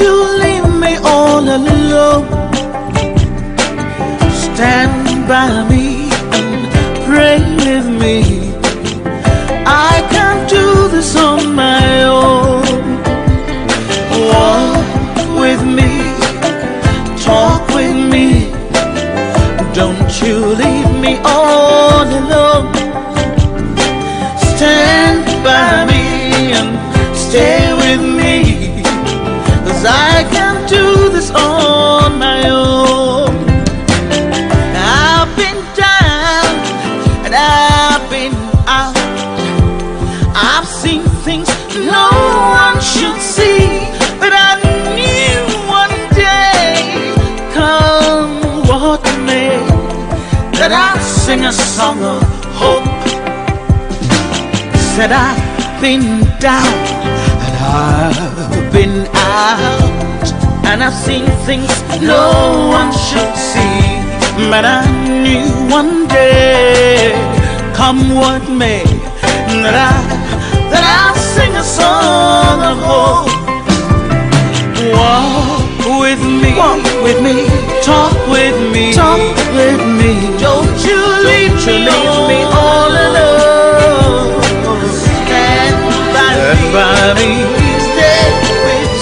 you leave me all alone. Stand by me and pray with me. I can't do this on my own. Walk with me, talk with me. Don't you leave me all alone. Stand by me and stay with me, 'cause I can't do this on my own. I've been down and I've been out. I've seen things no one should see, but I knew one day, come what may, that I'll sing a song of hope. Said I've been down and I've been out, and I've seen things no one should see, but I knew one day, come what may, that I'll sing a song of hope. Walk with me, talk with me, Don't you leave me all alone. Stand by me, stay with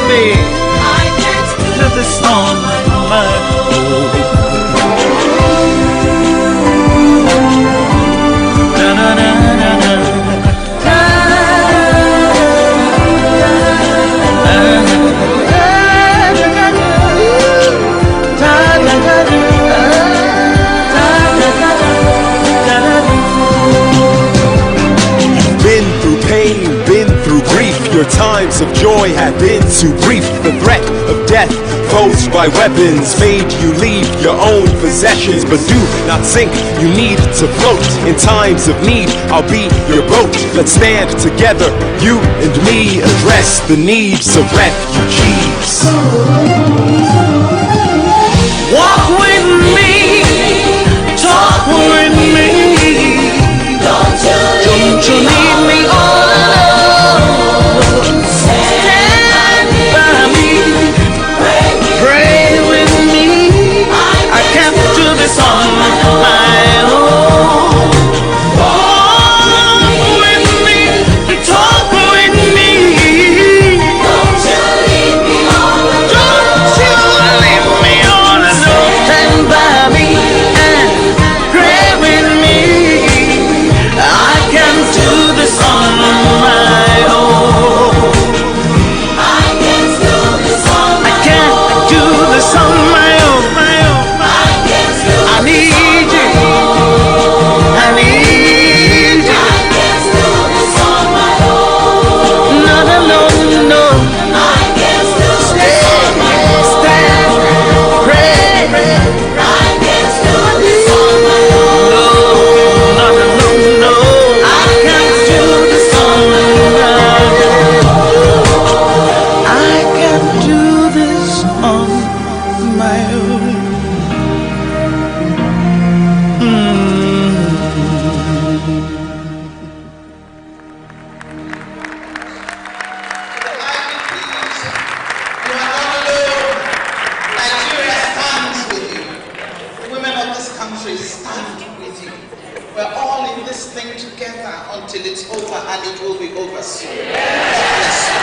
me. I can't do this on my own. Your times of joy have been too brief. The threat of death posed by weapons made you leave your own possessions. But do not sink, you need to float. In times of need, I'll be your boat. Let's stand together, you and me, address the needs of refugees. Walk with me, talk with me. Don't you leave me all alone. Stand by me, pray with me. I can't do this on my own. Walk with me, talk with me. Don't you leave me all alone. Stand by me and pray with me. I can't do this on my own. I can't do this on my own. I need you. I need you. Not alone, no. Stand, pray. No, not alone, no. I can't do this on my own. I can't do this on my own. Nigeria stands with you. The women of this country stand with you. We're all in this thing together until it's over, and it will be over soon. God bless you.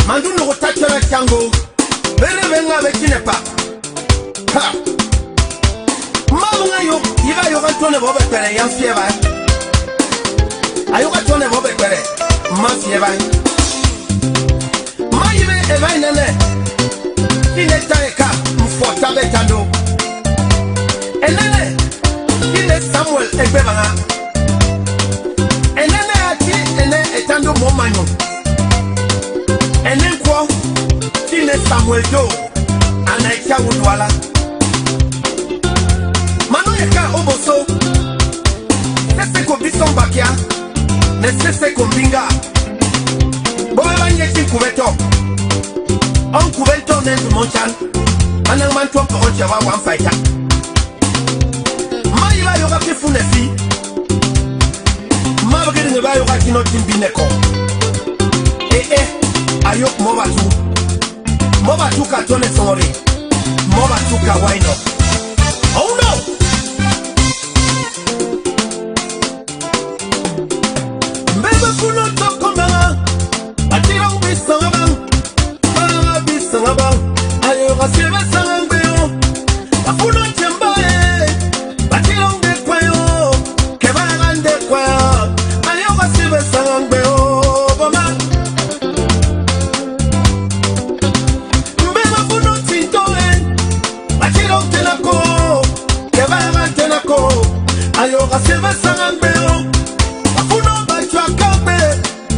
Manduno kutachara chango bere benga bekinepa ha maunga yo iga yo gantone bobe pere yansieba ayo gatone bobe pere masieba mayibe ebainene ine taeka mfota betando enene ine Samuel egbebanga enene ati ene etando momanyo enen kwa ine Samuel do anaika wudwala manu yeka oboso Nesese kumbinga Boba banyeki kubeto On kubeto nentu monchan Anang man tuwa oncha wa wan fighter Ma iba yoga kifu nefi Ma bagiri neba yoga kino timbineko Ayok Moba tu katone songori Moba tu kawaino Oh no! Mbeba kuno toko na Atirong bisangabang Bisangabang Ayoga sebe sangbeo Afuno chembae Atirong de kwayo Kebagan de kwayo Ayoga sebe sangbeo Bama Mbeba kuno tintoe Atirong tenako Kebagan tenako Ayoga sebe sangbeo Afuno bachwa kambe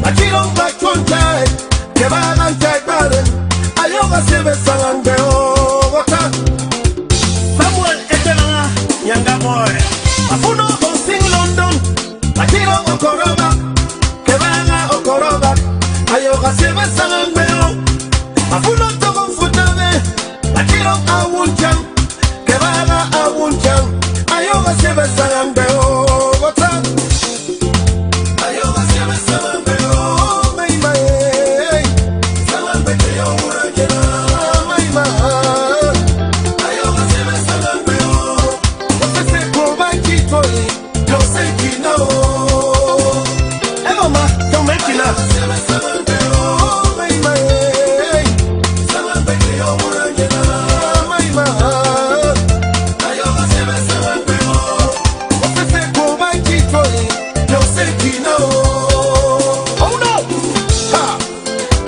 Atirong bachwa ntai Kebagan ntai bale Ayoga sebe sangbeo Wata Samuel etelanga Nyanga boy Afuno sing London Atirong okoroba Kebagan okoroba Ayoga sebe sangbeo Afuno togo futabe Atirong awunchang Kebagan awunchang Ayoga sebe sangbeo Wata Ayoga sebe sangbeo May may Sangbete yo murajena May may Ayoga sebe sangbeo Ofese koba kitoi Yo se kino Ego ma Yo me kina Sebe sangbeo May may Sangbete yo murajena May may Ayoga sebe sangbeo Ofese koba kitoi Yo se kino Oh no Ha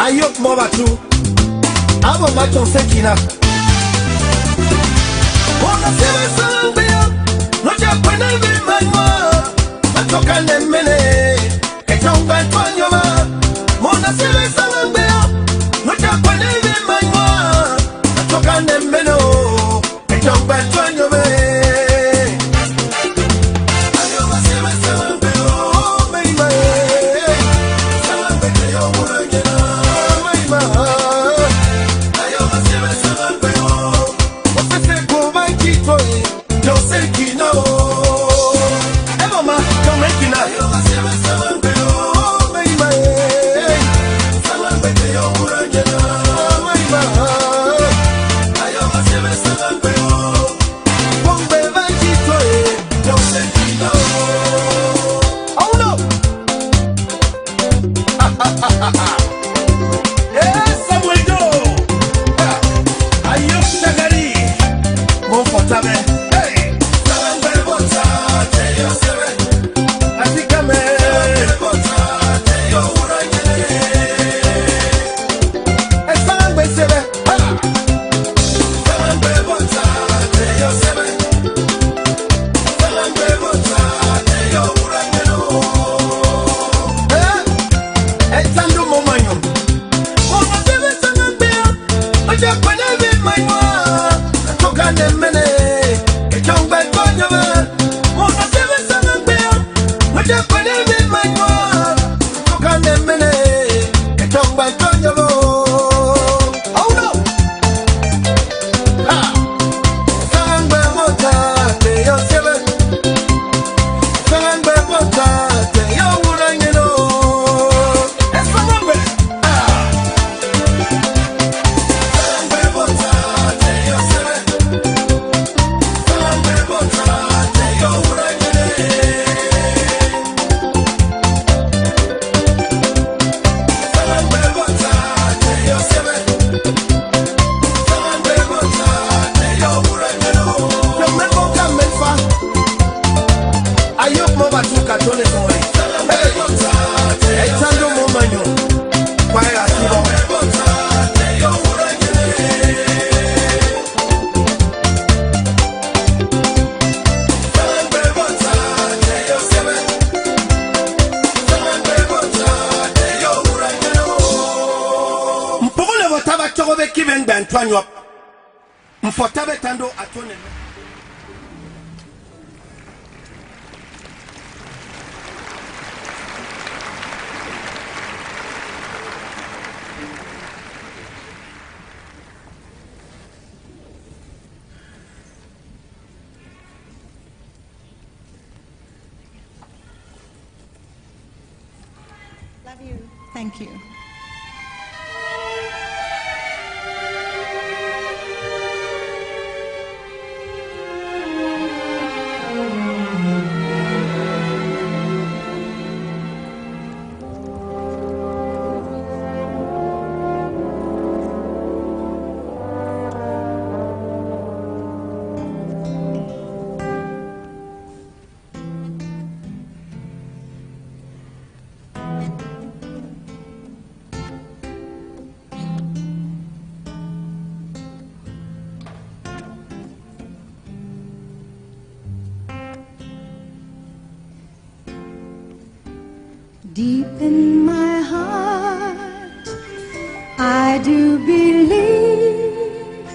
Ayok moba tu Abo macho se kina Ona sebe sangbeo Noche kwene vimanwa Matoka nemene Kechonga twanyoma Mona sebe sangbeo Noche kwene vimanwa Matoka nemeno Kechonga twanyoma Ayoga sebe sangbeo May may Sangbete yo murajena May may Ayoga sebe sangbeo Ofese kuba kitoi Yo se kino Ego ma Yo me kina Ayoga sebe sangbeo May may Sangbete yo murajena May may Ayoga sebe sangbeo Bombe ba kitoi Yo se kino Oh no Samuel Doe Ayok Shagari Mon fortabe Hey Sangbe bota Te yo sebe Asikame Sangbe bota Te yo urajene Sangbe sebe Ha Sangbe bota Te yo sebe Sangbe bota Te yo urajene Etando momanyo Mona sebe sangbeo Oja kwene vimanwa Toka nemene Kechongba twanyoma Mona sebe sangbeo Oja kwene vimanwa Toka nemene Kechongba twanyoma Oh no Ha Sangbe mota Te yo sebe Sangbe mota Te yo urangeno Sangbe Sangbe bota Te yo sebe Sangbe bota Te yo urangene Sangbe bota Te yo sebe Sangbe bota Te yo urangene Yo me boka mefa Ayok moba tu katone songori Sangbe bota Te yo Etando momanyo Kwae asibo Sangbe bota Te yo urangene Sangbe bota Te yo sebe Sangbe bota Te yo urangene Mpogole votaba chogobe kiben ben twanyop Mfotabe tando atone Thank you. Deep in my heart, I do believe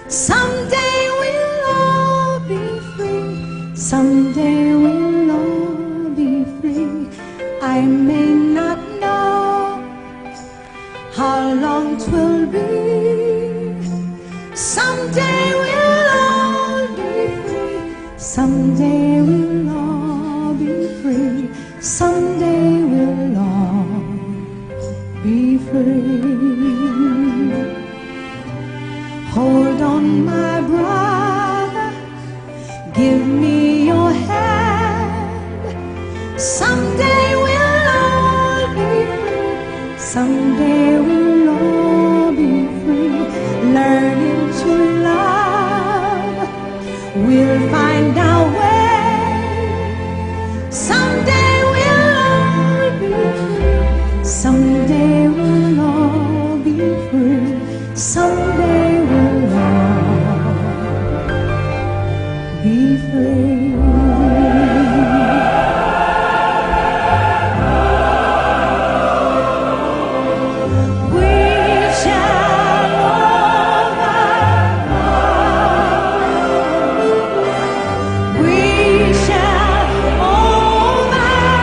someday we'll all be free. Someday we'll all be free. I may not know how long 'twill be. Someday we'll all be free. Someday we'll all be free. Someday we'll all be free. Hold on, my brother, give me your hand. Someday we'll all be free. Someday we'll all be free. Learning to love, we'll find our way. Someday someday we'll all be free. Someday we'll all be free. We shall overcome. We shall overcome.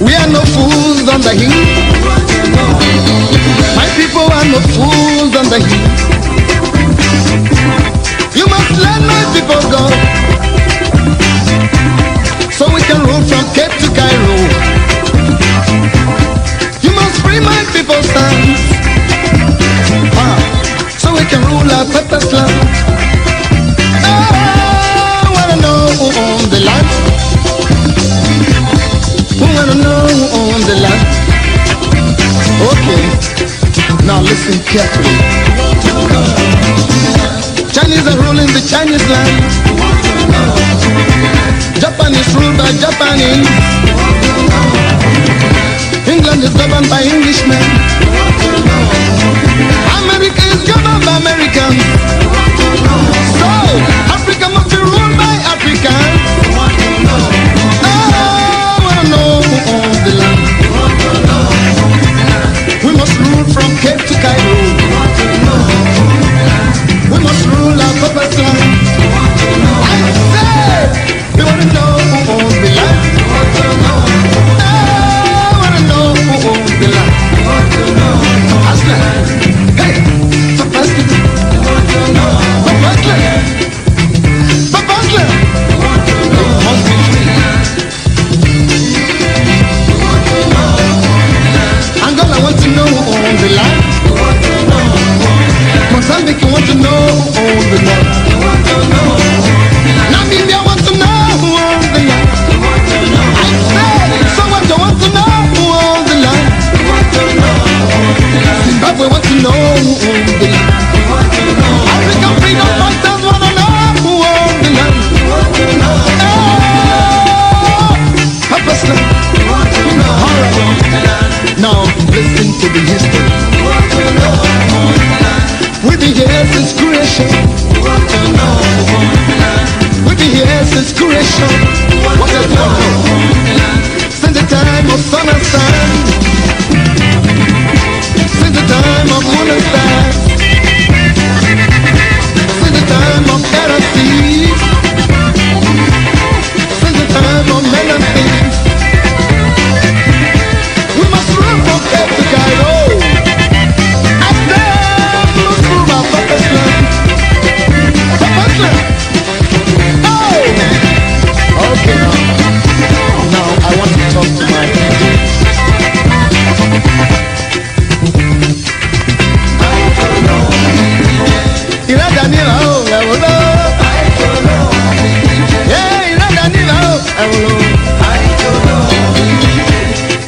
We are no fools on the hill. My people are no fools on the hill. You must let my people go, so we can rule from Cape to Cairo. You must free my people's hands, so we can rule know the land. Okay, now listen carefully. Chinese are ruling the Chinese land. Japan is ruled by Japanese. England is governed by Englishmen. America is governed by Americans. So, Africa must be ruled by Africans. Oh, I wanna know the land. We must rule from Cape to Cairo. We must rule our purpose land. I say, we wanna know the land. I wanna know the land. Aslan, hey, Papa Aslan, Papa Aslan, Papa Aslan. It must be free. Angola want to know the land. Mozambique want to know the land. Namibia want to know the land. I say, Soweto want to know the land. Zimbabwe want to know the land. African freedom fighters want to know the land. Purposely. Alright. Now listen to the history. We've been here since creation. We've been here since creation. What a wonder. Since the time of sun and sand. Since the time of moon and stars. Since the time of air and sea. Since the time of men and things. We must run from Cape to Cairo. And then look through our purpose land. Purpose land. Oh! Okay now I want to talk to my people. Ira Daniela, oh, I will know. Yeah, Ira Daniela, oh, I will know.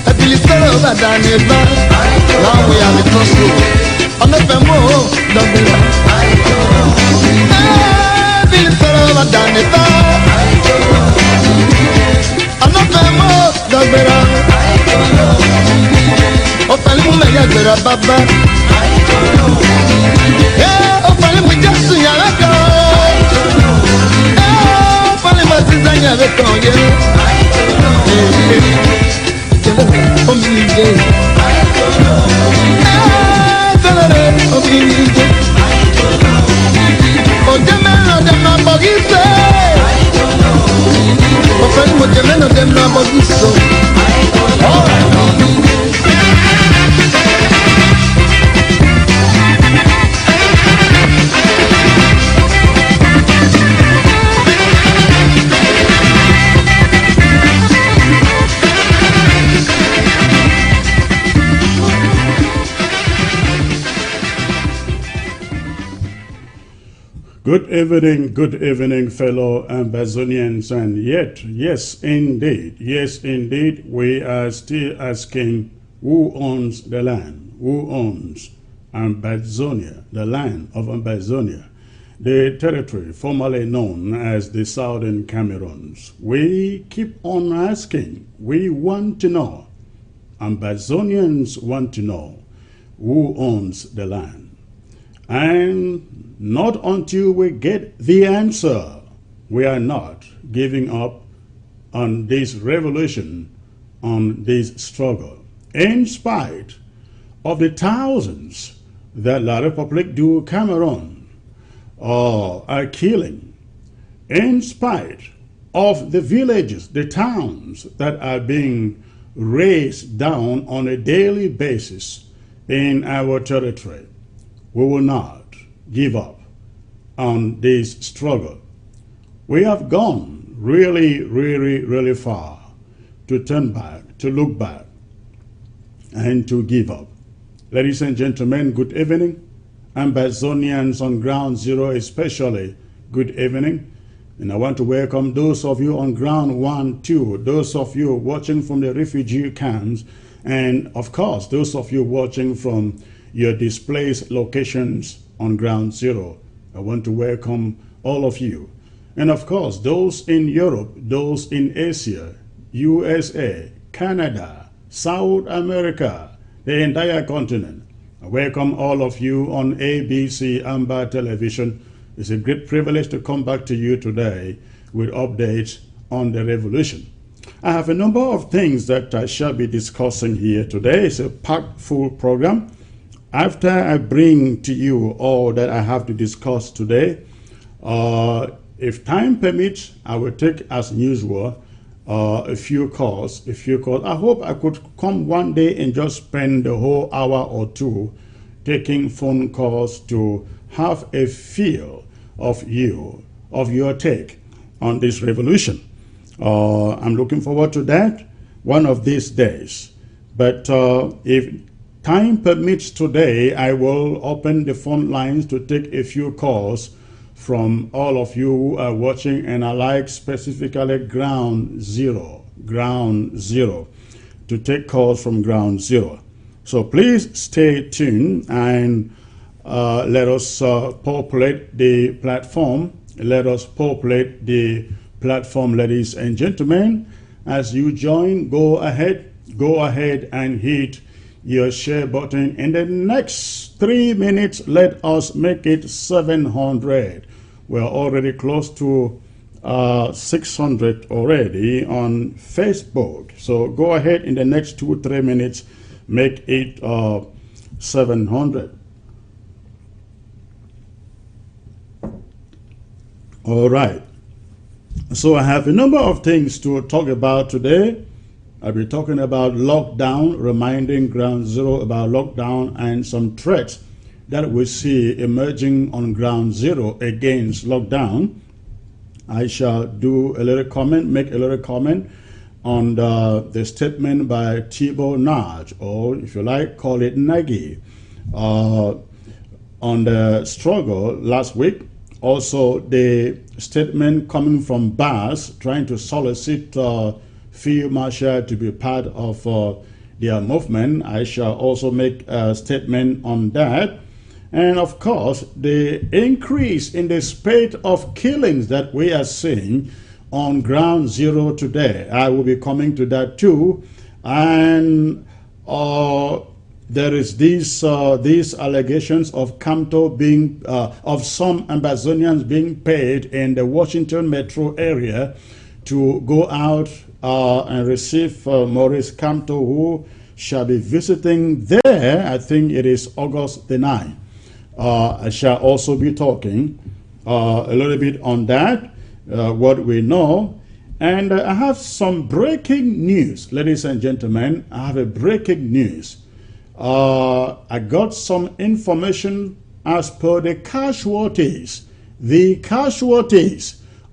I believe so over Daniela. Now we are the crossroad. On the Femo, don't be lost. I believe so over Daniela. On the Femo, don't be lost. Oh, Palimu, I got a baba. Yeah, oh, Palimu, just sing a lot. Oh, Palimu, just sing a lot. Oh, me, oh, them not buggy say. Oh, friend, what them not buggy so. All right. Good evening, fellow Ambazonians, and yet, yes, indeed, we are still asking who owns the land, who owns Ambazonia, the land of Ambazonia, the territory formerly known as the Southern Cameroons. We keep on asking, we want to know, Ambazonians want to know who owns the land. And not until we get the answer, we are not giving up on this revolution, on this struggle. In spite of the thousands that La République du Cameroon are killing, in spite of the villages, the towns that are being razed down on a daily basis in our territory, we will not give up on this struggle. We have gone really far to turn back, to look back, and to give up. Ladies and gentlemen, good evening. Ambazonians on Ground Zero especially, good evening. And I want to welcome those of you on ground 1, 2, those of you watching from the refugee camps, and of course, those of you watching from your displaced locations on ground 0. I want to welcome all of you. And of course, those in Europe, those in Asia, USA, Canada, South America, the entire continent. I welcome all of you on ABC Amber Television. It's a great privilege to come back to you today with updates on the revolution. I have a number of things that I shall be discussing here today. It's a packed full program. After I bring to you all that I have to discuss today, if time permits, I will take, as usual, a few calls. I hope I could come one day and just spend the whole hour or two taking phone calls to have a feel of your take on this revolution. I'm looking forward to that one of these days. But if time permits today, I will open the phone lines to take a few calls from all of you who are watching, and I like specifically ground zero, to take calls from ground 0. So please stay tuned and let us populate the platform. Let us populate the platform, ladies and gentlemen. As you join, go ahead and hit your share button. In the next 3 minutes, let us make it 700. We're already close to 600 already on Facebook. So go ahead in the next 2-3 minutes, make it 700. All right. So I have a number of things to talk about today. I'll be talking about lockdown, reminding ground 0 about lockdown and some threats that we see emerging on ground 0 against lockdown. I shall do a little comment, make a little comment on the statement by Thibault Nage, or if you like, call it Nagy, on the struggle last week. Also, the statement coming from Bas trying to solicit Field Marshal to be part of their movement. I shall also make a statement on that. And of course, the increase in the spate of killings that we are seeing on ground 0 today. I will be coming to that too. And there is these allegations of Camto being, of some Ambazonians being paid in the Washington metro area to go out and receive Maurice Camto, who shall be visiting there. I think it is August the 9th. I shall also be talking a little bit on that, what we know. And I have some breaking news, ladies and gentlemen. I have a breaking news. I got some information as per the casualties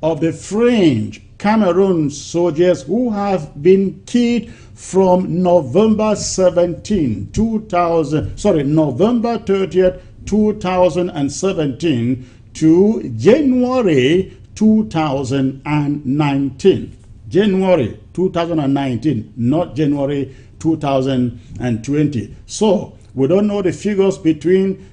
of the French Cameroon soldiers who have been killed from November 30th, 2017 to January 2019. January 2019, not January 2020. So we don't know the figures between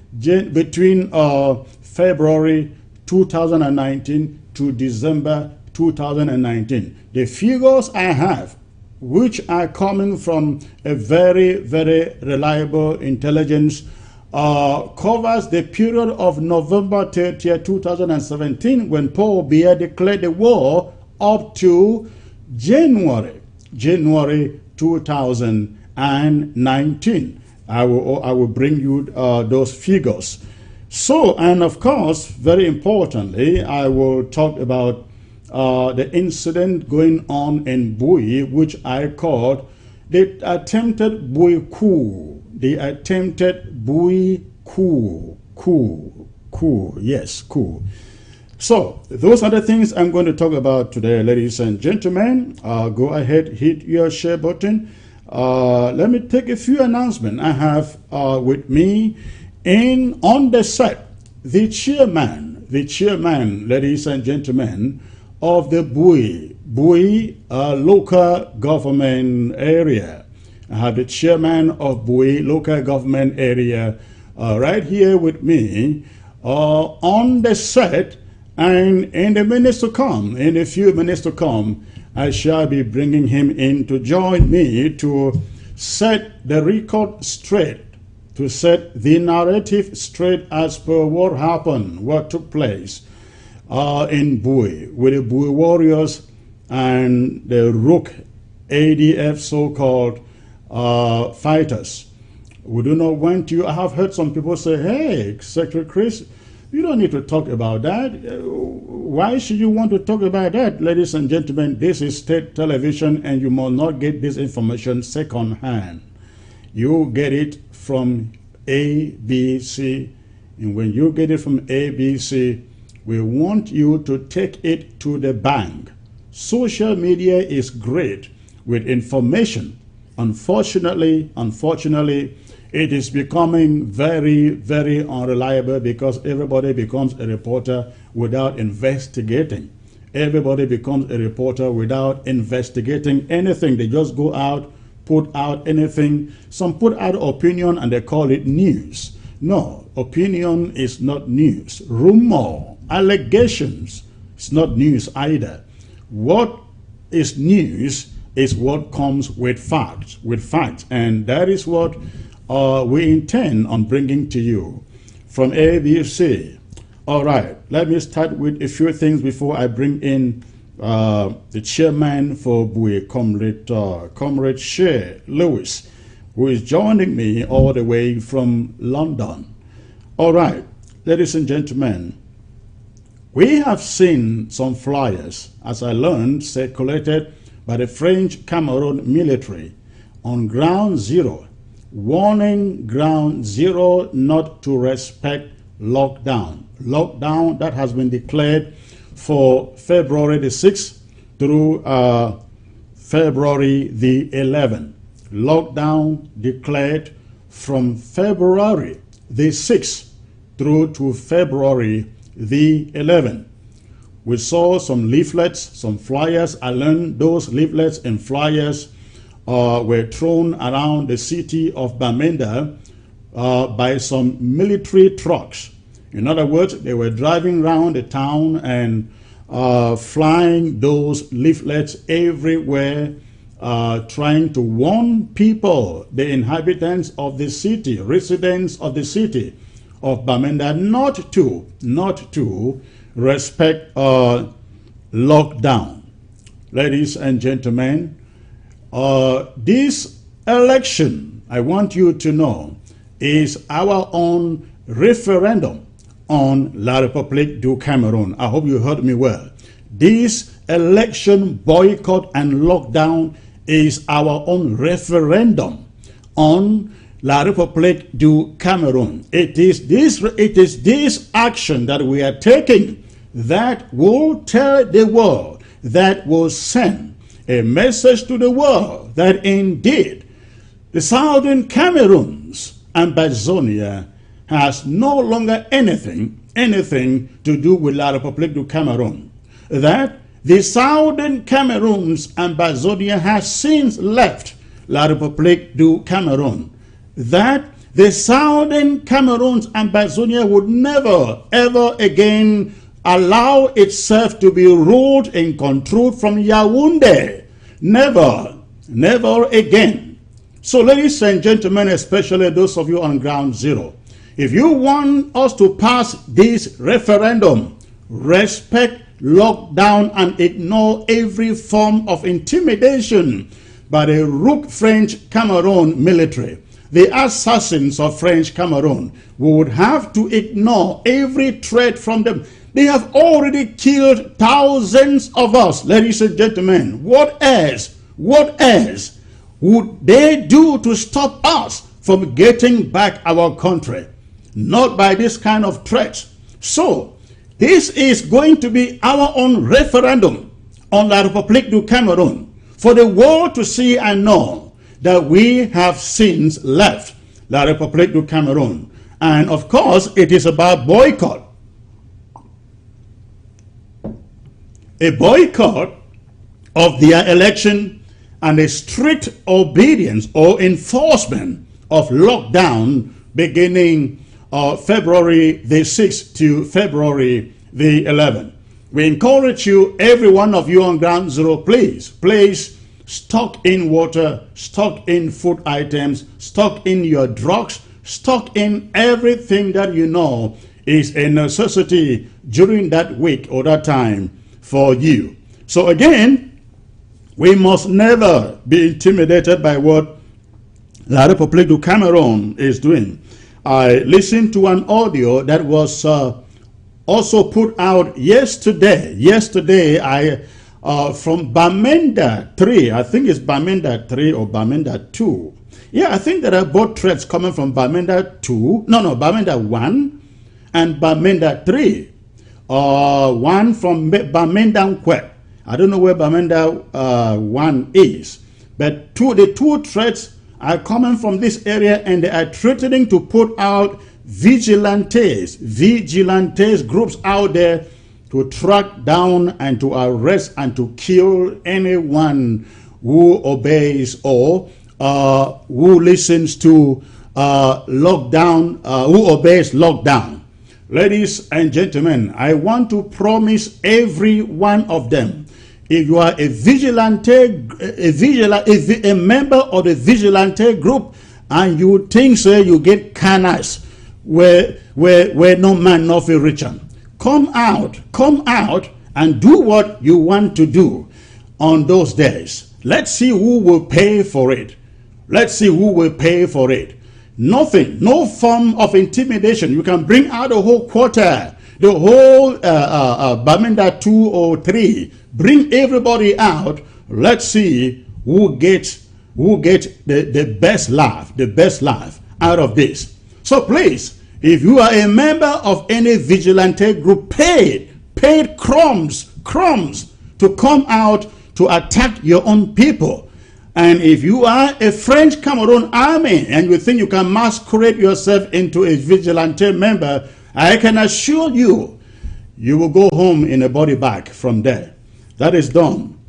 February 2019 to December 2019. The figures I have, which are coming from a very, very reliable intelligence, covers the period of November 30th, 2017, when Paul Biya declared the war, up to January 2019. I will bring you those figures. So, and of course, very importantly, I will talk about the incident going on in Bui, which I called the attempted Bui coup. The attempted Bui coup. Yes, coup. So, those are the things I'm going to talk about today, ladies and gentlemen. Go ahead, hit your share button. Let me take a few announcements. I have with me on the set the chairman, ladies and gentlemen, of the Bui local government area. I have the chairman of Bui local government area right here with me on the set, and in the minutes to come, in a few minutes to come, I shall be bringing him in to join me to set the record straight, to set the narrative straight as per what happened, what took place in Bui with the Bui warriors and the Rook ADF so-called fighters. We do not want to. I have heard some people say, hey, Secretary Chris, you don't need to talk about that. Why should you want to talk about that? Ladies and gentlemen, this is state television and you must not get this information second hand. You get it from ABC, and when you get it from ABC, we want you to take it to the bank. Social media is great with information. Unfortunately, it is becoming very, very unreliable because everybody becomes a reporter without investigating. Everybody becomes a reporter without investigating anything. They just go out, put out anything. Some put out opinion and they call it news. No, opinion is not news. Rumor, allegations, it's not news either. What is news is what comes with facts, and that is what we intend on bringing to you from ABC. All right, let me start with a few things before I bring in the chairman for Bui, Comrade Shea Lewis, who is joining me all the way from London. All right, ladies and gentlemen, we have seen some flyers, as I learned, circulated by the French Cameroon military on Ground Zero, warning Ground Zero not to respect lockdown. Lockdown that has been declared for February the 6th through February the 11th. Lockdown declared from February the 6th through to February the 11th. We saw some leaflets, some flyers. I learned those leaflets and flyers were thrown around the city of Bamenda by some military trucks. In other words, they were driving around the town and flying those leaflets everywhere, trying to warn people, the inhabitants of the city, residents of the city of Bamenda, not to respect lockdown. Ladies and gentlemen, this election, I want you to know, is our own referendum on La République du Cameroon. I hope you heard me well. This election boycott and lockdown is our own referendum on La République du Cameroon. It is this action that we are taking that will tell the world, that will send a message to the world that indeed the Southern Cameroon's Ambazonia has no longer anything to do with La République du Cameroon. That the Southern Cameroon's Ambazonia has since left La République du Cameroon. That the Southern Cameroon's Ambazonia would never, ever again allow itself to be ruled and controlled from Yaoundé. Never, never again. So ladies and gentlemen, especially those of you on Ground Zero, if you want us to pass this referendum, respect lockdown and ignore every form of intimidation by the Rook French Cameroon military, the assassins of French Cameroon, we would have to ignore every threat from them. They have already killed thousands of us, ladies and gentlemen. What else would they do to stop us from getting back our country? Not by this kind of threat. So, this is going to be our own referendum on La République du Cameroon for the world to see and know that we have since left La République du Cameroon. And of course, it is about boycott. a boycott of their election and a strict obedience or enforcement of lockdown beginning February the 6th to February the 11th. We encourage you, every one of you on Ground Zero, please stock in water, stock in food items, stock in your drugs, stock in everything that you know is a necessity during that week or that time for you. So again, we must never be intimidated by what La République du Cameroon is doing. I listened to an audio that was also put out yesterday. From Bamenda 3, I think it's Bamenda 3 or Bamenda 2. Yeah, I think there are both threats coming from Bamenda 2. No, Bamenda 1 and Bamenda 3. One from Bamenda Nkwe. I don't know where Bamenda 1 is. But the two threats are coming from this area, and they are threatening to put out vigilantes groups out there to track down and to arrest and to kill anyone who obeys or who listens to lockdown, who obeys lockdown. Ladies and gentlemen, I want to promise every one of them, if you are a vigilante, a member of the vigilante group, and you think so you get canas where no man no feel richer, come out and do what you want to do on those days. Let's see who will pay for it. Nothing, no form of intimidation. You can bring out the whole quarter, the whole Bamenda 2 or 3. Bring everybody out. Let's see who gets the best laugh out of this. So please, if you are a member of any vigilante group, paid crumbs to come out to attack your own people. And if you are a French Cameroon army and you think you can masquerade yourself into a vigilante member, I can assure you, you will go home in a body bag from there. That is done.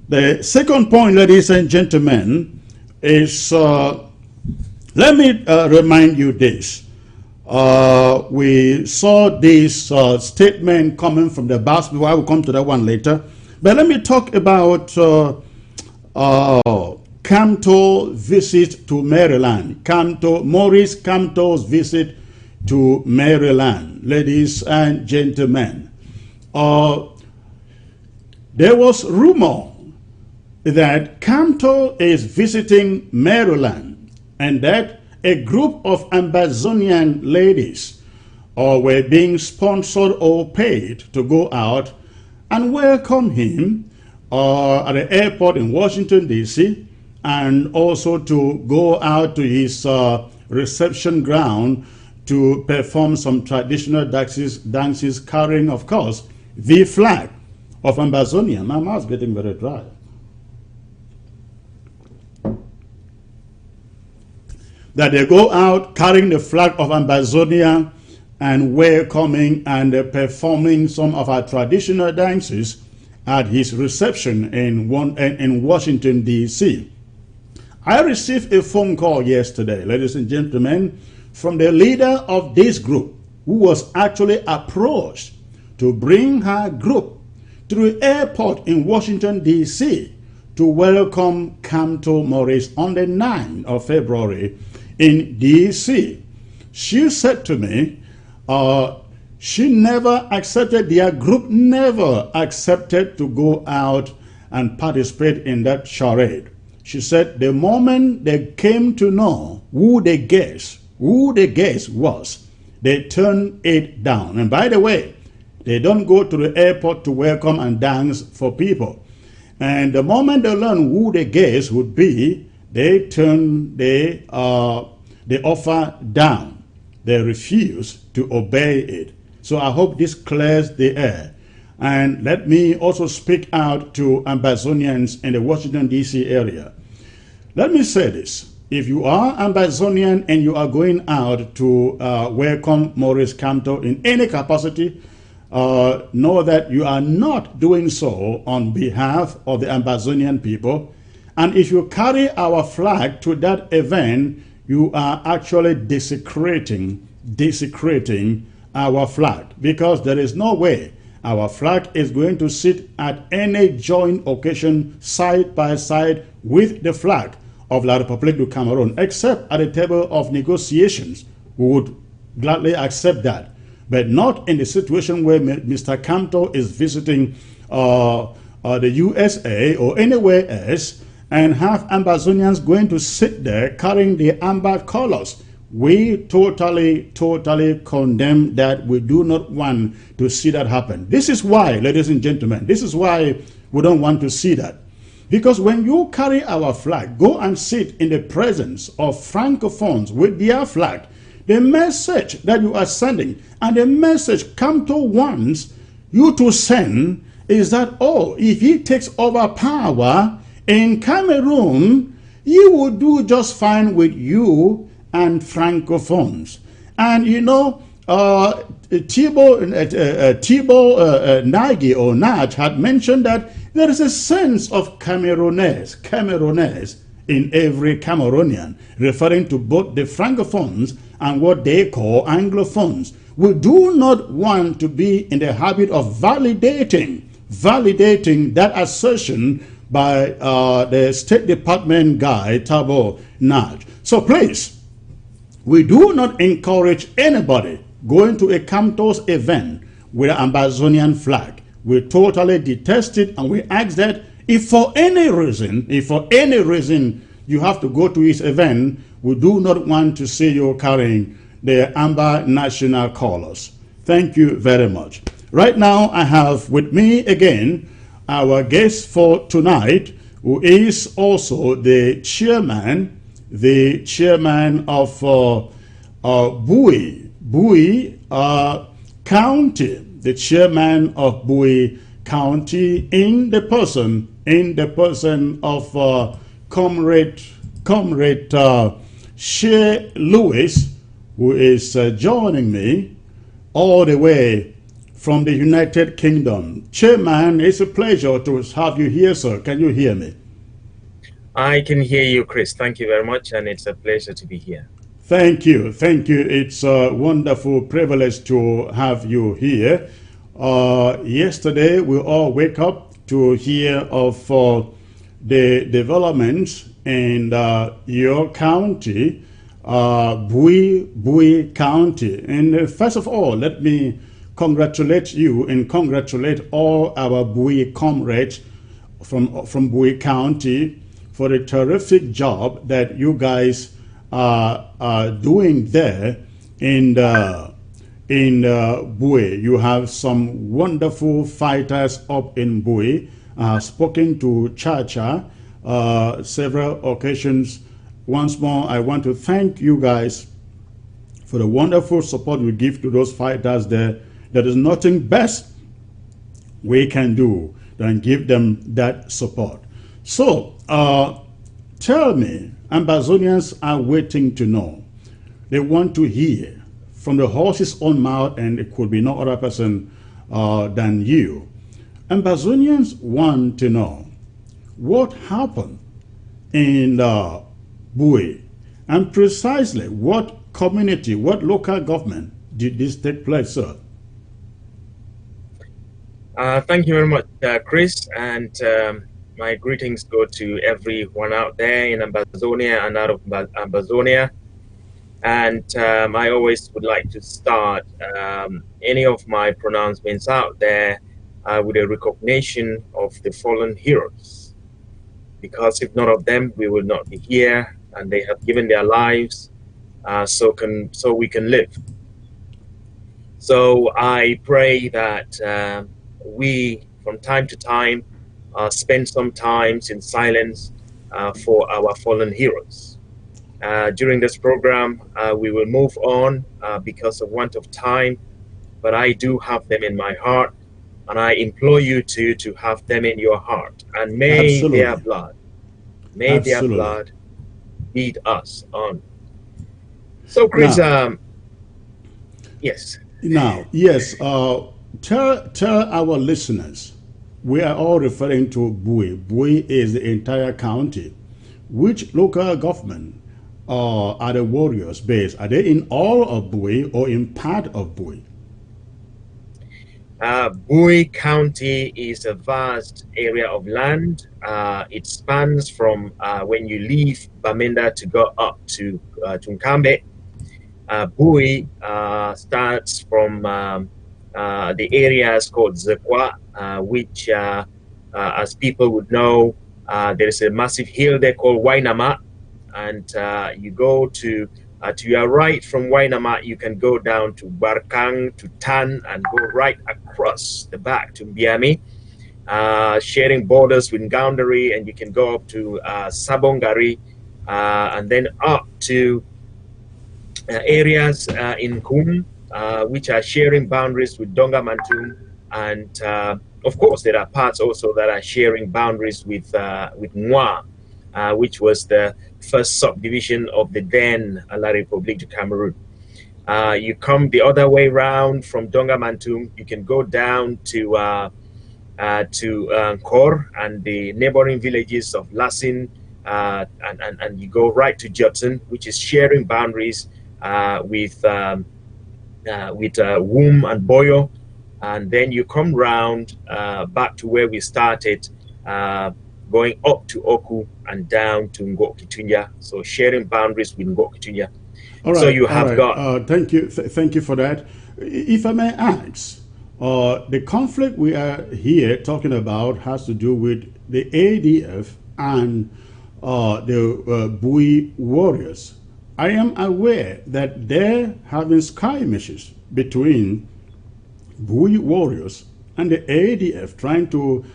The second point, ladies and gentlemen, is, let me remind you this. We saw this statement coming from the boss before. I will come to that one later. But let me talk about Kamto visit to Maryland. Maurice Kamto's visit to Maryland. Ladies and gentlemen, there was rumor that Kamto is visiting Maryland and that a group of Ambazonian ladies were being sponsored or paid to go out and welcome him at the airport in Washington, D.C., and also to go out to his reception ground to perform some traditional dances carrying, of course, the flag of Ambazonia. My mouth's getting very dry. That they go out carrying the flag of Ambazonia and welcoming and performing some of our traditional dances at his reception in Washington, D.C. I received a phone call yesterday, ladies and gentlemen, from the leader of this group, who was actually approached to bring her group to the airport in Washington, D.C. to welcome Kamto Maurice on the 9th of February in D.C. She said to me, she never accepted, their group never accepted to go out and participate in that charade. She said the moment they came to know who the guest was, they turned it down. And by the way, they don't go to the airport to welcome and dance for people. And the moment they learn who the guest would be, they turn the offer down. They refuse to obey it. So I hope this clears the air. And let me also speak out to Ambazonians in the Washington, D.C. area. Let me say this. If you are Ambazonian and you are going out to welcome Maurice Kamto in any capacity, know that you are not doing so on behalf of the Ambazonian people. And if you carry our flag to that event, you are actually desecrating our flag, because there is no way our flag is going to sit at any joint occasion side by side with the flag of La République du Cameroon, except at the table of negotiations. We would gladly accept that, but not in the situation where Mr. Kamto is visiting the USA or anywhere else and have Ambazonians going to sit there carrying the amber colors. We totally condemn that. We do not want to see that happen. This is why, ladies and gentlemen, this is why we don't want to see that. Because when you carry our flag, go and sit in the presence of Francophones with their flag, the message that you are sending and the message Kamto wants you to send is that, oh, if he takes over power in Cameroon, he will do just fine with you and Francophones. And you know, Thibault Nagy or Naj had mentioned that there is a sense of Cameroonese in every Cameroonian, referring to both the Francophones and what they call Anglophones. We do not want to be in the habit of validating that assertion by the State Department guy, Thibault Nagy. So please, we do not encourage anybody going to a Kamto's event with an Ambazonian flag. We totally detest it, and we ask that if for any reason you have to go to his event, we do not want to see you carrying the amber national colors. Thank you very much. Right now, I have with me again our guest for tonight, who is also the chairman of Bowie County, the chairman of Bowie County, in the person of Comrade Shea Lewis, who is joining me all the way from the United Kingdom. Chairman, it's a pleasure to have you here, sir. Can you hear me? I can hear you, Chris. Thank you very much, and it's a pleasure to be here. Thank you. It's a wonderful privilege to have you here. Yesterday, we all wake up to hear of the developments in your county, Bowie County. And first of all, let me congratulate you and congratulate all our Bowie comrades from Bowie County for the terrific job that you guys are doing there in Bowie. You have some wonderful fighters up in Bowie. Spoken to Chacha several occasions. Once more, I want to thank you guys for the wonderful support we give to those fighters there. There is nothing best we can do than give them that support. So, tell me, Ambazonians are waiting to know. They want to hear from the horse's own mouth, and it could be no other person than you. Ambazonians want to know what happened in Bowie, and precisely what community, what local government did this take place, sir? Thank you very much, Chris, and my greetings go to everyone out there in Ambazonia and out of Ambazonia. And I always would like to start any of my pronouncements out there with a recognition of the fallen heroes. Because if none of them, we will not be here, and they have given their lives so we can live. So I pray that we, from time to time, spend some time in silence for our fallen heroes. During this program, we will move on because of want of time, but I do have them in my heart, and I implore you to have them in your heart. And may Absolutely. their blood, their blood lead us on. So, Chris, yes. Now, yes, tell our listeners, we are all referring to Bui. Bui is the entire county. Which local government are the warriors based? Are they in all of Bui or in part of Bui? Bui County is a vast area of land. It spans from when you leave Bamenda to go up to Nkambe. Bui starts from the areas called Zekwa, which, as people would know, there is a massive hill there called Wainama, and you go to your right from Wainama, you can go down to Barkang, to Tan, and go right across the back to Mbiami, sharing borders with Ngaundari, and you can go up to Sabongari, and then up to areas in Kum, which are sharing boundaries with Donga Mantum, and of course there are parts also that are sharing boundaries with Nwa, which was the first subdivision of the then La République du Cameroon. You come the other way round from Donga Mantum, you can go down to Kor and the neighboring villages of Lassin, and you go right to Judson, which is sharing boundaries with Wum and Boyo, and then you come round back to where we started, going up to Oku and down to Ngokitunya, so sharing boundaries with Ngokitunya. All right, so you have got. Thank you, thank you for that. If I may ask, the conflict we are here talking about has to do with the ADF and the Bui warriors. I am aware that they're having skirmishes between Bui warriors and the ADF, trying to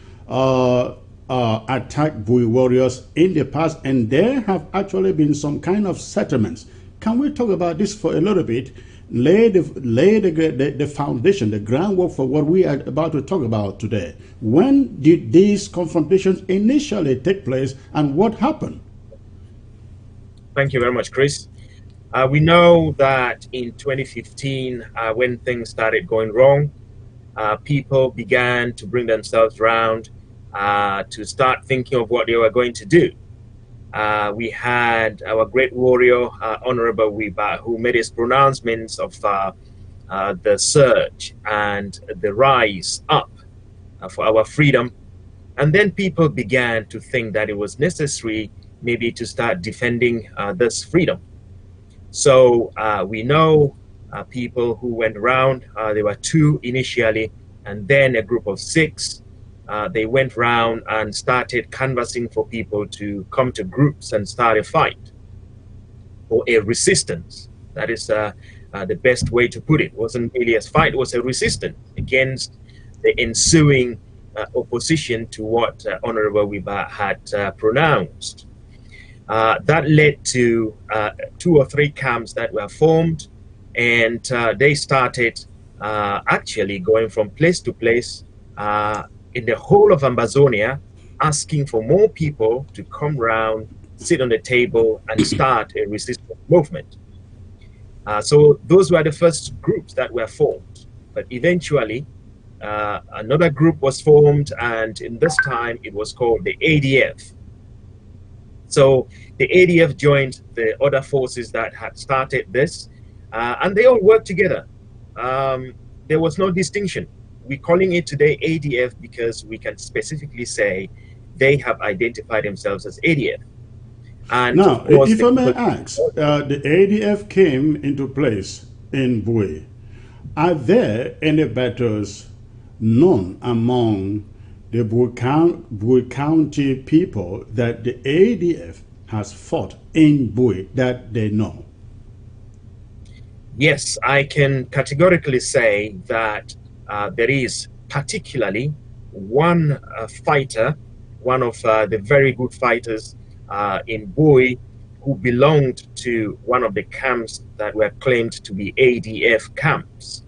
attack Bui warriors in the past, and there have actually been some kind of settlements. Can we talk about this for a little bit? Lay the foundation, the groundwork for what we are about to talk about today. When did these confrontations initially take place, and what happened? Thank you very much, Chris. We know that in 2015, when things started going wrong, people began to bring themselves around to start thinking of what they were going to do. We had our great warrior, Honorable Wiba, who made his pronouncements of the surge and the rise up for our freedom. And then people began to think that it was necessary maybe to start defending this freedom. So we know people who went around, there were 2 initially, and then a group of 6. They went round and started canvassing for people to come to groups and start a fight or a resistance. That is the best way to put it. It wasn't really a fight, it was a resistance against the ensuing opposition to what Honorable Wiba had pronounced. That led to 2 or 3 camps that were formed, and they started actually going from place to place in the whole of Ambazonia, asking for more people to come round, sit on the table, and start a resistance movement. So those were the first groups that were formed. But eventually, another group was formed, and in this time, it was called the ADF. So the ADF joined the other forces that had started this, and they all worked together. There was no distinction. We're calling it today ADF because we can specifically say they have identified themselves as ADF. And now, if I may ask, the ADF came into place in Bui. Are there any battles known among the Bui County people that the ADF has fought in Bui that they know? Yes, I can categorically say that there is particularly one fighter, one of the very good fighters in Bui, who belonged to one of the camps that were claimed to be ADF camps.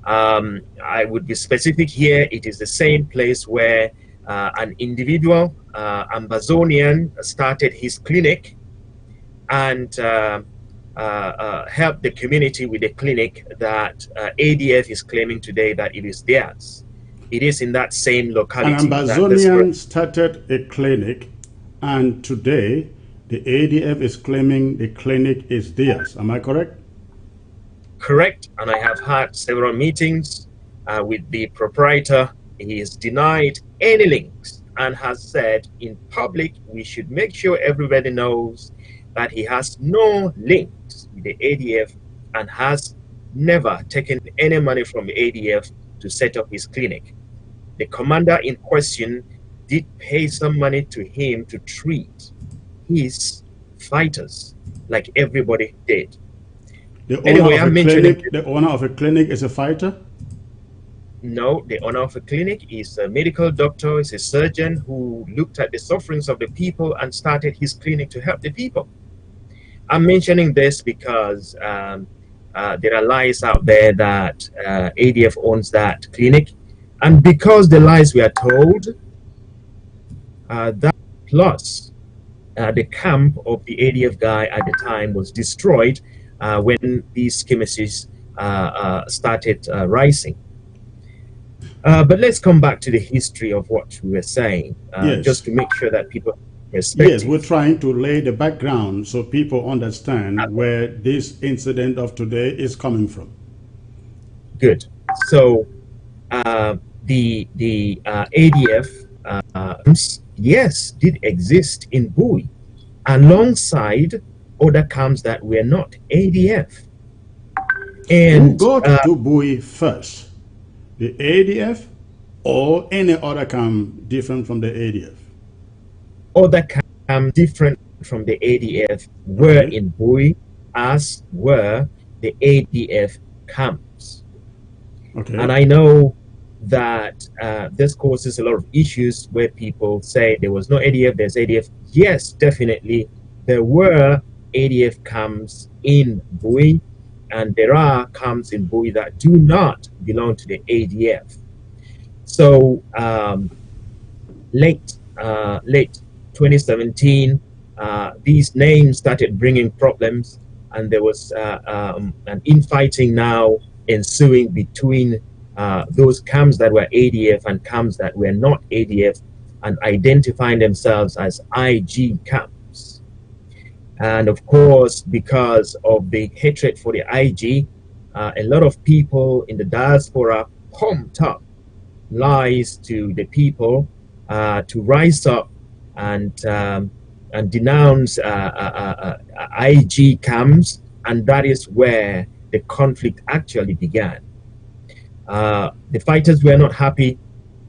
I would be specific here. It is the same place where an individual, Ambazonian, started his clinic, and help the community with a clinic that ADF is claiming today that it is theirs. It is in that same An locality that Ambazonian started a clinic, and today the ADF is claiming the clinic is theirs. Am I correct? correct, and I have had several meetings with the proprietor. He has denied any links and has said in public we should make sure everybody knows that he has no links with the ADF and has never taken any money from the ADF to set up his clinic. The commander in question did pay some money to him to treat his fighters like everybody did. The owner Anyway, of I'm a mentioning clinic, the owner of a clinic is a fighter? no, the owner of a clinic is a medical doctor, is a surgeon who looked at the sufferings of the people and started his clinic to help the people. I'm mentioning this because there are lies out there that ADF owns that clinic, and because the lies we are told, that plus the camp of the ADF guy at the time was destroyed when these chemists started rising. But let's come back to the history of what we were saying, Yes. just to make sure that people respect. Yes, we're trying to lay the background so people understand where this incident of today is coming from. Good. So the ADF, yes, did exist in Bui, alongside other camps that were not ADF. And Who got to Bui first? The ADF or any other camp different from the ADF? other camps different from the ADF were Okay. in Bui, as were the ADF camps. Okay. And I know that this causes a lot of issues where people say there was no ADF, there's ADF. Yes, definitely, there were ADF camps in Bui, and there are camps in Bui that do not belong to the ADF. So late 2017, these names started bringing problems, and there was an infighting now ensuing between those camps that were ADF and camps that were not ADF, and identifying themselves as IG camps. And of course, because of the hatred for the IG, a lot of people in the diaspora pumped up lies to the people to rise up and denounce IG camps, and that is where the conflict actually began. The fighters were not happy,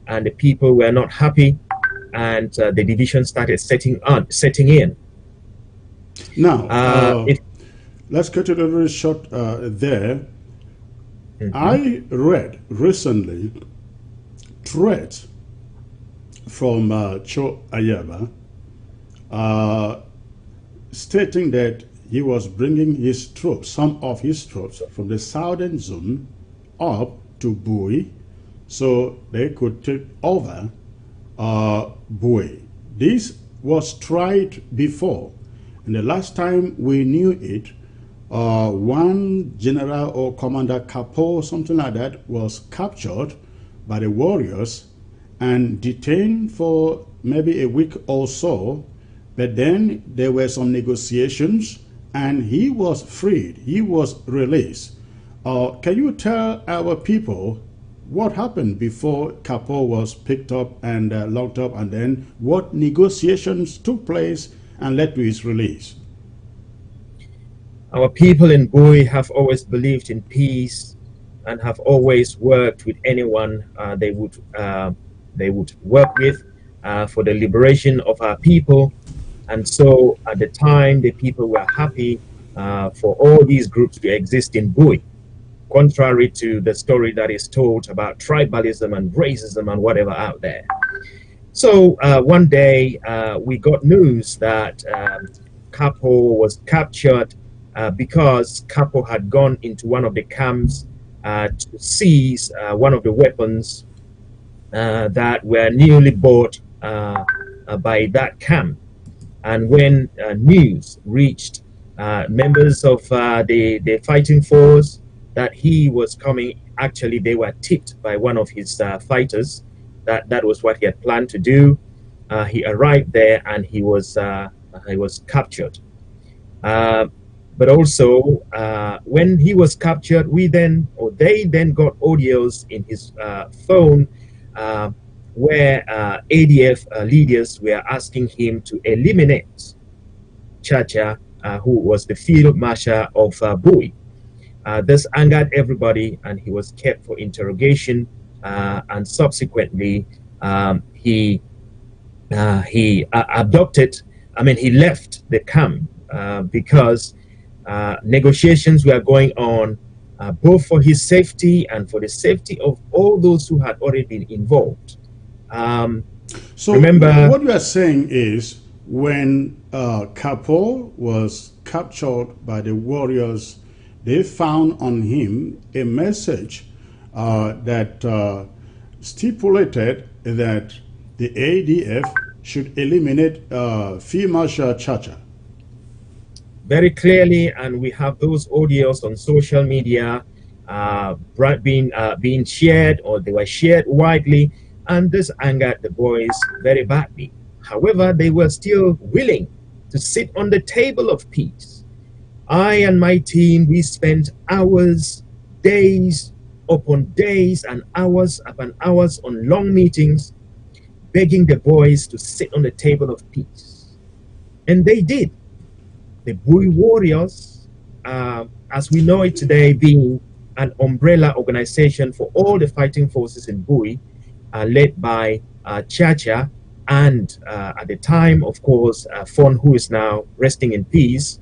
and the people were not happy, and the division started setting in. Now, let's cut it a little short there. I read recently threats from Cho Ayaba stating that he was bringing his troops, some of his troops, from the southern zone up to Bui so they could take over Bui. This was tried before, and the last time we knew it, one general or commander Capo, something like that, was captured by the warriors and detained for maybe a week or so, but then there were some negotiations and he was freed, he was released. Can you tell our people what happened before Capo was picked up and locked up, and then what negotiations took place and led to his release? Our people in Bui have always believed in peace and have always worked with anyone they would work with for the liberation of our people. And so at the time, the people were happy for all these groups to exist in Bui, contrary to the story that is told about tribalism and racism and whatever out there. So one day we got news that Capo was captured because Capo had gone into one of the camps to seize one of the weapons that were newly bought by that camp. And when news reached members of the fighting force that he was coming. Actually, they were tipped by one of his fighters that was what he had planned to do. He arrived there and he was captured. But also, when he was captured, they then got audios in his phone where ADF leaders were asking him to eliminate Chacha, who was the field marshal of Bui. This angered everybody, and he was kept for interrogation. And subsequently, he abducted. I mean, he left the camp because negotiations were going on, both for his safety and for the safety of all those who had already been involved. So remember, what you are saying is when Kapo was captured by the warriors, they found on him a message that stipulated that the ADF should eliminate Field Marshal Chacha. Very clearly, and we have those audios on social media being shared, or they were shared widely, and this angered the boys very badly. However, they were still willing to sit on the table of peace. I and my team, we spent hours, days upon days, and hours upon hours on long meetings, begging the boys to sit on the table of peace. And they did. The Bui Warriors, as we know it today, being an umbrella organization for all the fighting forces in Bui, led by Chacha, and at the time, of course, Fon, who is now resting in peace.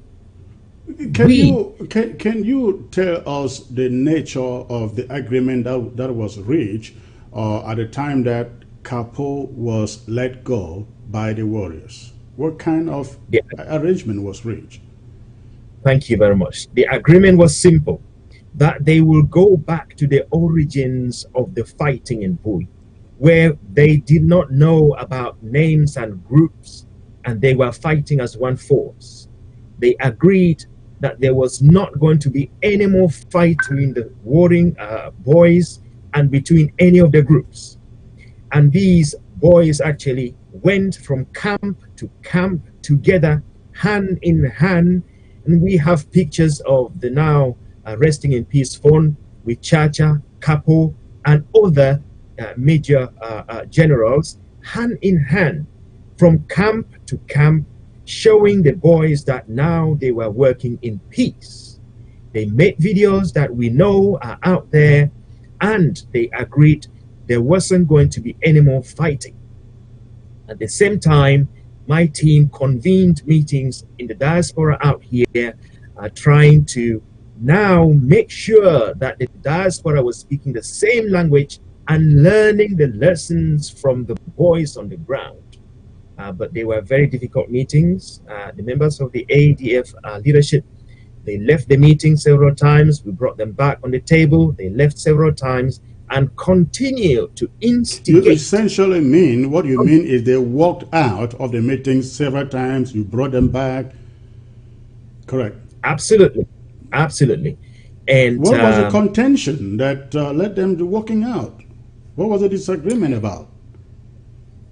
Can you tell us the nature of the agreement that was reached at the time that Kapo was let go by the warriors? What kind of arrangement was reached? Thank you very much. The agreement was simple, that they will go back to the origins of the fighting in Bui, where they did not know about names and groups, and they were fighting as one force. They agreed that there was not going to be any more fight between the warring boys and between any of the groups. And these boys actually went from camp to camp together, hand in hand. And we have pictures of the now resting in peace Fon with Chacha, Kapo, and other major generals, hand in hand, from camp to camp, showing the boys that now they were working in peace. They made videos that we know are out there, and they agreed there wasn't going to be any more fighting. At the same time, my team convened meetings in the diaspora out here, trying to now make sure that the diaspora was speaking the same language and learning the lessons from the boys on the ground. But they were very difficult meetings. The members of the ADF leadership, they left the meeting several times. We brought them back on the table. They left several times and continue to instigate. You essentially mean, what you mean is they walked out of the meeting several times, you brought them back, correct? Absolutely, absolutely. And what was the contention that led them to walking out? What was the disagreement about?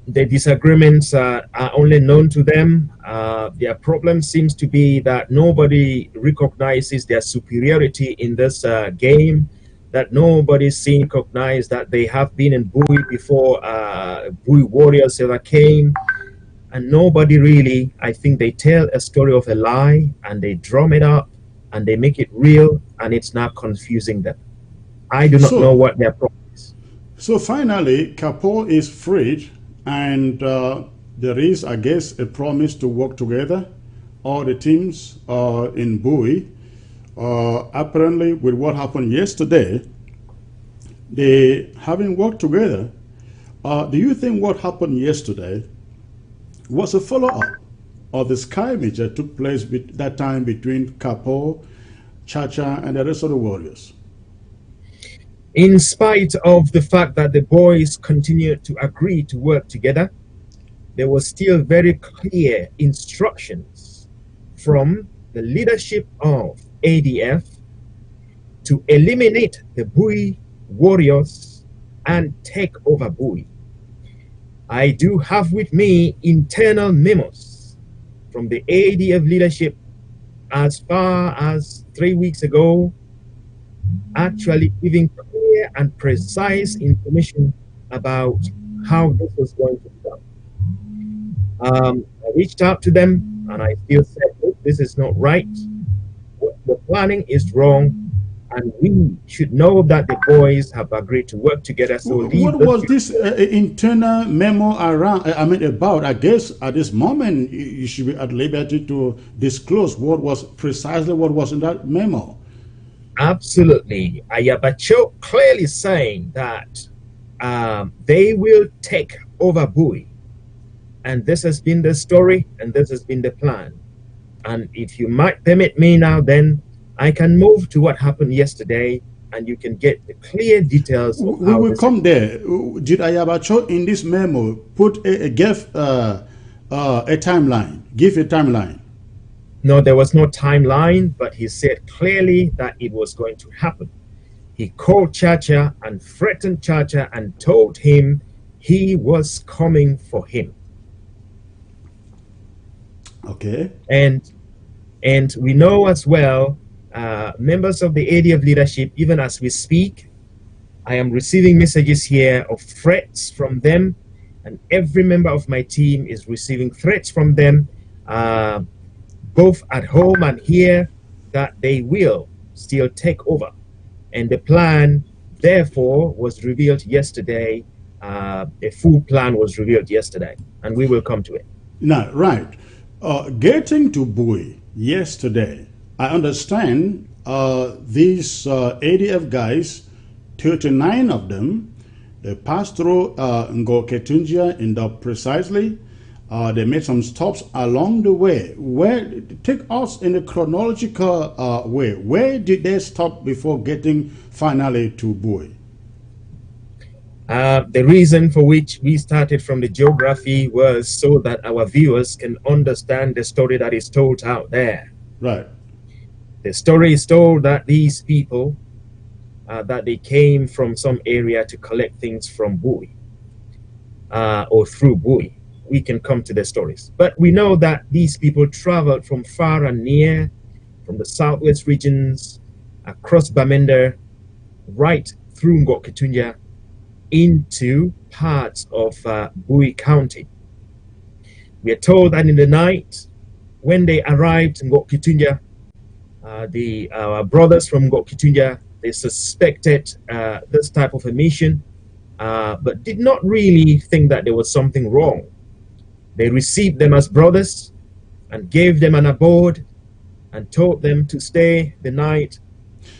The disagreements are only known to them. Their problem seems to be that nobody recognizes their superiority in this game, that nobody recognizes that they have been in Bui before Bui warriors ever came. And nobody really, I think they tell a story of a lie and they drum it up and they make it real, and it's now confusing them. I do not know what their problem is. So finally, Kapo is freed, and there is, I guess, a promise to work together. All the teams in Bui, apparently with what happened yesterday, they haven't worked together. Do you think what happened yesterday was a follow-up of the skirmish that took place that time between Kapo, Chacha, and the rest of the warriors? In spite of the fact that the boys continued to agree to work together, there was still very clear instructions from the leadership of ADF to eliminate the Bui warriors and take over Bui. I do have with me internal memos from the ADF leadership as far as 3 weeks ago, actually giving clear and precise information about how this was going to be done. I reached out to them and I still said, look, this is not right. The planning is wrong, and we should know that the boys have agreed to work together. So what was this internal memo around? I mean, about? I guess at this moment you should be at liberty to disclose what was in that memo. Absolutely. Ayabacho clearly saying that they will take over Bui. And this has been the story, and this has been the plan. And if you might permit me now, then I can move to what happened yesterday, and you can get the clear details of we will come there. Did Ayabacho in this memo put give a timeline? No, there was no timeline, but he said clearly that it was going to happen. He called Chacha and threatened Chacha and told him he was coming for him. Okay. And we know as well, members of the ADF leadership, even as we speak, I am receiving messages here of threats from them, and every member of my team is receiving threats from them, both at home and here, that they will still take over. And the plan, therefore, was revealed yesterday. A full plan was revealed yesterday, and we will come to it. Now, right. Getting to Bui yesterday, I understand these ADF guys, 39 of them, they passed through Ngoketunjia in the precisely. They made some stops along the way. Take us in a chronological way. Where did they stop before getting finally to Bui? The reason for which we started from the geography was so that our viewers can understand the story that is told out there. Right. The story is told that these people, that they came from some area to collect things from Bui, or through Bui. We can come to the stories. But we know that these people traveled from far and near, from the southwest regions, across Bamenda, right through Ngoketunjia, into parts of Bui County. We are told that in the night, when they arrived in Ngoketunjia, our brothers from Ngoketunjia, they suspected this type of a mission, but did not really think that there was something wrong. They received them as brothers and gave them an abode and told them to stay the night.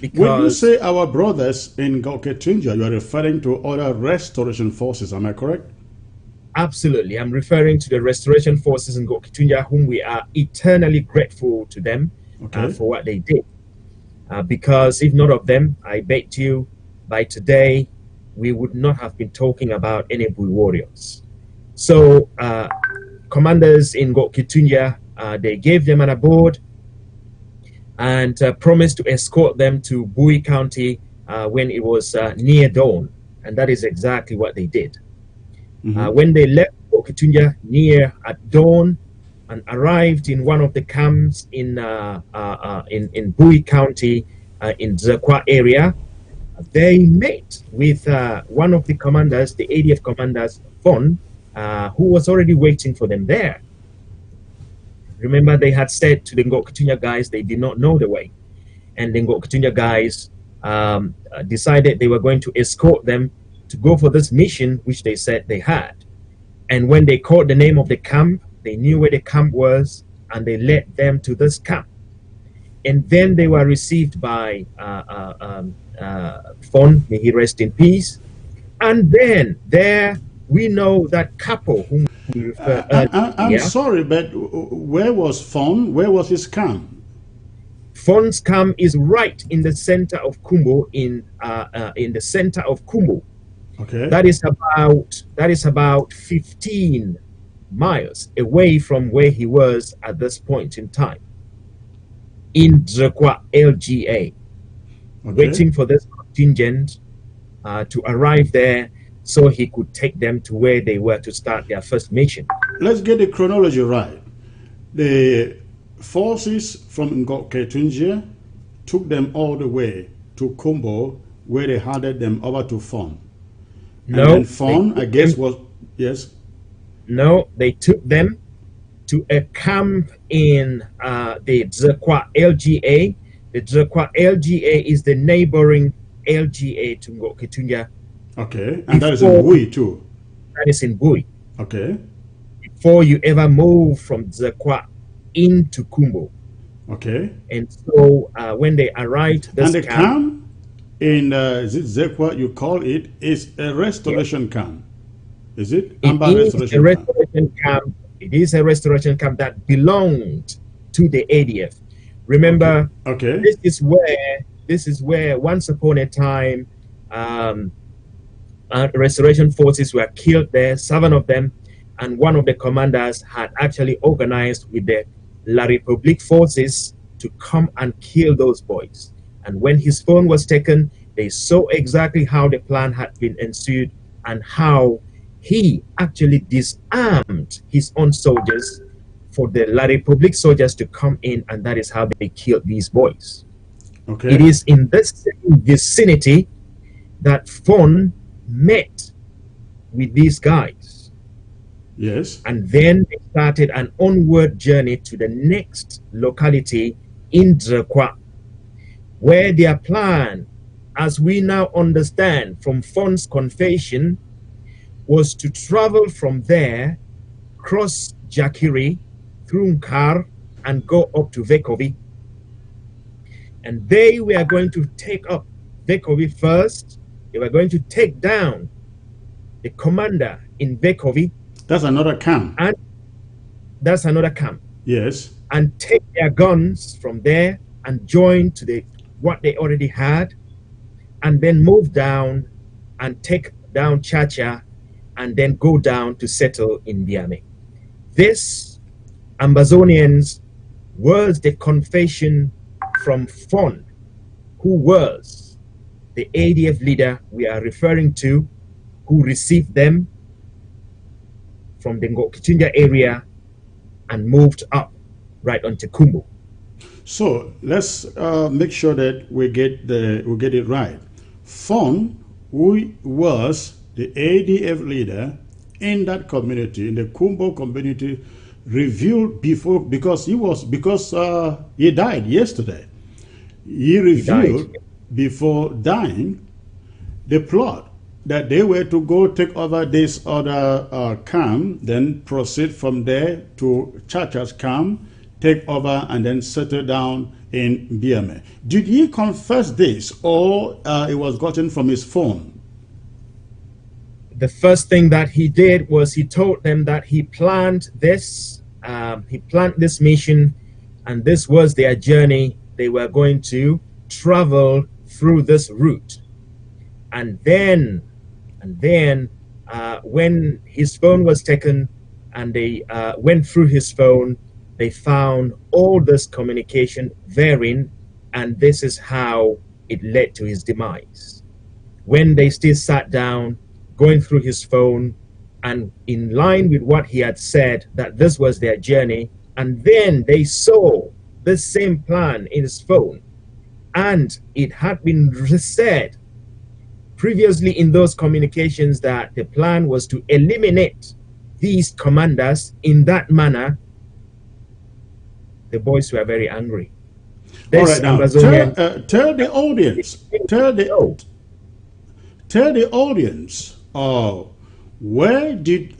Because when you say our brothers in Ngoketunjia, you are referring to other restoration forces, am I correct? Absolutely. I'm referring to the restoration forces in Ngoketunjia, whom we are eternally grateful to them for what they did. Because if not of them, I bet you by today, we would not have been talking about any Bui warriors. So commanders in Ngoketunjia, they gave them an abode and promised to escort them to Bui County when it was near dawn. And that is exactly what they did. When they left Ngoketunjia near at dawn and arrived in one of the camps in Bui County, in Zekwa area, they met with one of the commanders, the ADF commanders, Fon, who was already waiting for them there. Remember, they had said to the Ngoketunjia guys they did not know the way. And the Ngoketunjia guys decided they were going to escort them to go for this mission, which they said they had. And when they called the name of the camp, they knew where the camp was, and they led them to this camp. And then they were received by Fon, may he rest in peace. And then there we know that couple whom we refer I'm sorry, but where was Fon? Where was his camp? Fon's camp is right in the center of Kumbo, in the center of Kumbo. Okay. That is about 15 miles away from where he was at this point in time. in Dzekwa LGA, waiting for this contingent to arrive there so he could take them to where they were to start their first mission. Let's get the chronology right. The forces from Ketunjia took them all the way to Kumbo, where they handed them over to Fon. No, and Fon, I guess, was, yes? No, they took them to a camp in the Dzekwa LGA. The Dzekwa LGA is the neighboring LGA to Ketunjia. Okay, and that is in Bui too. That is in Bui. Okay. Before you ever move from Dzekwa into Kumbo. Okay. And so when they arrived, this and the camp in Dzekwa, you call it, is a restoration camp. Is it? It is a restoration camp that belonged to the ADF. Remember, okay. This is where once upon a time restoration forces were killed there, 7 of them, and one of the commanders had actually organized with the La République forces to come and kill those boys. And when his phone was taken, they saw exactly how the plan had been ensued and how he actually disarmed his own soldiers for the La République soldiers to come in, and that is how they killed these boys. Okay. It is in this same vicinity that Fon met with these guys. Yes. And then they started an onward journey to the next locality in Dzekwa, where their plan, as we now understand from Fon's confession, was to travel from there, cross Jakiri, through Nkar, and go up to Vekovi. And they were going to take up Vekovi first. They were going to take down the commander in Vekovi. That's another camp. And that's another camp. Yes. And take their guns from there and join to what they already had, and then move down and take down Chacha, and then go down to settle in Biame. This, Ambazonians, was the confession from Fon, who was the ADF leader we are referring to, who received them from the Kitunja area and moved up right onto Kumbo. So let's make sure that we get it right. Fon, who was the ADF leader in that community, in the Kumbo community, revealed because he died yesterday. He revealed before dying the plot that they were to go take over this other camp, then proceed from there to Chacha's camp, take over, and then settle down in Biame. Did he confess this, or it was gotten from his phone? The first thing that he did was he told them that he planned this mission, and this was their journey. They were going to travel through this route. And then when his phone was taken and they went through his phone, they found all this communication therein, and this is how it led to his demise. When they still sat down, going through his phone, and in line with what he had said, that this was their journey, and then they saw the same plan in his phone, and it had been said previously in those communications that the plan was to eliminate these commanders in that manner. The boys were very angry. All right, now tell the audience, where did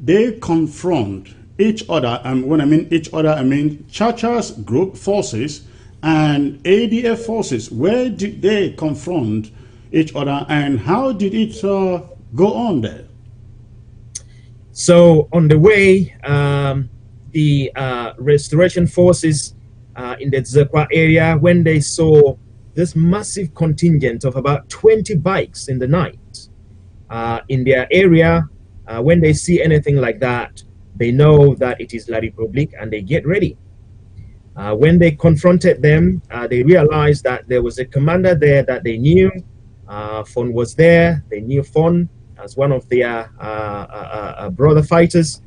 they confront each other? And when I mean each other, I mean Chacha's group forces and ADF forces. Where did they confront each other, and how did it go on there? So on the way, the restoration forces in the Dzekwa area, when they saw this massive contingent of about 20 bikes in the night in their area, when they see anything like that, they know that it is La République, and they get ready. When they confronted them, they realized that there was a commander there that they knew. Fon was there. They knew Fon as one of their brother fighters.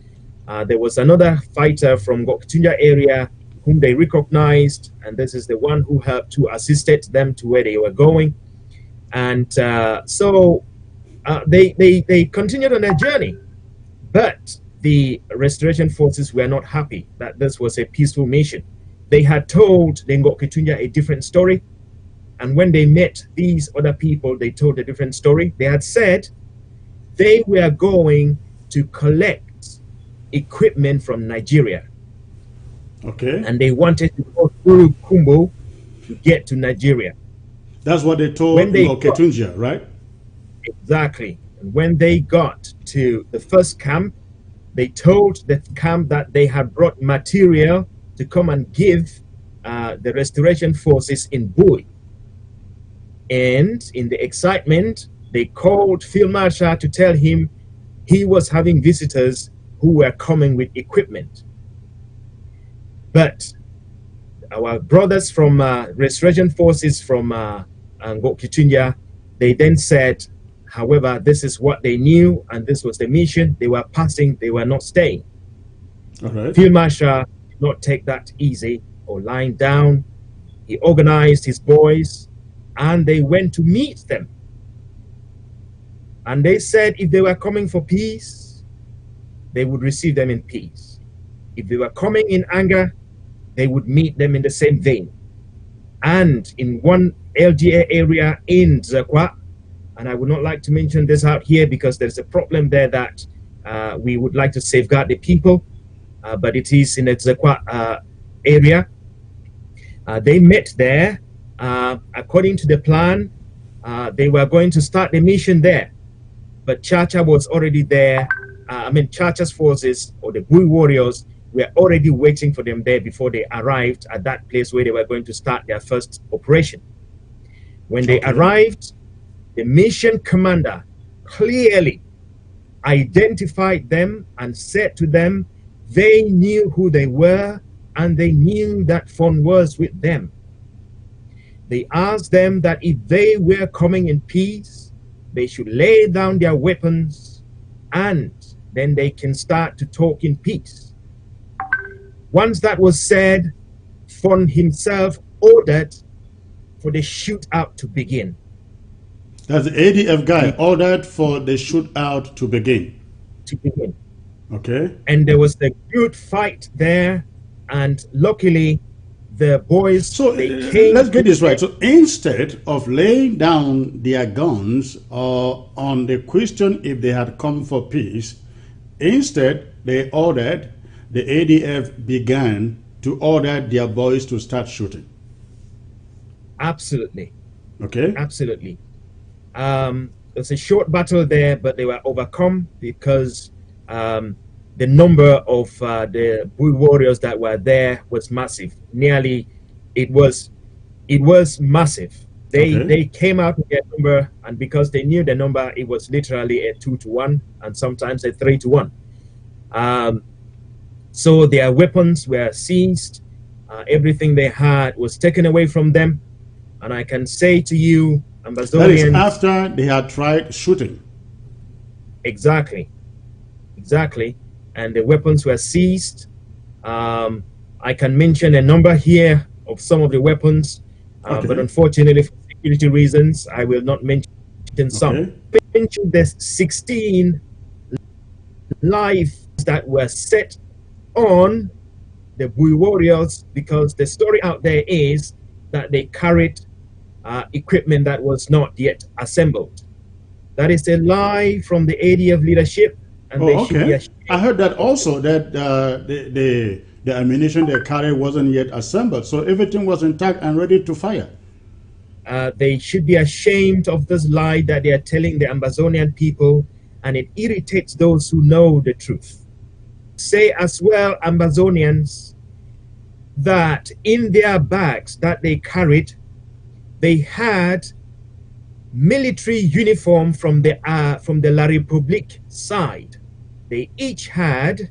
There was another fighter from Goktunja area whom they recognized, and this is the one who helped to assisted them to where they were going. And so they continued on their journey, but the restoration forces were not happy that this was a peaceful mission. They had told the Ngok a different story, and when they met these other people, they told a different story. They had said they were going to collect equipment from Nigeria. Okay. And they wanted to go through Kumbo to get to Nigeria. That's what they told Ngoketunjia, right? Exactly. And when they got to the first camp, they told the camp that they had brought material to come and give the restoration forces in Bui. And in the excitement, they called Field Marshal to tell him he was having visitors who were coming with equipment. But our brothers from restoration forces from Ngokitunja, they then said, however, this is what they knew and this was the mission. They were passing, they were not staying. All right. Field Marshal did not take that easy or lying down. He organized his boys and they went to meet them. And they said if they were coming for peace, they would receive them in peace. If they were coming in anger, they would meet them in the same vein. And in one LGA area in Zekwa, and I would not like to mention this out here because there's a problem there that we would like to safeguard the people, but it is in the Zekwa area. They met there. According to the plan, they were going to start the mission there, but Chacha was already there. Chacha's forces, or the Bui warriors, were already waiting for them there before they arrived at that place where they were going to start their first operation. When they arrived, the mission commander clearly identified them and said to them they knew who they were and they knew that Fon was with them. They asked them that if they were coming in peace, they should lay down their weapons and then they can start to talk in peace. Once that was said, Fon himself ordered for the shootout to begin. That's the ADF guy ordered for the shootout to begin. Okay. And there was a good fight there, and luckily the boys, so they came. Let's get this right. So instead of laying down their guns or on the question if they had come for peace, instead they ordered, the ADF began to order their boys to start shooting. Absolutely. Okay. Absolutely. There's a short battle there, but they were overcome because the number of the Bui warriors that were there was massive. Nearly, it was massive. They came out with their number, and because they knew the number, it was literally a 2-to-1 and sometimes a 3-to-1. So their weapons were seized. Everything they had was taken away from them. And I can say to you, Ambazonians... That is after they had tried shooting. Exactly. Exactly. And the weapons were seized. I can mention a number here of some of the weapons, but unfortunately, for security reasons, I will not mention some. Mention the 16 lives that were set on the Bui warriors, because the story out there is that they carried equipment that was not yet assembled. That is a lie from the ADF leadership, and they should be ashamed. I heard that also, that the ammunition they carried wasn't yet assembled, so everything was intact and ready to fire. They should be ashamed of this lie that they are telling the Ambazonian people, and it irritates those who know the truth. Say as well, Ambazonians, that in their bags that they carried, they had military uniform from the La Republique side. They each had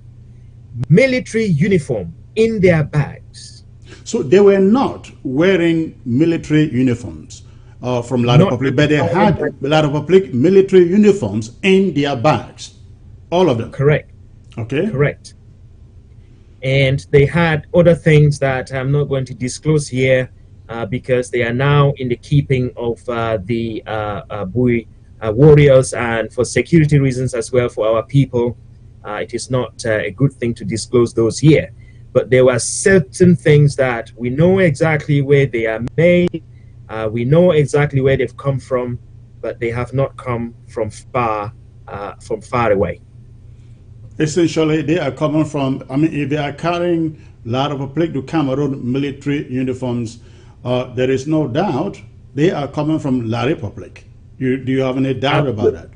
military uniform in their bags. So they were not wearing military uniforms from La Not Republic, but they had La Republic military uniforms in their bags. All of them. correct. Okay. Correct. And they had other things that I'm not going to disclose here because they are now in the keeping of the Bui warriors, and for security reasons as well for our people. It is not a good thing to disclose those here. But there were certain things that we know exactly where they are made. We know exactly where they've come from, but they have not come from far away. Essentially, they are coming from, I mean, if they are carrying La Republic to Cameroon military uniforms, there is no doubt they are coming from La Republic. Do you have any doubt about that?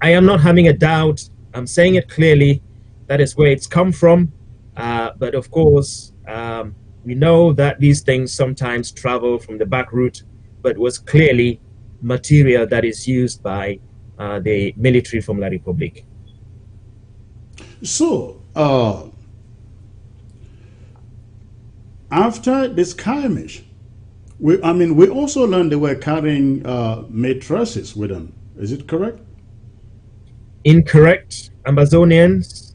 I am not having a doubt. I'm saying it clearly. That is where it's come from. But of course, we know that these things sometimes travel from the back route, but was clearly material that is used by the military from La Republic. So, after this skirmish, we also learned they were carrying mattresses with them. Is it correct? Incorrect. Ambazonians,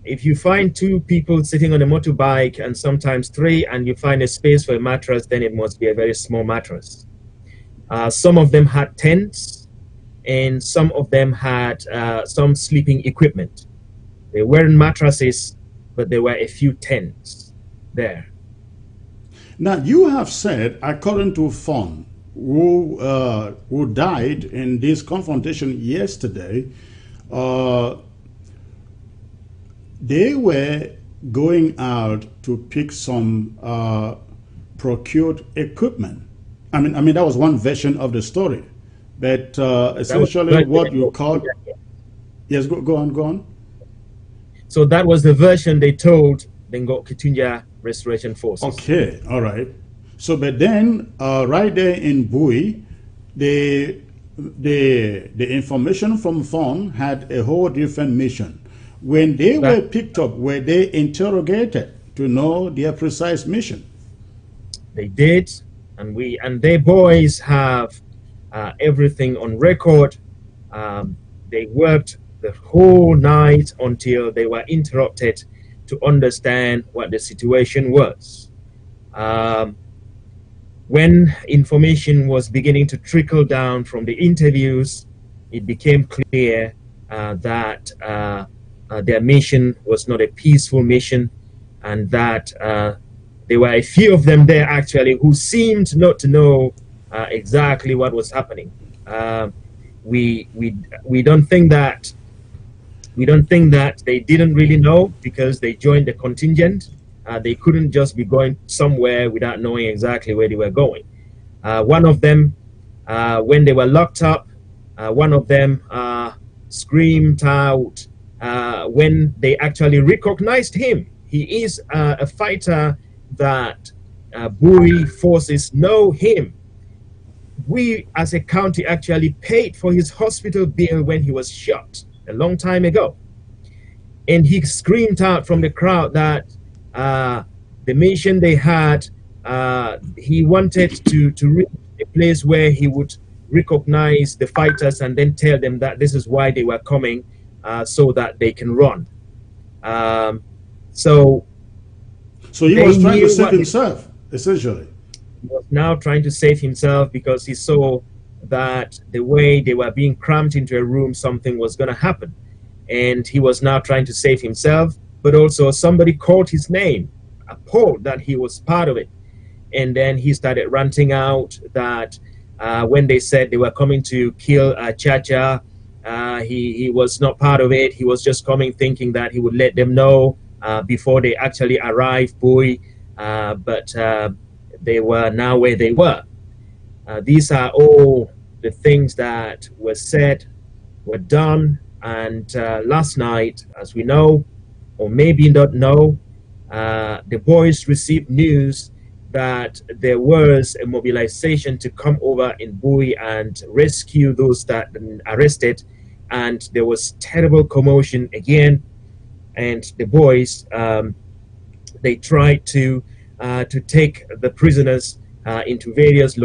if you find two people sitting on a motorbike and sometimes three, and you find a space for a mattress, then it must be a very small mattress. Some of them had tents, and some of them had some sleeping equipment. They weren't mattresses, but there were a few tents there. Now, you have said, according to Fon, who died in this confrontation yesterday, they were going out to pick some procured equipment. I mean that was one version of the story, but essentially what you called. Yes, go on. So that was the version they told Bengo Kitunja Restoration Forces. Okay, all right. So, but then right there in Bui, the information from Fon had a whole different mission. When they were picked up, were they interrogated to know their precise mission? They did, and their boys have everything on record. They worked the whole night until they were interrupted to understand what the situation was. When information was beginning to trickle down from the interviews, it became clear that their mission was not a peaceful mission, and that there were a few of them there actually who seemed not to know exactly what was happening. We don't think that they didn't really know, because they joined the contingent. They couldn't just be going somewhere without knowing exactly where they were going. One of them, when they were locked up, one of them screamed out when they actually recognized him. He is a fighter that Bui forces know him. We as a county actually paid for his hospital bill when he was shot a long time ago. And he screamed out from the crowd that the mission they had, he wanted to reach a place where he would recognize the fighters and then tell them that this is why they were coming, so that they can run. So he was trying to save himself, essentially. He was now trying to save himself because he saw that the way they were being crammed into a room, something was going to happen. And he was now trying to save himself, but also somebody called his name, appalled that he was part of it. And then he started ranting out that when they said they were coming to kill Chacha, he was not part of it. He was just coming thinking that he would let them know before they actually arrived, Bui. But they were now where they were. These are all the things that were said, were done. And last night, as we know, or maybe not know, the boys received news that there was a mobilization to come over in Bui and rescue those that been arrested. And there was terrible commotion again. And the boys They tried to take the prisoners into various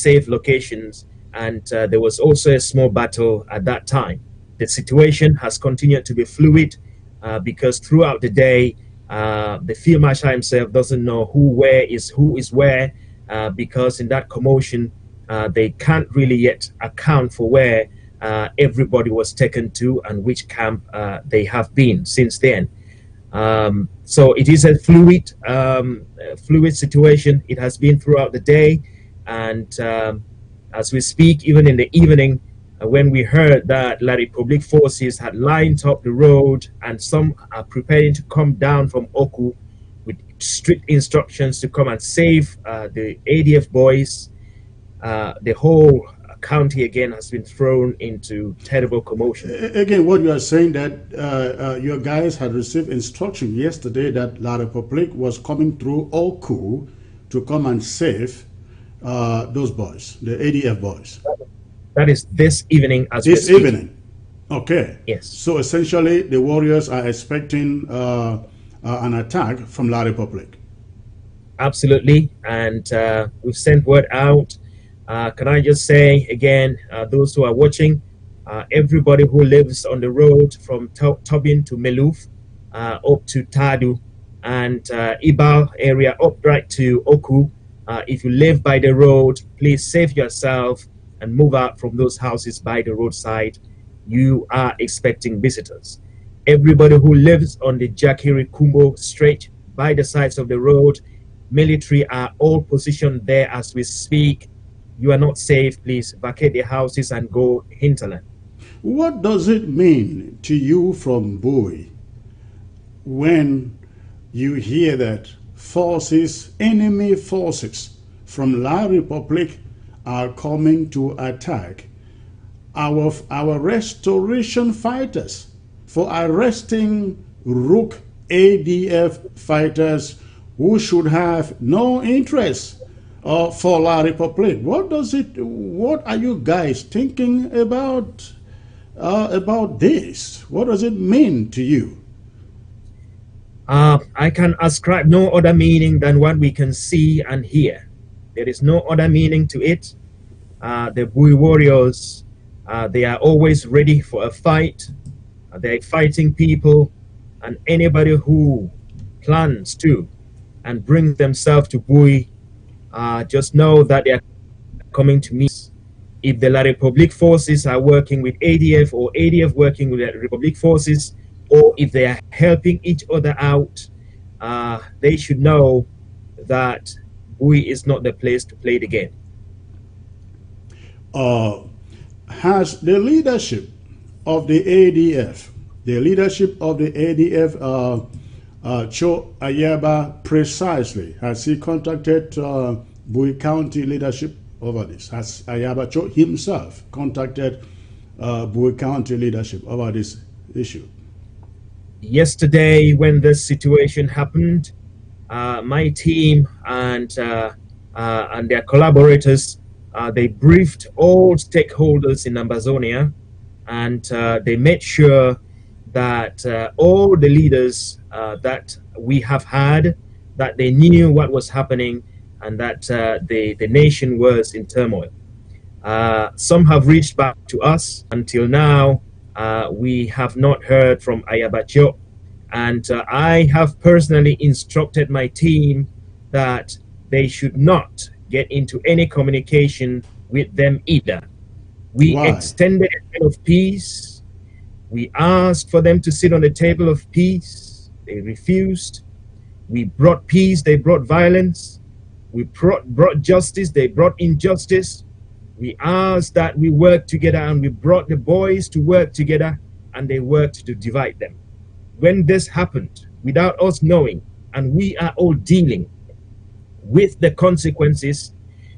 safe locations, and there was also a small battle at that time. The situation has continued to be fluid because throughout the day, the field marshal himself doesn't know who is where, because in that commotion, they can't really yet account for where everybody was taken to and which camp they have been since then. So it is a fluid situation. It has been throughout the day, and as we speak, even in the evening, when we heard that La Republic forces had lined up the road and some are preparing to come down from Oku with strict instructions to come and save the ADF boys, the whole county again has been thrown into terrible commotion. Again, what you are saying that your guys had received instruction yesterday that La Republic was coming through Oku to come and save those boys, the ADF boys. That is this evening as this we're evening. Okay. Yes. So essentially, the warriors are expecting an attack from La Republic. Absolutely, and we've sent word out. Can I just say again, those who are watching, everybody who lives on the road from Tobin to Meluf, up to Tadu, and Ibal area up right to Oku, if you live by the road, please save yourself and move out from those houses by the roadside. You are expecting visitors. Everybody who lives on the Jakiri Kumbo Strait by the sides of the road, military are all positioned there as we speak. You are not safe. Please vacate the houses and go hinterland. What does it mean to you from Bowie when you hear that enemy forces from La Republic are coming to attack our restoration fighters for arresting Rook ADF fighters who should have no interest for La Republic? What are you guys thinking about this? What does it mean to you? I can ascribe no other meaning than what we can see and hear. There is no other meaning to it. The Bui warriors, they are always ready for a fight. They're fighting people, and anybody who plans to and brings themselves to Bui, just know that they are coming to meet. If the La Republic forces are working with ADF or ADF working with the Republic forces, or if they are helping each other out, they should know that Bui is not the place to play the game. Has the leadership of the ADF, Cho Ayaba precisely, has he contacted Bui County leadership over this? Has Ayaba Cho himself contacted Bui County leadership over this issue? Yesterday, when this situation happened, my team and their collaborators, they briefed all stakeholders in Ambazonia, and they made sure that all the leaders that we have had, that they knew what was happening and that the nation was in turmoil. Some have reached back to us. Until now, we have not heard from Ayabacho, and I have personally instructed my team that they should not get into any communication with them either. We extended a bit of peace. We asked for them to sit on the table of peace. They refused. We brought peace. They brought violence. We brought justice. They brought injustice. We asked that we work together, and we brought the boys to work together, and they worked to divide them. When this happened, without us knowing, and we are all dealing with the consequences,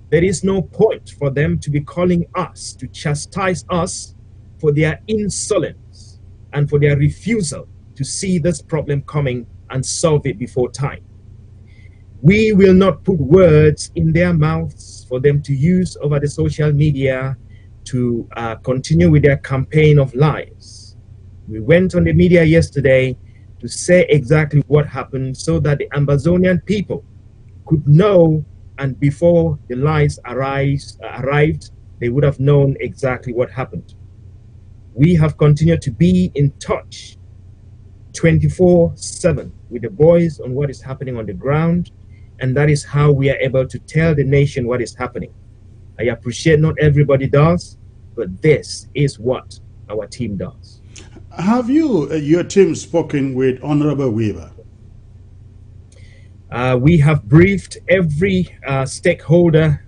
there is no point for them to be calling us to chastise us for their insolence and for their refusal to see this problem coming and solve it before time. We will not put words in their mouths for them to use over the social media to continue with their campaign of lies. We went on the media yesterday to to say exactly what happened so that the Ambazonian people could know, and before the lights arrived, they would have known exactly what happened. We have continued to be in touch 24/7 with the boys on what is happening on the ground, and that is how we are able to tell the nation what is happening. I appreciate not everybody does, but this is what our team does. Have you, your team, spoken with Honorable Weaver? We have briefed every stakeholder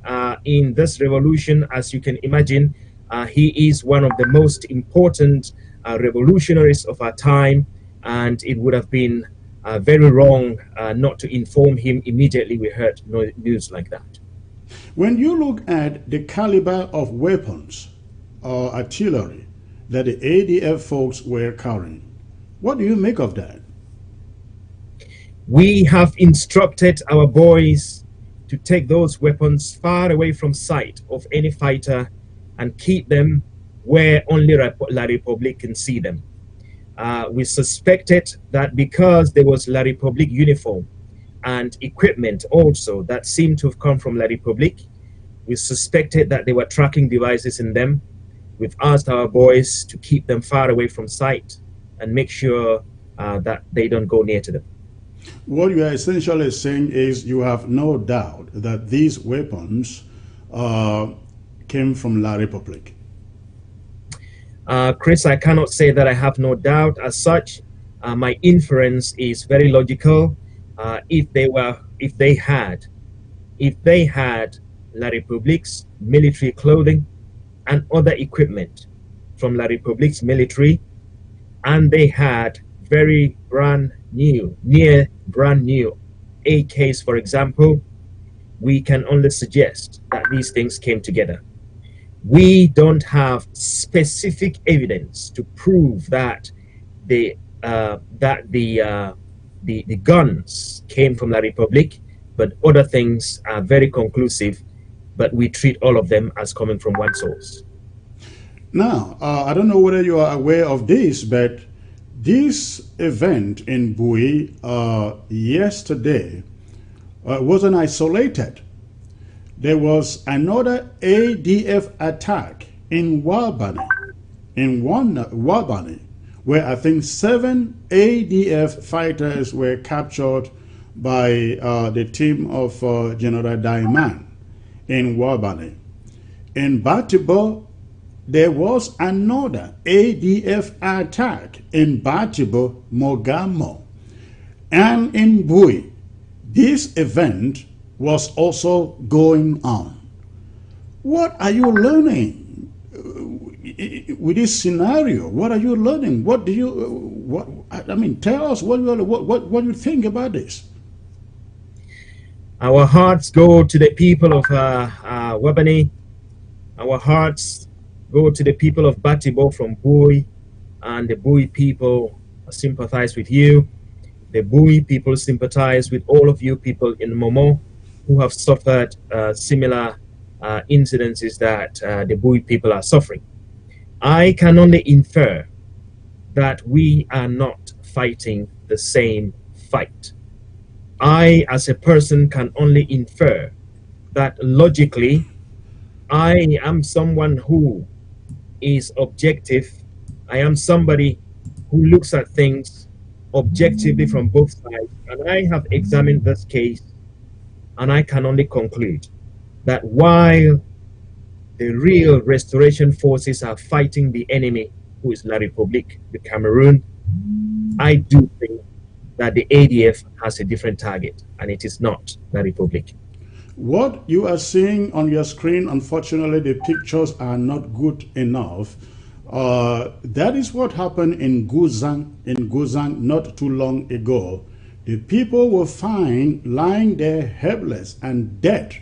in this revolution. As you can imagine, he is one of the most important revolutionaries of our time, and it would have been very wrong not to inform him immediately we heard news like that. When you look at the caliber of weapons or artillery that the ADF folks were carrying, what do you make of that? We have instructed our boys to take those weapons far away from sight of any fighter and keep them where only La Republique can see them. We suspected that because there was La Republique uniform and equipment also that seemed to have come from La Republique, we suspected that there were tracking devices in them. We've asked our boys to keep them far away from sight and make sure that they don't go near to them. What you are essentially saying is you have no doubt that these weapons came from La Republique. Chris, I cannot say that I have no doubt as such. My inference is very logical. If they had La Republique's military clothing and other equipment from La Republique's military, and they had very near brand new AKs, for example, we can only suggest that these things came together. We don't have specific evidence to prove that the guns came from La Republique, but other things are very conclusive. But we treat all of them as coming from one source. Now, I don't know whether you are aware of this, but this event in Bui yesterday wasn't isolated. There was another ADF attack in Wabani, where I think 7 ADF fighters were captured by the team of General Daiman in Wabani. In Batibo, there was another ADF attack in Batibo, Mogamo. And in Bui, this event was also going on. What are you learning with this scenario? What are you learning? What do you, tell us what you think about this. Our hearts go to the people of Wabani. Our hearts go to the people of Batibo from Bui, and the Bui people sympathize with you. The Bui people sympathize with all of you people in Momo who have suffered similar incidences that the Bui people are suffering. I can only infer that we are not fighting the same fight. I, as a person, can only infer that logically, I am someone who is objective. I am somebody who looks at things objectively from both sides, and I have examined this case, and I can only conclude that while the real restoration forces are fighting the enemy, who is La Republique, the Cameroon, I do think that the ADF has a different target, and it is not La Republique. What you are seeing on your screen, unfortunately, the pictures are not good enough. That is what happened in Guzang not too long ago. The people were found lying there helpless and dead.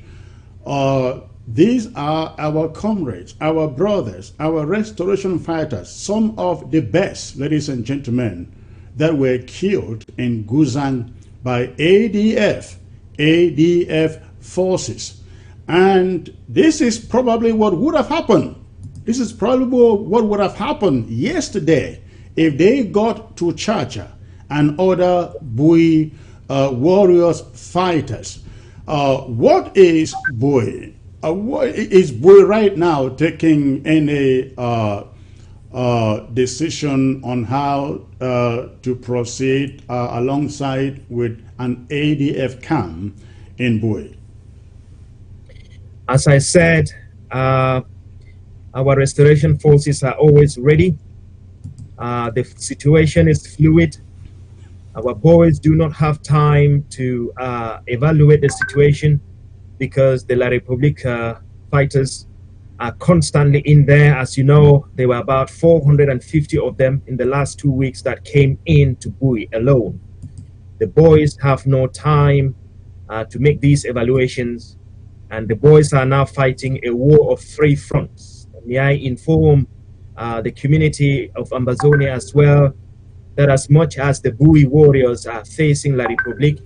These are our comrades, our brothers, our restoration fighters, some of the best, ladies and gentlemen, that were killed in Guzang by ADF forces. And this is probably what would have happened. This is probably what would have happened yesterday if they got to Chacha and other Bui warriors fighters. What is Bui? What is Bui right now taking any decision on how to proceed alongside with an ADF camp in Bui? As I said, our restoration forces are always ready. The situation is fluid. Our boys do not have time to evaluate the situation because the La Republica fighters are constantly in there. As you know, there were about 450 of them in the last 2 weeks that came into Bui alone. The boys have no time to make these evaluations, and the boys are now fighting a war of 3 fronts. May I inform the community of Ambazonia as well that as much as the Bui warriors are facing La Republique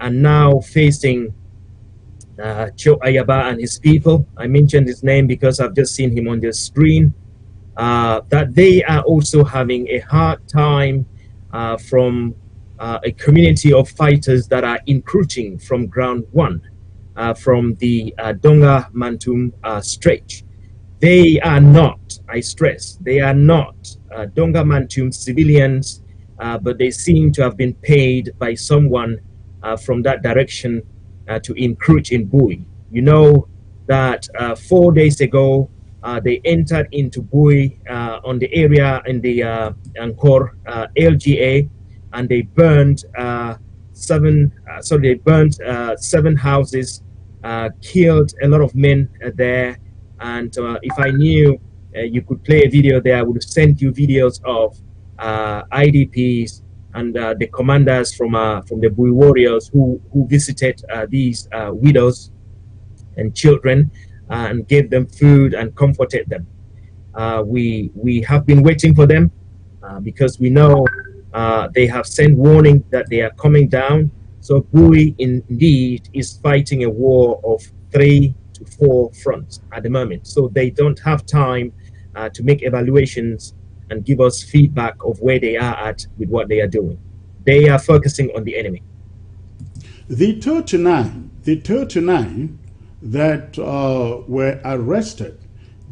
and now facing Cho Ayaba and his people, I mentioned his name because I've just seen him on the screen, that they are also having a hard time from a community of fighters that are encroaching from ground 1, from the Donga Mantum stretch. They are not, I stress, they are not Donga Mantum civilians, but they seem to have been paid by someone from that direction to encroach in Bui. You know that 4 days ago, they entered into Bui on the area in the Angkor LGA, and they burned 7 houses, killed a lot of men there. And if I knew you could play a video there, I would have sent you videos of IDPs and the commanders from the Bui warriors who visited these widows and children and gave them food and comforted them. We have been waiting for them because we know they have sent warning that they are coming down. So Bui indeed is fighting a war of 3 to 4 fronts at the moment. So they don't have time to make evaluations and give us feedback of where they are at with what they are doing. They are focusing on the enemy. The 39 that were arrested,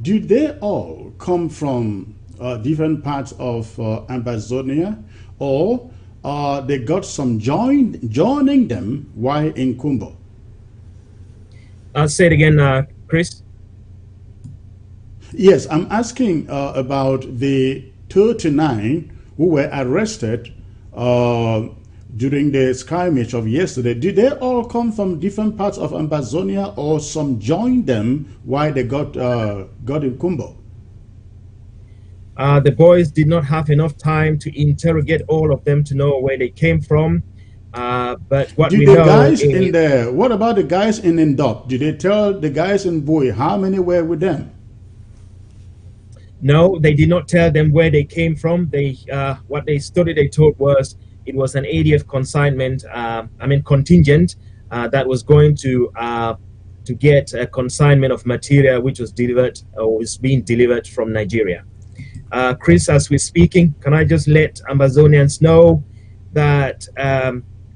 did they all come from different parts of Ambazonia, or they got some joining them while in Kumbo? I'll say it again, Chris. Yes, I'm asking about the 39 who were arrested during the skirmish of yesterday. Did they all come from different parts of Ambazonia, or some joined them while they got in Kumbo? The boys did not have enough time to interrogate all of them to know where they came from. But what we know guys in there, what about the guys in Ndop? Did they tell the guys in Bui how many were with them? No, they did not tell them where they came from. They what they told was it was an ADF consignment, contingent that was going to get a consignment of material which was delivered or was being delivered from Nigeria. Chris, as we're speaking, can I just let Ambazonians know that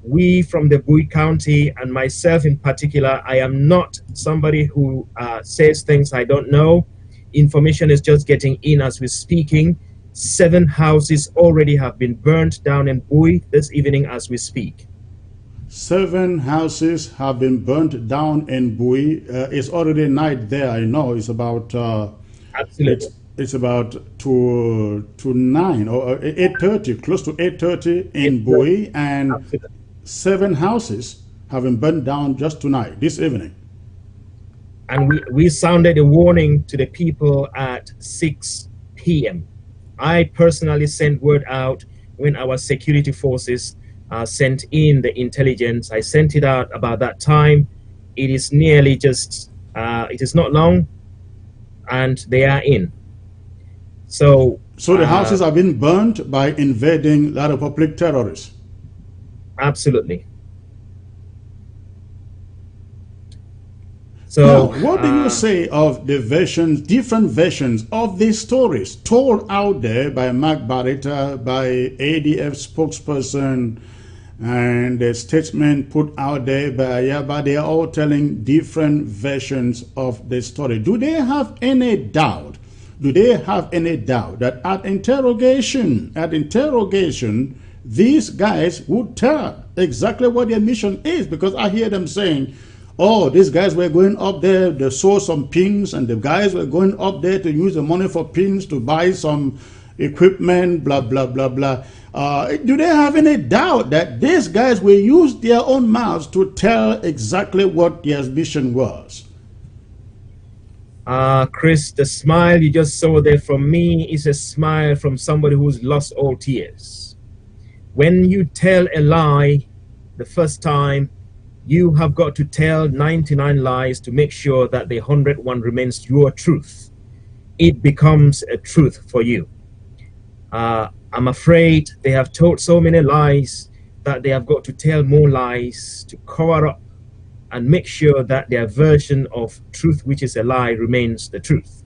we from the Bui County, and myself in particular, I am not somebody who says things I don't know. Information is just getting in as we're speaking. 7 houses already have been burnt down in Bui this evening as we speak. 7 houses have been burnt down in Bui. It's already night there. I know it's about absolutely. It's about to 9 or 8:30, close to 8:30 in Bui, and absolutely. 7 houses have been burnt down just tonight, this evening. And we sounded a warning to the people at 6 p.m. I personally sent word out when our security forces sent in the intelligence. I sent it out about that time. It is nearly just, it is not long, and they are in. So the houses have been burnt by invading La Republique terrorists? Absolutely. Now, So, what do you say of the versions, different versions of these stories told out there by Mark Barretta, by ADF spokesperson, and the statement put out there by Yaba? They are all telling different versions of the story. Do they have any doubt? Do they have any doubt that at interrogation, these guys would tell exactly what their mission is? Because I hear them saying, oh, these guys were going up there, they saw some pins, and the guys were going up there to use the money for pins to buy some equipment, blah, blah, blah, blah. Do they have any doubt that these guys will use their own mouths to tell exactly what their mission was? Chris, the smile you just saw there from me is a smile from somebody who's lost all tears. When you tell a lie the first time, you have got to tell 99 lies to make sure that the 101 remains your truth. It becomes a truth for you. I'm afraid they have told so many lies that they have got to tell more lies to cover up and make sure that their version of truth, which is a lie, remains the truth.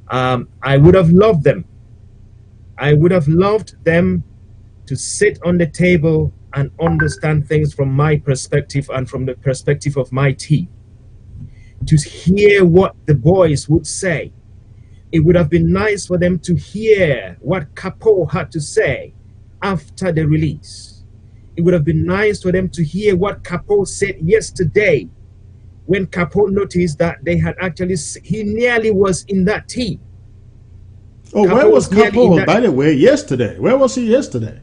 I would have loved them. I would have loved them to sit on the table and understand things from my perspective and from the perspective of my team, to hear what the boys would say. It would have been nice for them to hear what Capo had to say after the release. It would have been nice for them to hear what Capo said yesterday when Capo noticed that they had actually, he nearly was in that team. Oh, where was Capo, by the way, yesterday? Where was he yesterday?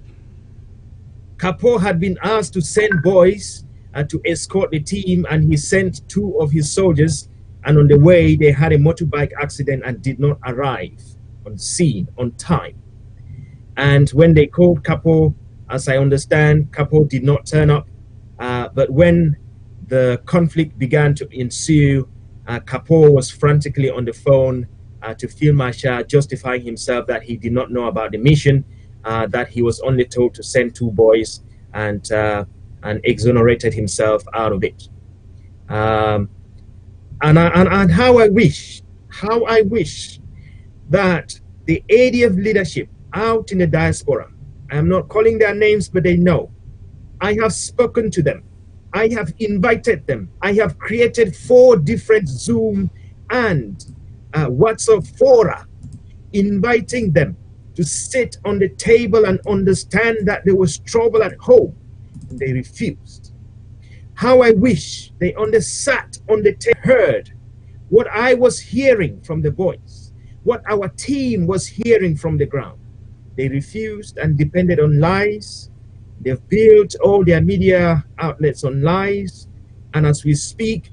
Capo had been asked to send boys to escort the team, and he sent 2 of his soldiers, and on the way they had a motorbike accident and did not arrive on scene on time. And when they called Capo, as I understand, Capo did not turn up. But when the conflict began to ensue, Capo was frantically on the phone to Field Marshal, justifying himself that he did not know about the mission, that he was only told to send 2 boys, and exonerated himself out of it. And how I wish that the ADF leadership out in the diaspora, I'm not calling their names, but they know. I have spoken to them. I have invited them. I have created 4 different Zoom and WhatsApp fora, inviting them to sit on the table and understand that there was trouble at home. And they refused. How I wish they sat on the table, heard what I was hearing from the boys, what our team was hearing from the ground. They refused and depended on lies. They've built all their media outlets on lies. And as we speak,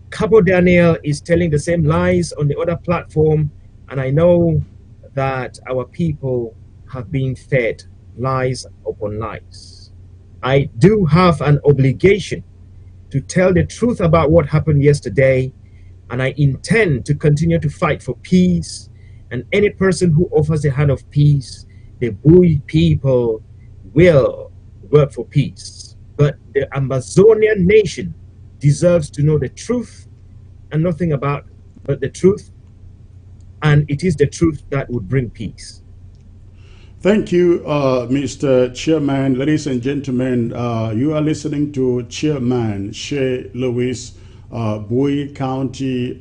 Capo Daniel is telling the same lies on the other platform. And I know that our people have been fed lies upon lies. I do have an obligation to tell the truth about what happened yesterday. And I intend to continue to fight for peace. And any person who offers a hand of peace, the Bui people will work for peace. But the Ambazonian nation deserves to know the truth and nothing but the truth. And it is the truth that would bring peace. Thank you, Mr. Chairman. Ladies and gentlemen, you are listening to Chairman Shea Lewis, Bowie County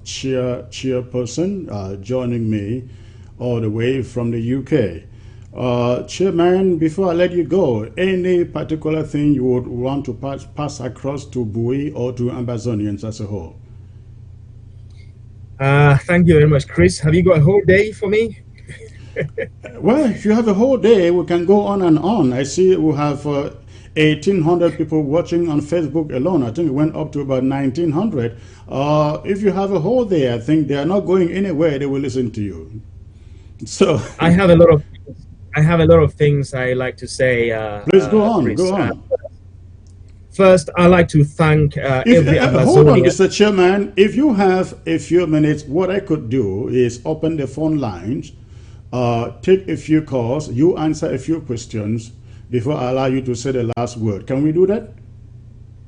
chairperson, joining me all the way from the UK. Chairman, before I let you go, any particular thing you would want to pass across to Bowie or to Ambazonians as a whole? Thank you very much, Chris. Have you got a whole day for me? Well, if you have a whole day, we can go on and on. I see we have 1,800 people watching on Facebook alone. I think it went up to about 1,900. If you have a whole day, I think they are not going anywhere. They will listen to you. So I have a lot of things I like to say. Please go on. Chris. Go on. First, I'd like to thank every Ambazonian. Hold on, Mr. Chairman. If you have a few minutes, what I could do is open the phone lines, take a few calls, you answer a few questions before I allow you to say the last word. Can we do that?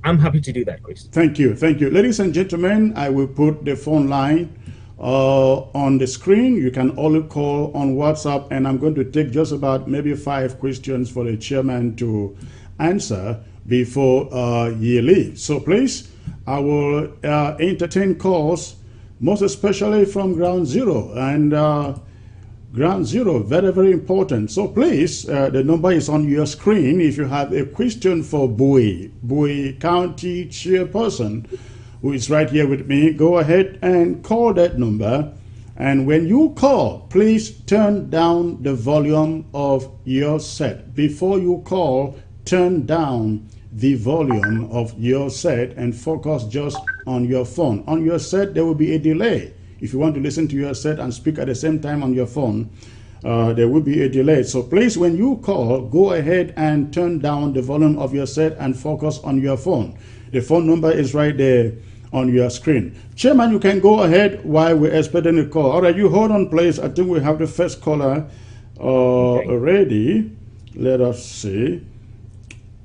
I'm happy to do that, Chris. Thank you. Thank you. Ladies and gentlemen, I will put the phone line on the screen. You can only call on WhatsApp, and I'm going to take just about maybe 5 questions for the chairman to answer before he leaves. So please, I will entertain calls, most especially from Ground Zero. And Ground Zero, very, very important. So please, the number is on your screen. If you have a question for Bowie County Chairperson, who is right here with me, go ahead and call that number. And when you call, please turn down the volume of your set. Before you call, turn down the volume of your set and focus just on your phone. On your set, there will be a delay. If you want to listen to your set and speak at the same time on your phone, there will be a delay. So please, when you call, go ahead and turn down the volume of your set and focus on your phone. The phone number is right there on your screen. Chairman, you can go ahead while we're expecting a call. All right, you hold on, please. I think we have the first caller ready. Let us see.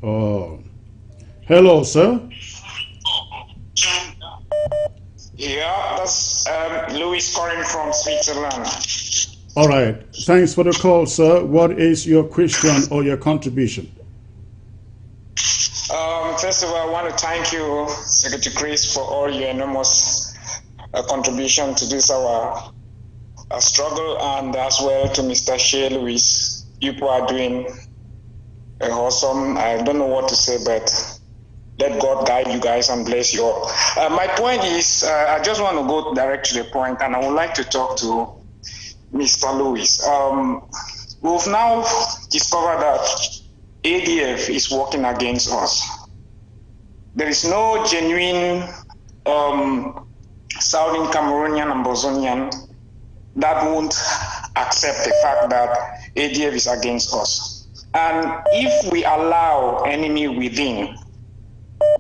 Hello, sir. Yeah, that's Louis calling from Switzerland. All right. Thanks for the call, sir. What is your question or your contribution? First of all, I want to thank you, Secretary Chris, for all your enormous contribution to this our struggle, and as well to Mr. Shea Louis. You people are doing awesome. I don't know what to say, but let God guide you guys and bless you all. My point is, I just want to go direct to the point, and I would like to talk to Mr. Lewis. We've now discovered that ADF is working against us. There is no genuine Southern Cameroonian and Ambazonian that won't accept the fact that ADF is against us. And if we allow enemy within,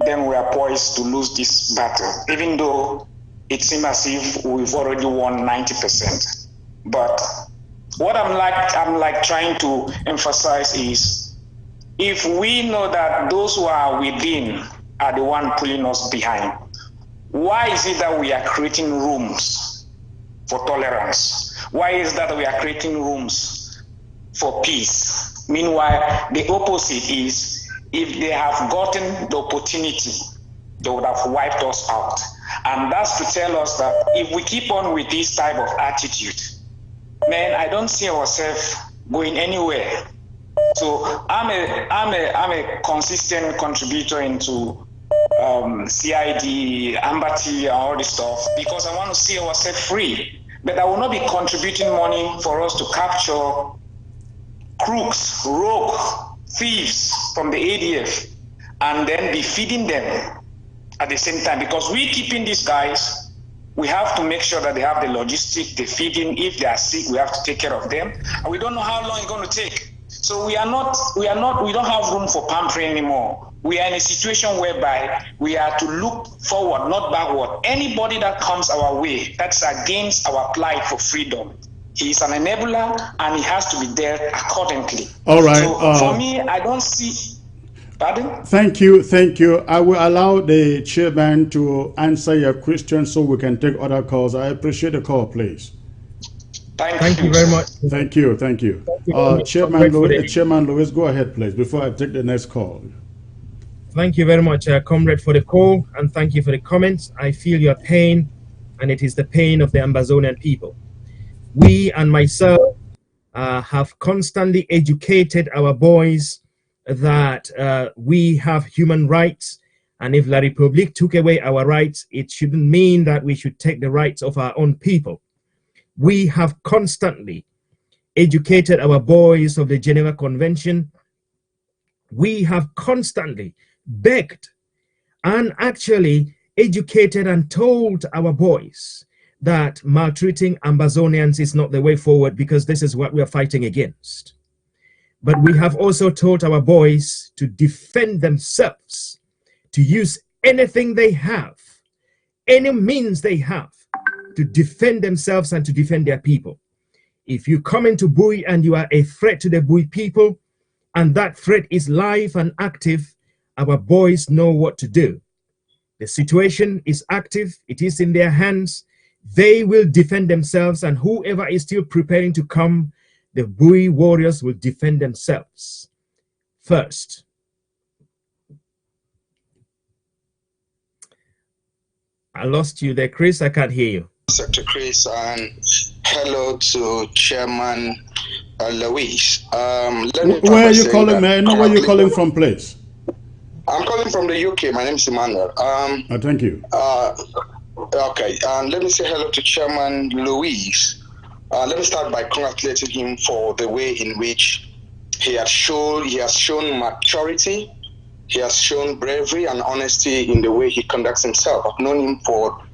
then we are poised to lose this battle, even though it seems as if we've already won 90%. But what I'm trying to emphasize is, if we know that those who are within are the one pulling us behind, why is it that we are creating rooms for tolerance? Why is that we are creating rooms for peace? Meanwhile, the opposite is, if they have gotten the opportunity, they would have wiped us out. And that's to tell us that if we keep on with this type of attitude, man, I don't see ourselves going anywhere. So I'm a consistent contributor into CID, Ambati, and all this stuff, because I want to see ourselves free. But I will not be contributing money for us to capture crooks, rogue, thieves from the ADF and then be feeding them at the same time, because we keeping these guys, we have to make sure that they have the logistic, the feeding. If they are sick, we have to take care of them, and we don't know how long it's going to take. So we don't have room for pampering anymore. We are in a situation whereby we are to look forward, not backward. Anybody that comes our way that's against our plight for freedom, he is an enabler, and he has to be there accordingly. All right. So for me, I don't see. Pardon? Thank you. I will allow the chairman to answer your question so we can take other calls. I appreciate the call, please. Thank you very much. Thank you. Chairman Lewis, go ahead, please, before I take the next call. Thank you very much, comrade, for the call, and thank you for the comments. I feel your pain, and it is the pain of the Ambazonian people. We and myself have constantly educated our boys that we have human rights, and if La République took away our rights, it shouldn't mean that we should take the rights of our own people. We have constantly educated our boys of the Geneva Convention. We have constantly begged and actually educated and told our boys that maltreating Ambazonians is not the way forward, because this is what we are fighting against. But we have also taught our boys to defend themselves, to use anything they have, any means they have, to defend themselves and to defend their people. If you come into Bui and you are a threat to the Bui people, and that threat is live and active, our boys know what to do. The situation is active. It is in their hands. They will defend themselves, and whoever is still preparing to come, the Bui warriors will defend themselves first. I lost you there, Chris. I can't hear you. Secretary Chris, and hello to Chairman Louise. Where are you calling, man? No, where are you calling from, please? I'm calling from the UK. My name is Emmanuel. Thank you. Okay, let me say hello to Chairman Louise. Let me start by congratulating him for the way in which he has shown maturity, he has shown bravery and honesty in the way he conducts himself. I've known him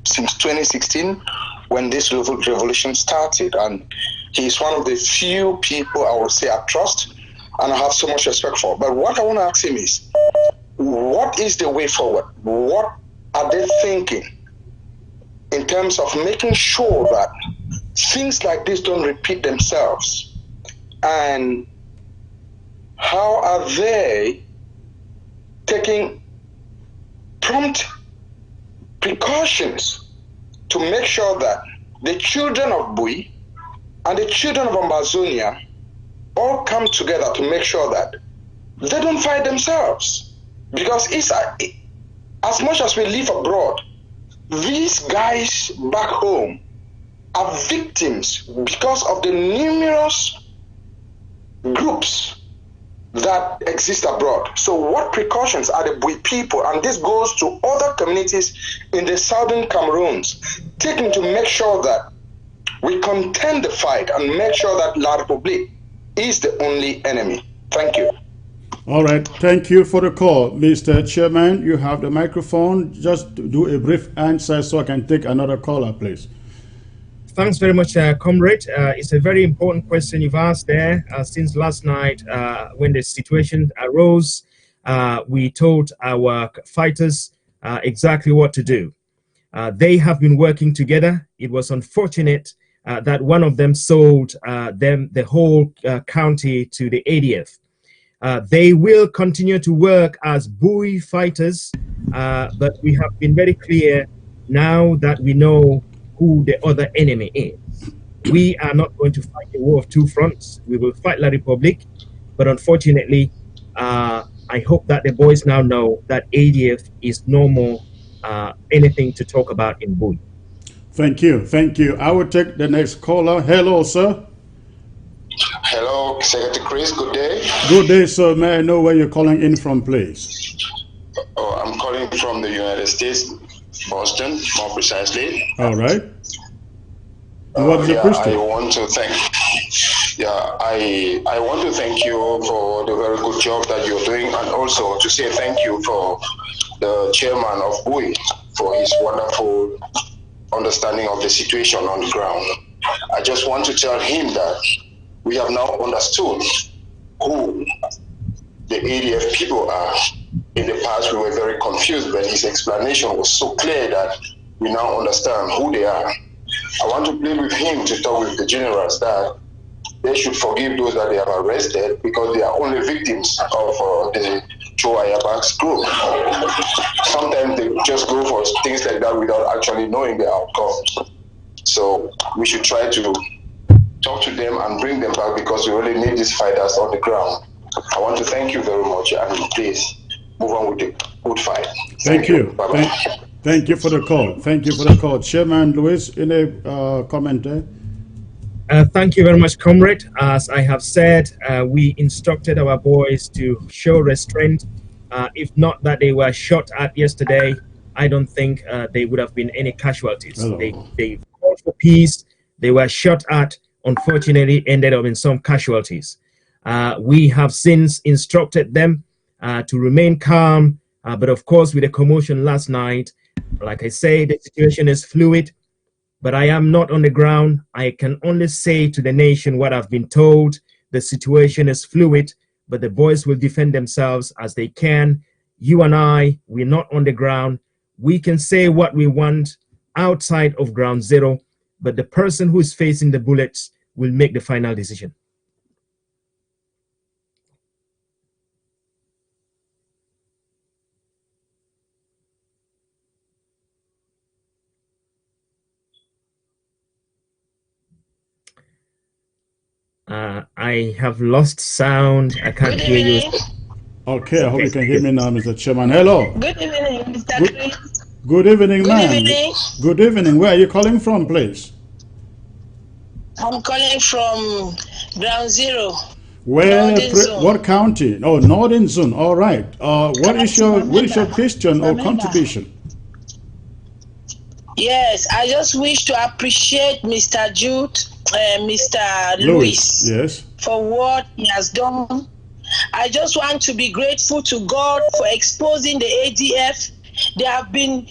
since 2016 when this revolution started, and he's one of the few people I would say I trust and I have so much respect for. But what I want to ask him is, what is the way forward? What are they thinking in terms of making sure that things like this don't repeat themselves? And how are they taking prompt precautions to make sure that the children of Bui and the children of Ambazonia all come together to make sure that they don't fight themselves? Because it's as much as we live abroad, these guys back home are victims because of the numerous groups that exist abroad. So what precautions are the Bui people, and this goes to other communities in the southern Cameroons, taking to make sure that we contend the fight and make sure that La République is the only enemy? Thank you. All right, thank you for the call. Mr. Chairman, you have the microphone. Just do a brief answer so I can take another caller, please. Thanks very much, comrade. It's a very important question you've asked there. Since last night, when the situation arose, we told our fighters exactly what to do. They have been working together. It was unfortunate that one of them sold the whole county to the ADF. They will continue to work as Bui fighters, but we have been very clear now that we know who the other enemy is. We are not going to fight a war of two fronts. We will fight La République, but unfortunately, I hope that the boys now know that ADF is no more anything to talk about in Bui. Thank you. Thank you. I will take the next caller. Hello, sir. Hello, Secretary Chris. Good day. Good day, sir. May I know where you're calling in from, please? Oh, I'm calling from the United States, Boston, more precisely. All right. What is the question? I want to thank. I want to thank you for the very good job that you're doing, and also to say thank you for the chairman of Bui for his wonderful understanding of the situation on the ground. I just want to tell him that we have now understood who the ADF people are. In the past, we were very confused, but his explanation was so clear that we now understand who they are. I want to plead with him to talk with the generals that they should forgive those that they have arrested because they are only victims of the Choayabaks group. Sometimes they just go for things like that without actually knowing the outcome. So we should try to talk to them and bring them back because we really need these fighters on the ground. I want to thank you very much, and please move on with the good fight. Thank you. Bye-bye. Thank you for the call. Thank you for the call. Chairman Louis, any comment there? Thank you very much, comrade. As I have said, we instructed our boys to show restraint. If not that they were shot at yesterday, I don't think there would have been any casualties. They called for peace. They were shot at. Unfortunately, ended up in some casualties. We have since instructed them to remain calm. But of course, with the commotion last night, like I say, the situation is fluid. But I am not on the ground. I can only say to the nation what I've been told. The situation is fluid, but the boys will defend themselves as they can. You and I, we're not on the ground. We can say what we want outside of ground zero, but the person who is facing the bullets will make the final decision. I have lost sound. I can't Good hear you. evening. Okay, I hope Okay. you can hear me now, Mr. Chairman. Hello. Good evening, Mr. Good, Chris. good evening, Good ma'am. evening. Good evening. Where are you calling from, please? I'm calling from Ground Zero, Where? Northern Zone. What county? Oh, Northern Zone. All right. What is your question or contribution? Yes, I just wish to appreciate Mr. Jude, Mr. Louis. Louis, Yes. for what he has done. I just want to be grateful to God for exposing the ADF. They have been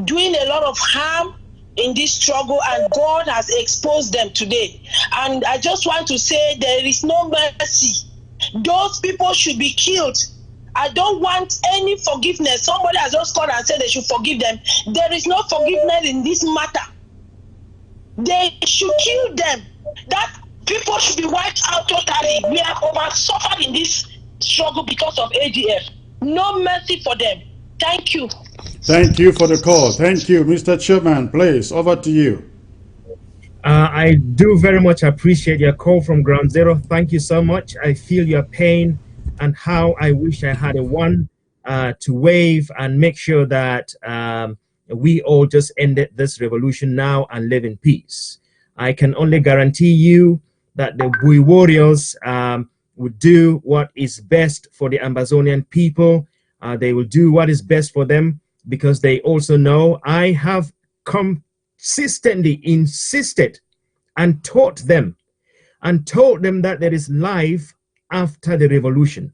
doing a lot of harm in this struggle, and God has exposed them today. And I just want to say there is no mercy. Those people should be killed. I don't want any forgiveness. Somebody has just called and said they should forgive them. There is no forgiveness in this matter. They should kill them. That people should be wiped out totally. We have over suffered in this struggle because of ADF. No mercy for them. Thank you. Thank you for the call. Thank you, Mr. Chairman. Please, over to you. I do very much appreciate your call from Ground Zero. Thank you so much. I feel your pain and how I wish I had a one to wave and make sure that we all just ended this revolution now and live in peace. I can only guarantee you that the Bui warriors would do what is best for the Ambazonian people. They will do what is best for them because they also know I have consistently insisted and taught them and told them that there is life after the revolution,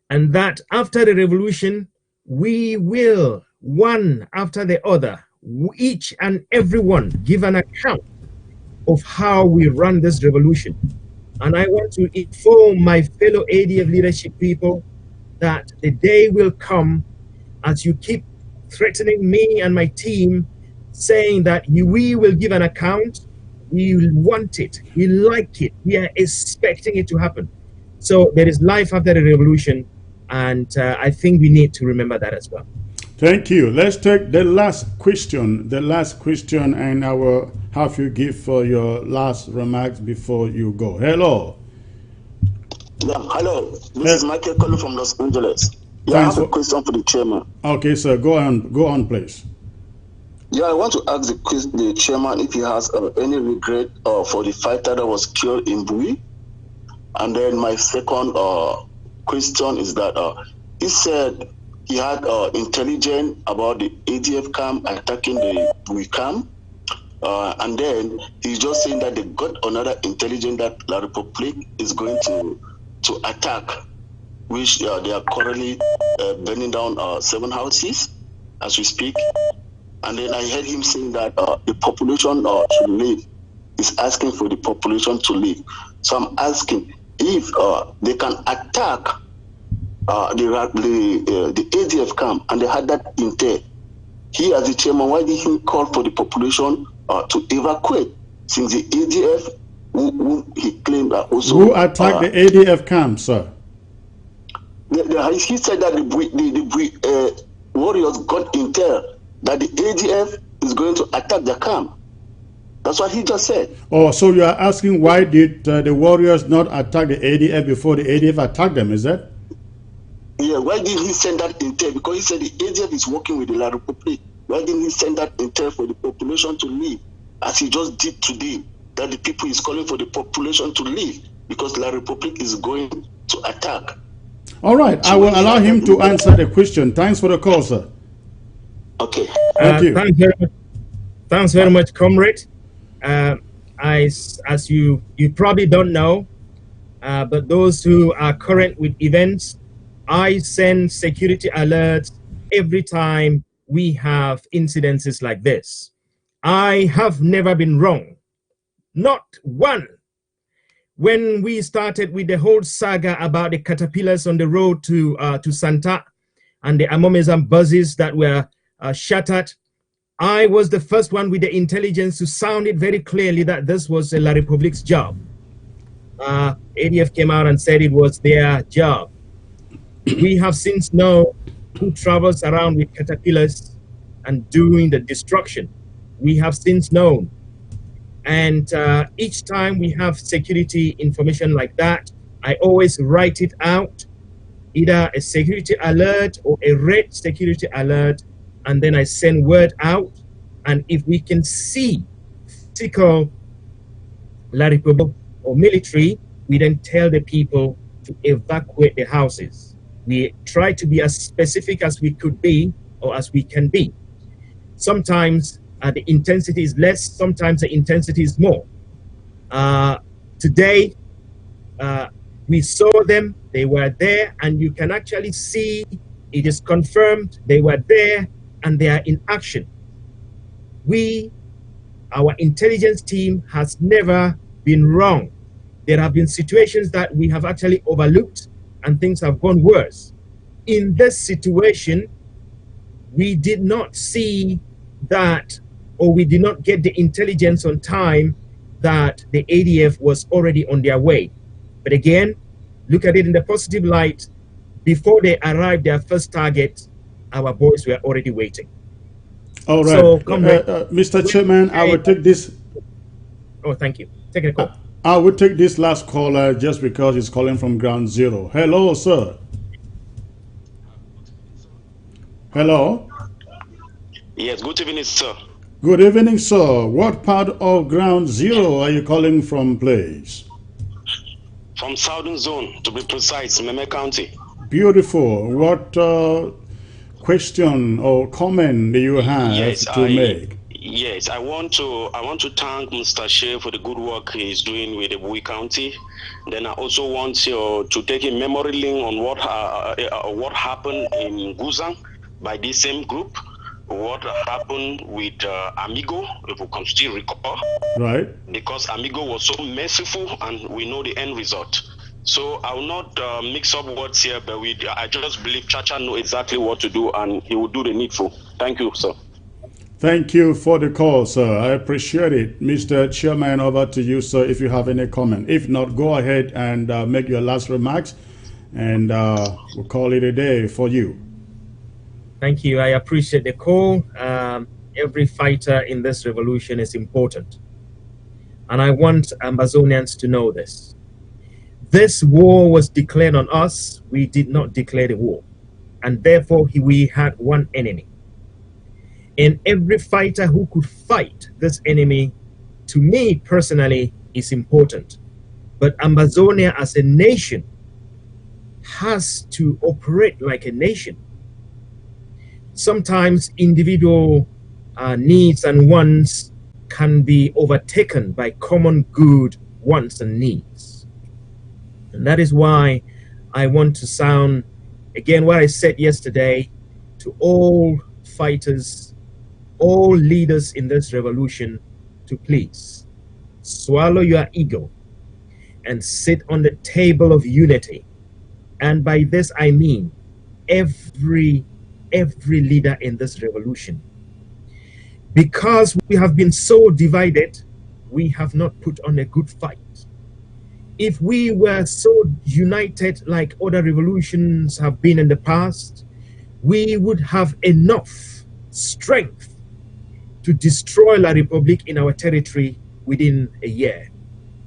and that after the revolution we will, one after the other, each and every one, give an account of how we run this revolution. And I want to inform my fellow ADF leadership people that the day will come, as you keep threatening me and my team, saying that we will give an account. We want it. We like it. We are expecting it to happen. So there is life after the revolution, and I think we need to remember that as well. Thank you. Let's take the last question. And I will have you give your last remarks before you go. Hello. Yeah, hello. This is Michael calling from Los Angeles. Yeah, I have a question for the chairman. Okay, sir. Go on, please. Yeah, I want to ask the chairman if he has any regret for the fighter that was killed in Bui. And then my second question is that he said he had intelligence about the ADF camp attacking the Bui camp. And then he's just saying that they got another intelligence that La Republic is going to attack, which they are currently burning down 7 houses as we speak. And then I heard him saying that the population should leave. He's asking for the population to leave. So I'm asking if they can attack the ADF camp, and they had that intel. He, as the chairman, why did he call for the population to evacuate? Since the ADF, who he claimed that also... Who attacked the ADF camp, sir? He said that the warriors got intel that the ADF is going to attack the camp. That's what he just said. Oh, so you are asking why did the warriors not attack the ADF before the ADF attacked them, is that? Yeah, why did he send that intel? Because he said the ADF is working with the La Republic. Why didn't he send that intel for the population to leave, as he just did today, that the people is calling for the population to leave because La Republic is going to attack? All right, I will allow him to answer the question. Thanks for the call, sir. Okay. Thank you. Thanks very much, comrade. As you probably don't know, but those who are current with events, I send security alerts every time we have incidences like this. I have never been wrong, not one. When we started with the whole saga about the caterpillars on the road to Santa and the Amomezan buses that were shattered, I was the first one with the intelligence to sound it very clearly that this was La Republic's job. ADF came out and said it was their job. We have since known who travels around with caterpillars and doing the destruction. We have since known. And each time we have security information like that, I always write it out, either a security alert or a red security alert, and then I send word out. And if we can see physical La Republic or military, we then tell the people to evacuate the houses. We try to be as specific as we could be or as we can be. Sometimes the intensity is less, sometimes the intensity is more. Today, we saw them, they were there, and you can actually see it is confirmed they were there and they are in action. Our intelligence team has never been wrong. There have been situations that we have actually overlooked and things have gone worse. In this situation, we did not see that, or we did not get the intelligence on time that the ADF was already on their way. But again, look at it in the positive light. Before they arrived their first target, our boys were already waiting. All right. So, Mr. Chairman, I will take this. Oh, thank you. Take a call. I will take this last caller just because he's calling from ground zero. Hello, sir. Hello. Yes, good evening, sir. Good evening, sir. What part of ground zero are you calling from, please? From Southern Zone, to be precise, Meme County. Beautiful. What question or comment do you have to make? Yes, I want to thank Mr. Shea for the good work he's doing with the Bowie County. Then I also want to take a memory link on what happened in Guzang by this same group. What happened with Amigo, if we can still recall. Right. Because Amigo was so merciful and we know the end result. So I will not mix up words here, but I just believe Chacha knows exactly what to do and he will do the needful. Thank you, sir. Thank you for the call, sir. I appreciate it. Mr. Chairman, over to you, sir, if you have any comment. If not, go ahead and make your last remarks, and we'll call it a day for you. Thank you. I appreciate the call. Every fighter in this revolution is important. And I want Ambazonians to know this. This war was declared on us. We did not declare the war. And therefore, we had one enemy. And every fighter who could fight this enemy, to me personally, is important. But Ambazonia as a nation has to operate like a nation. Sometimes individual needs and wants can be overtaken by common good wants and needs. And that is why I want to sound, again, what I said yesterday, to all fighters, all leaders in this revolution, to please swallow your ego and sit on the table of unity. And by this I mean every leader in this revolution. Because we have been so divided, we have not put on a good fight. If we were so united like other revolutions have been in the past, we would have enough strength to destroy La Republique in our territory within a year.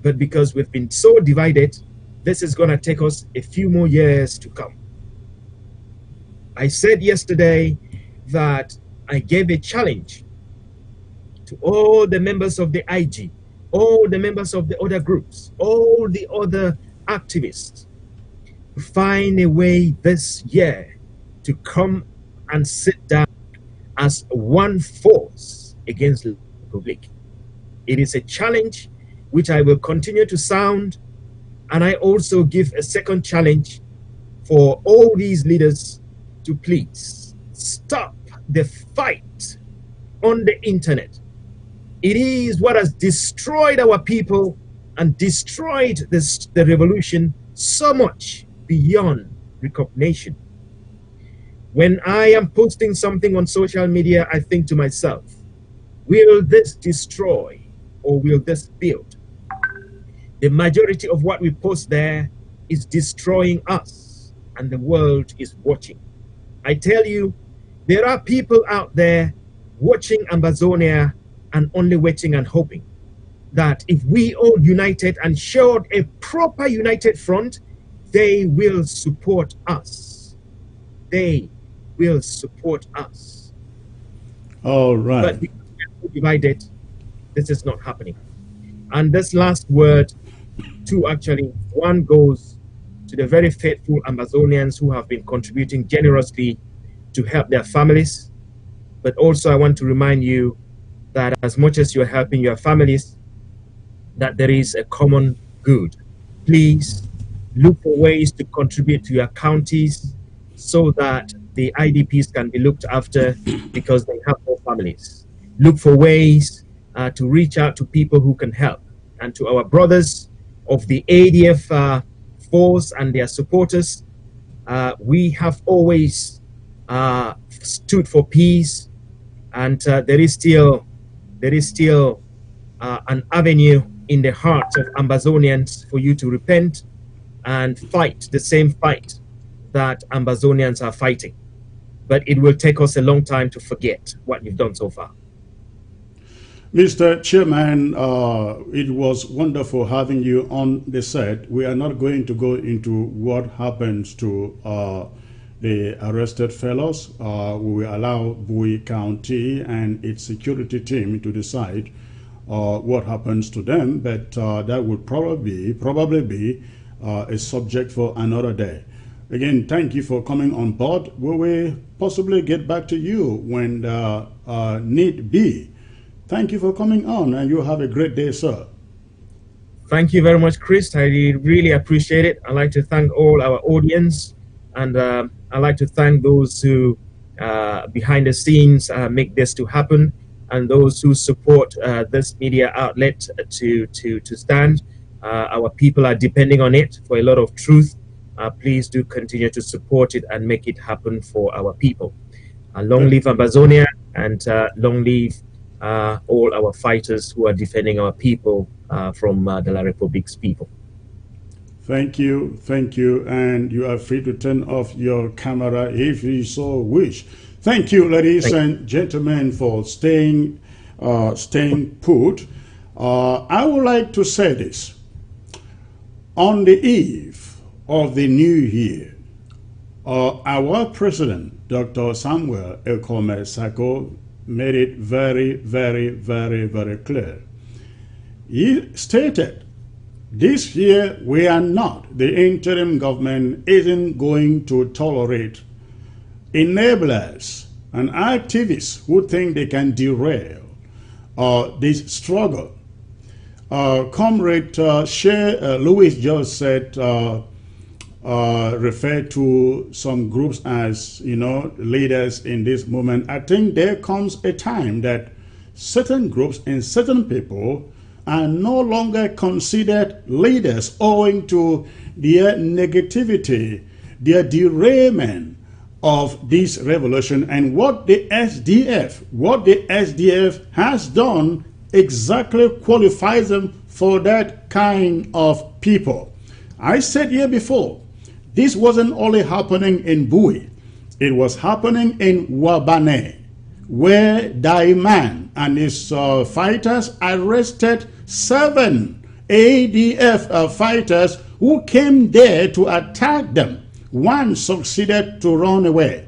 But because we've been so divided, this is going to take us a few more years to come. I said yesterday that I gave a challenge to all the members of the IG, all the members of the other groups, all the other activists, to find a way this year to come and sit down as one force against the Republic. It is a challenge which I will continue to sound, and I also give a second challenge for all these leaders to please stop the fight on the internet. It is what has destroyed our people and destroyed the revolution so much beyond recognition. When I am posting something on social media, I think to myself, will this destroy or will this build? The majority of what we post there is destroying us, and the world is watching. I tell you, there are people out there watching Ambazonia and only waiting and hoping. that if we all united and showed a proper united front, they will support us. They will support us. All right. But because we are divided, this is not happening. And this last word, two actually, one goes to the very faithful Ambazonians who have been contributing generously to help their families. But also I want to remind you that as much as you're helping your families, that there is a common good. Please look for ways to contribute to your counties so that the IDPs can be looked after because they have no families. Look for ways to reach out to people who can help. And to our brothers of the ADF force and their supporters, we have always stood for peace, and there is still an avenue in the hearts of Ambazonians for you to repent and fight the same fight that Ambazonians are fighting. But it will take us a long time to forget what you've done so far. Mr. Chairman, it was wonderful having you on the set. We are not going to go into what happens to the arrested fellows. We will allow Bowie County and its security team to decide what happens to them, but that would probably be a subject for another day. Again, thank you for coming on board. We will possibly get back to you when need be. Thank you for coming on, and you have a great day, sir. Thank you very much, Chris. I really appreciate it. I'd like to thank all our audience, and I'd like to thank those who behind the scenes make this to happen, and those who support this media outlet to stand. Our people are depending on it for a lot of truth. Please do continue to support it and make it happen for our people. Long live Ambazonia, and long live all our fighters who are defending our people from the La Republic's people. Thank you, and you are free to turn off your camera if you so wish. Thank you, ladies and gentlemen, for staying put. I would like to say this. On the eve of the new year, our president, Dr. Samuel Ekome Sako, made it very, very, very, very clear. He stated, this year we are not, the interim government isn't going to tolerate enablers and activists who think they can derail this struggle. Comrade Louis just said, refer to some groups as, leaders in this movement. I think there comes a time that certain groups and certain people are no longer considered leaders owing to their negativity, their derailment of this revolution, and what the SDF has done exactly qualifies them for that kind of people. I said here before, this wasn't only happening in Bowie, it was happening in Wabane, where Daiman and his fighters arrested 7 ADF fighters who came there to attack them. One succeeded to run away.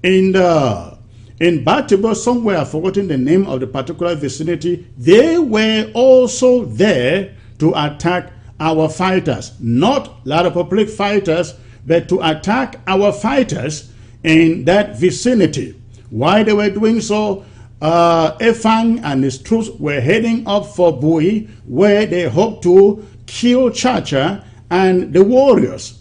In Batibo, somewhere, I've forgotten the name of the particular vicinity, they were also there to attack our fighters, not La Republic fighters, but to attack our fighters in that vicinity. While they were doing so, Efang and his troops were heading up for Bowie, where they hoped to kill Chacha and the warriors.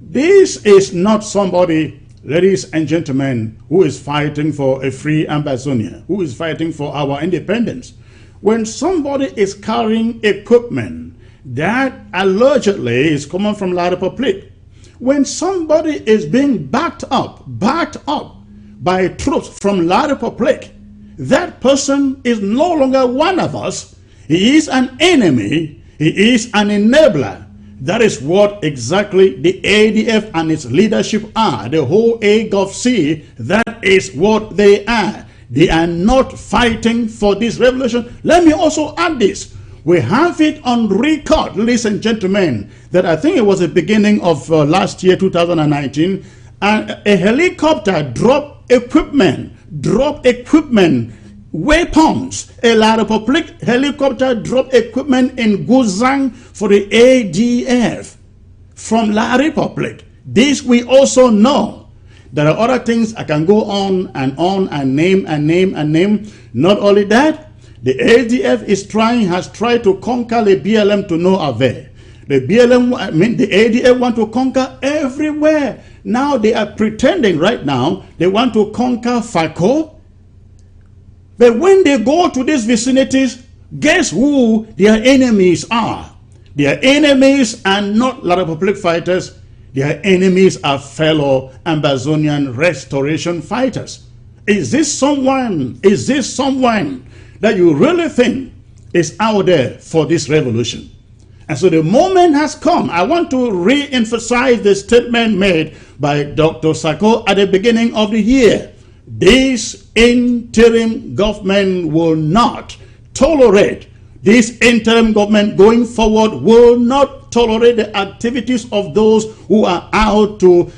This is not somebody, ladies and gentlemen, who is fighting for a free Ambazonia, who is fighting for our independence. When somebody is carrying equipment that allegedly is coming from La Republic, when somebody is being backed up by troops from La Republic, that person is no longer one of us. He is an enemy. He is an enabler. That is what exactly the ADF and its leadership are. The whole AGOVC, that is what they are. They are not fighting for this revolution. Let me also add this. We have it on record, ladies and gentlemen, that I think it was the beginning of last year, 2019, and a helicopter dropped equipment, weapons. A La Republic helicopter dropped equipment in Guzang for the ADF from La Republic. This we also know. There are other things I can go on and name. Not only that, the ADF has tried to conquer the BLM to no avail. The ADF want to conquer everywhere. Now they are pretending right now they want to conquer FACO. But when they go to these vicinities, guess who their enemies are? Their enemies are not La Republic fighters. Their enemies are fellow Ambazonian restoration fighters. Is this someone that you really think is out there for this revolution? And so the moment has come. I want to re-emphasize the statement made by Dr. Sako at the beginning of the year. This interim government will not tolerate, this interim government going forward will not tolerate the activities of those who are out to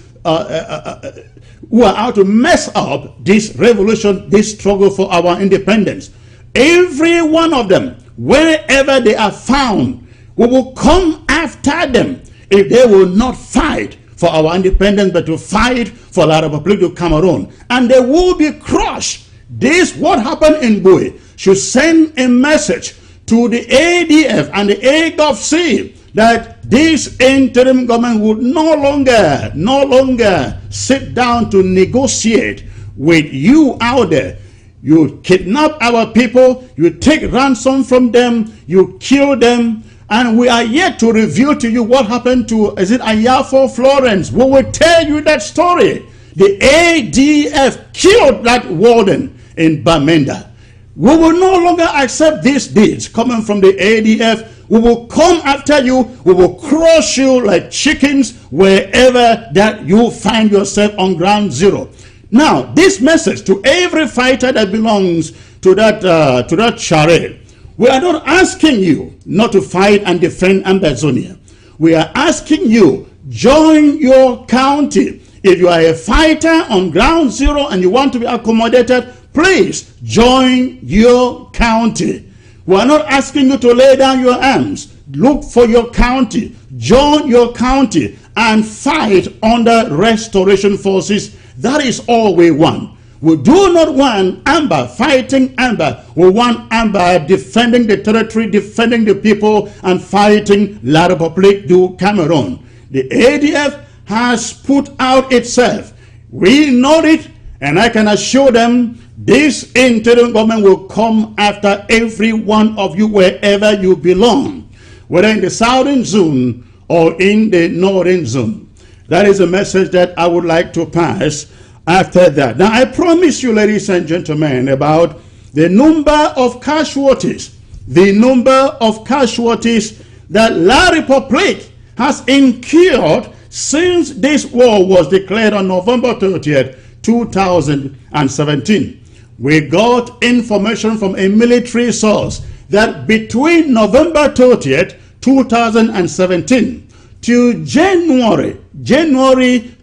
mess up this revolution, this struggle for our independence. Every one of them, wherever they are found, we will come after them if they will not fight for our independence, but to fight for La Republic of Cameroon. And they will be crushed. This, what happened in Bui, should send a message to the ADF and the AGOVC that this interim government would no longer sit down to negotiate with you out there. You kidnap our people, you take ransom from them, you kill them, and we are yet to reveal to you what happened to, is it Ayafo Florence? We will tell you that story. The ADF killed that warden in Bamenda. We will no longer accept these deeds coming from the ADF. We will come after you. We will crush you like chickens wherever that you find yourself on ground zero. Now, this message to every fighter that belongs to that charade. We are not asking you not to fight and defend Ambazonia. We are asking you, join your county. If you are a fighter on ground zero and you want to be accommodated, please join your county. We are not asking you to lay down your arms. Look for your county. Join your county and fight under restoration forces. That is all we want. We do not want Amba fighting Amba. We want Amba defending the territory, defending the people, and fighting La Republique du Cameroon. The ADF has put out itself. We know it, and I can assure them this interim government will come after every one of you wherever you belong, whether in the southern zone or in the northern zone. That is a message that I would like to pass after that. Now, I promise you, ladies and gentlemen, about the number of casualties, that La Republique has incurred since this war was declared on November 30th, 2017. We got information from a military source that between November 30th, 2017 to January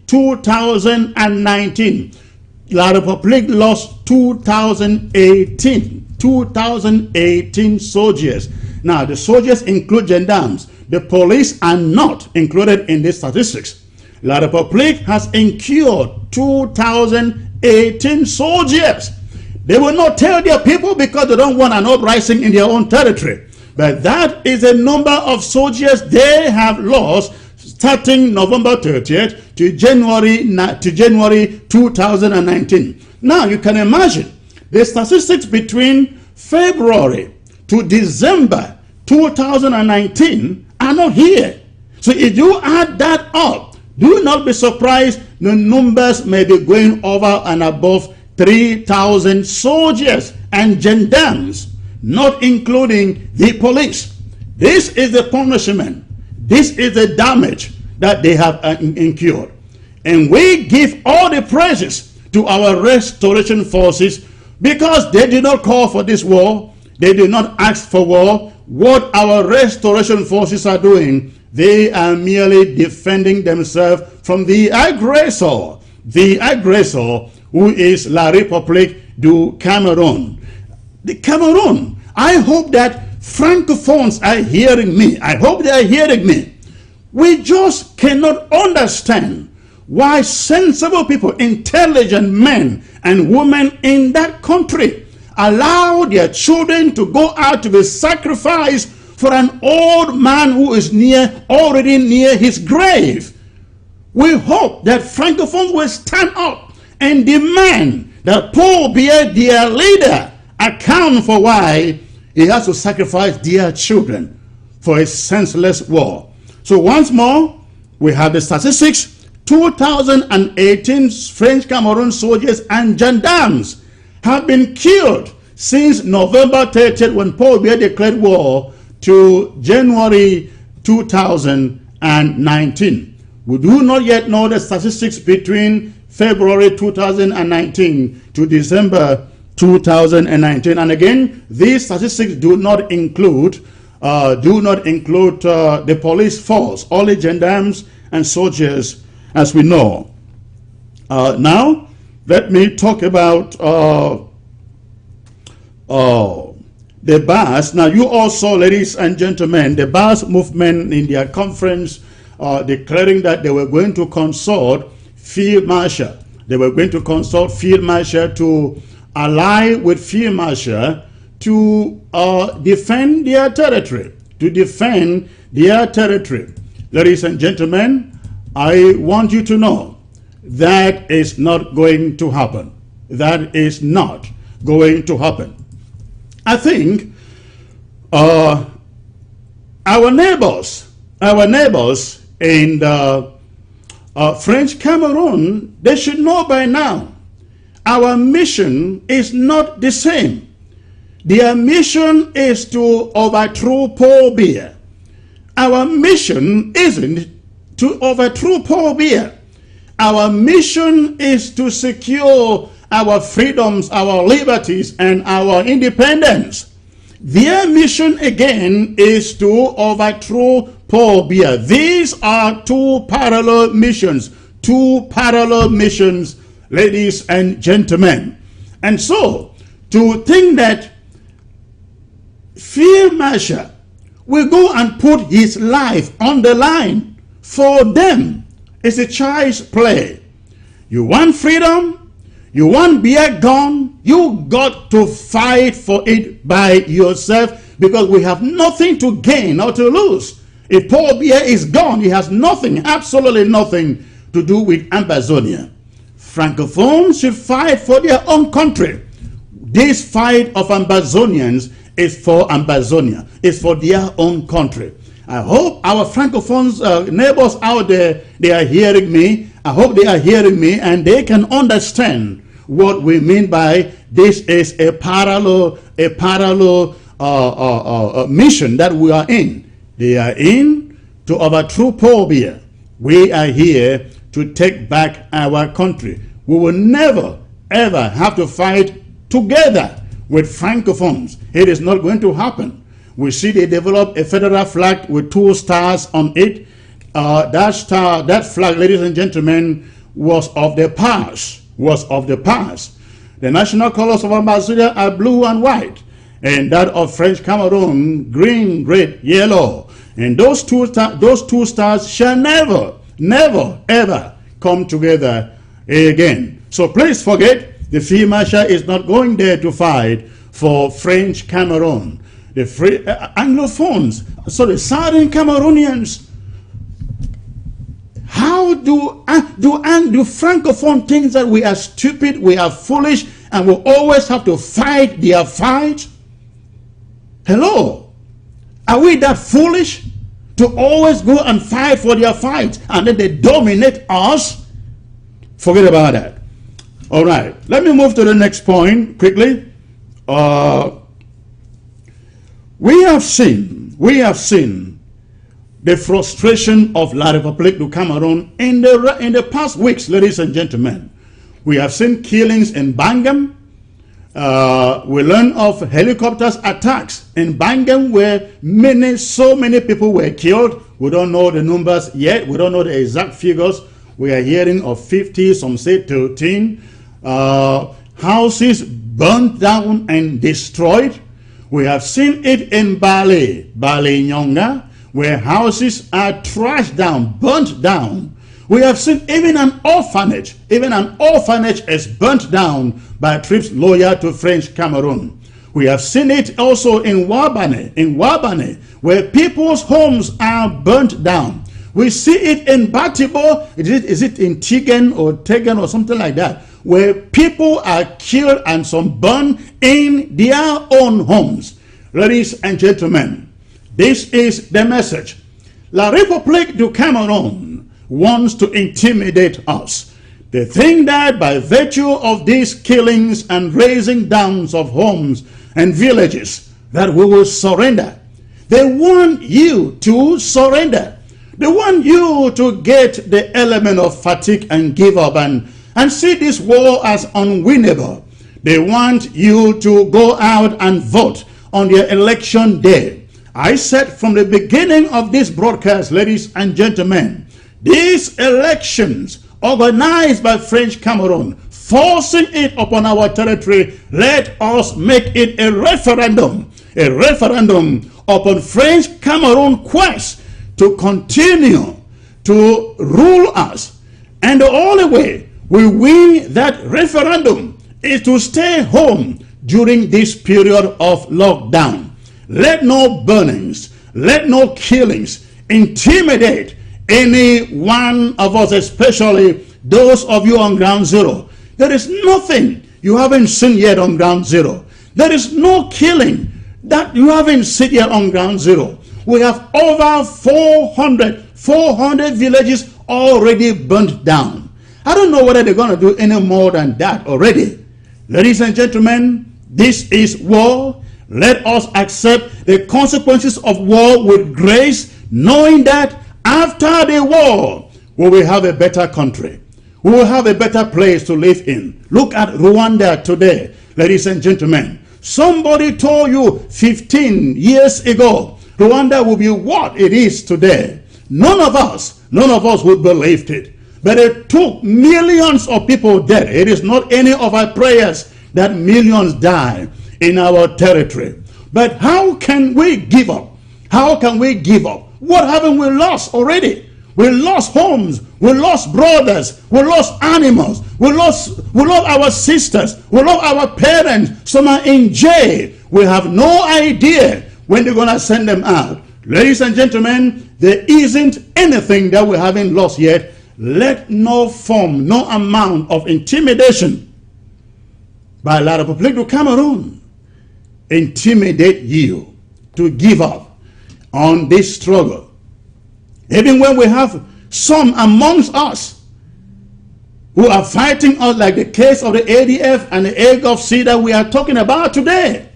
2019, La Republique lost 2018 soldiers. Now, the soldiers include gendarmes. The police are not included in these statistics. La Republique has incurred 2018 soldiers. They will not tell their people because they don't want an uprising in their own territory. But that is the number of soldiers they have lost starting November 30th to January 2019. Now you can imagine the statistics between February to December 2019 are not here. So if you add that up, do not be surprised the numbers may be going over and above 3,000 soldiers and gendarmes, not including the police. This is the punishment. This is the damage that they have incurred. And we give all the praises to our restoration forces because they did not call for this war. They did not ask for war. what our restoration forces are doing, they are merely defending themselves from the aggressor who is La République du Cameroon. The Cameroon, I hope that Francophones are hearing me. I hope they are hearing me. We just cannot understand why sensible people, intelligent men and women in that country allow their children to go out to be sacrificed for an old man who is already near his grave. We hope that Francophones will stand up and demand that Paul Biya, their leader, account for why he has to sacrifice their children for a senseless war. So once more, we have the statistics. 2018 French Cameroon soldiers and gendarmes have been killed since November 30th, when Paul Biya declared war, to January 2019. We do not yet know the statistics between February 2019 to December 2019. And again, these statistics do not include the police force, only gendarmes and soldiers, as we know. Now, let me talk about the bars. Now, you also, ladies and gentlemen, the bars movement in their conference declaring that they were going to consult Field Marshal. They were going to consult Field Marshal to ally with Field Marshal to defend their territory. Ladies and gentlemen, I want you to know that is not going to happen. That is not going to happen. I think our neighbors in French Cameroon, they should know by now, our mission is not the same. Their mission is to overthrow Paul Biya. Our mission isn't to overthrow Paul Biya. Our mission is to secure our freedoms, our liberties, and our independence. Their mission again is to overthrow Paul Biya. These are two parallel missions, ladies and gentlemen. And so, to think that Field Marshal will go and put his life on the line for them is a child's play. You want freedom? You want Biya gone? You got to fight for it by yourself, because we have nothing to gain or to lose. If Paul Biya is gone, he has nothing, absolutely nothing to do with Ambazonia. Francophones should fight for their own country. This fight of Ambazonians is for Ambazonia. It's for their own country. I hope our Francophones neighbors out there, they are hearing me. I hope they are hearing me and they can understand what we mean by this is a parallel mission that we are in. They are in to overthrow Paul Biya. We are here to take back our country. We will never, ever have to fight together with Francophones. It is not going to happen. We see they develop a federal flag with 2 stars on it. That flag, ladies and gentlemen, was of the past. The national colors of Ambazonia are blue and white, and that of French Cameroon, green, red, yellow. And those two stars shall never, ever come together again. So please forget, the Field Marshal is not going there to fight for French Cameroon. The Anglophones, Southern Cameroonians. How do Francophone think that we are stupid, we are foolish, and we always have to fight their fight? Hello? Are we that foolish to always go and fight for their fight and then they dominate us? Forget about that. All right, let me move to the next point quickly. We have seen the frustration of La République du Cameroun in the past weeks, ladies and gentlemen. We have seen killings in Bangam. We learn of helicopters attacks in Bangam where so many people were killed. We don't know the numbers yet. We don't know the exact figures. We are hearing of 50, some say 13. Houses burnt down and destroyed. We have seen it in Bali Nyonga, where houses are trashed down, burnt down. We have seen even an orphanage is burnt down by troops loyal to French Cameroon. We have seen it also in Wabane, where people's homes are burnt down. We see it in Batibo, is it in Tigen or something like that, where people are killed and some burned in their own homes. Ladies and gentlemen, this is the message. La République du Cameroun wants to intimidate us. They think that by virtue of these killings and razing downs of homes and villages that we will surrender. They want you to surrender. They want you to get the element of fatigue and give up and see this war as unwinnable. They want you to go out and vote on their election day. I said from the beginning of this broadcast, ladies and gentlemen, these elections organized by French Cameroon, forcing it upon our territory, let us make it a referendum upon French Cameroon quest to continue to rule us. And the only way we win that referendum is to stay home during this period of lockdown. Let no burnings, let no killings intimidate any one of us, especially those of you on ground zero. There is nothing you haven't seen yet on ground zero. There is no killing that you haven't seen yet on ground zero. We have over 400 villages already burnt down. I don't know whether they're going to do any more than that already. Ladies and gentlemen, this is war. Let us accept the consequences of war with grace, knowing that after the war, we will have a better country. We will have a better place to live in. Look at Rwanda today, ladies and gentlemen. Somebody told you 15 years ago, Rwanda will be what it is today. None of us would believe it. But it took millions of people dead. It is not any of our prayers that millions die in our territory. But how can we give up? How can we give up? What haven't we lost already? We lost homes, we lost brothers, we lost animals, we lost our sisters, we lost our parents. Some are in jail. We have no idea when they're going to send them out. Ladies and gentlemen, there isn't anything that we haven't lost yet. Let no form, no amount of intimidation by La République du Cameroun intimidate you to give up on this struggle. Even when we have some amongst us who are fighting us, like the case of the ADF and the AGOFC that we are talking about today,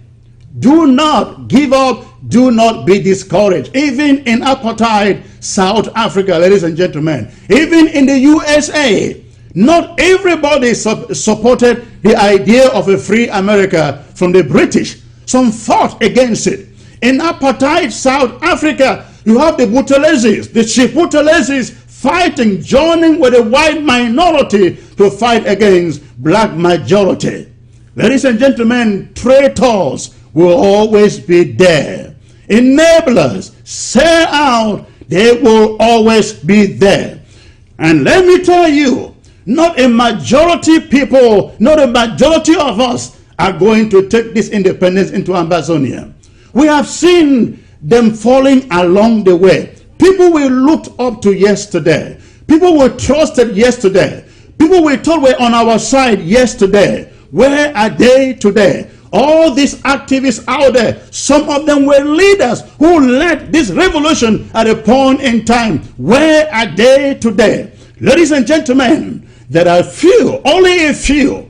do not give up, do not be discouraged. Even in apartheid South Africa, ladies and gentlemen, even in the USA, not everybody supported the idea of a free America from the British. Some fought against it. In apartheid South Africa, you have the Buthelezis, the Chief Buthelezis fighting, joining with the white minority to fight against black majority. Ladies and gentlemen, traitors will always be there. Enablers, sell out, they will always be there. And let me tell you, not a majority people, not a majority of us are going to take this independence into Ambazonia. We have seen them falling along the way. People we looked up to yesterday. People we trusted yesterday. People we thought were on our side yesterday. Where are they today? All these activists out there, some of them were leaders who led this revolution at a point in time. Where are they today? Ladies and gentlemen, there are few, only a few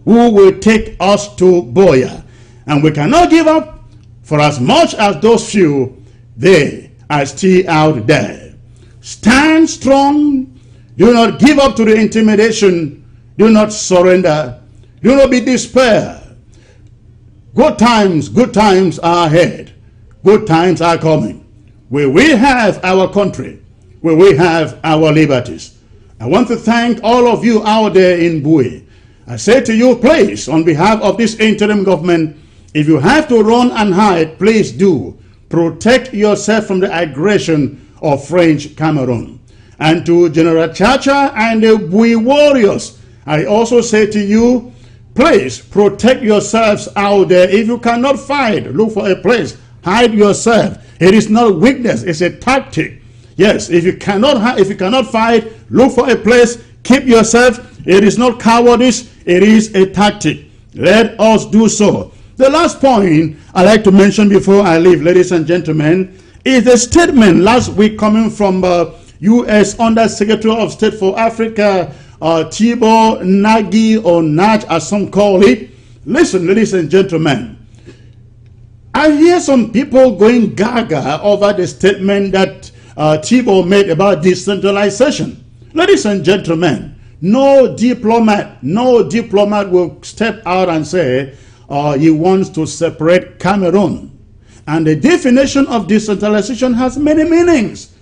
who will take us to Boya. And we cannot give up, for as much as those few, they are still out there. Stand strong. Do not give up to the intimidation. Do not surrender. Do not be despaired. Good times are ahead. Good times are coming. Where we have our country, where we have our liberties. I want to thank all of you out there in Bui. I say to you, please, on behalf of this interim government, if you have to run and hide, please do. Protect yourself from the aggression of French Cameroon. And to General Chacha and the Bui warriors, I also say to you, please protect yourselves out there. If you cannot fight, look for a place. Hide yourself. It is not weakness, it's a tactic. Yes, if you cannot fight, look for a place, keep yourself. It is not cowardice, it is a tactic. Let us do so. The last point I'd like to mention before I leave, ladies and gentlemen, is the statement last week coming from U.S. Under Secretary of State for Africa, Tibor Nagy, or Naj as some call it. Listen, ladies and gentlemen, I hear some people going gaga over the statement that Tibor made about decentralization. Ladies and gentlemen, no diplomat will step out and say he wants to separate Cameroon. And the definition of decentralization has many meanings.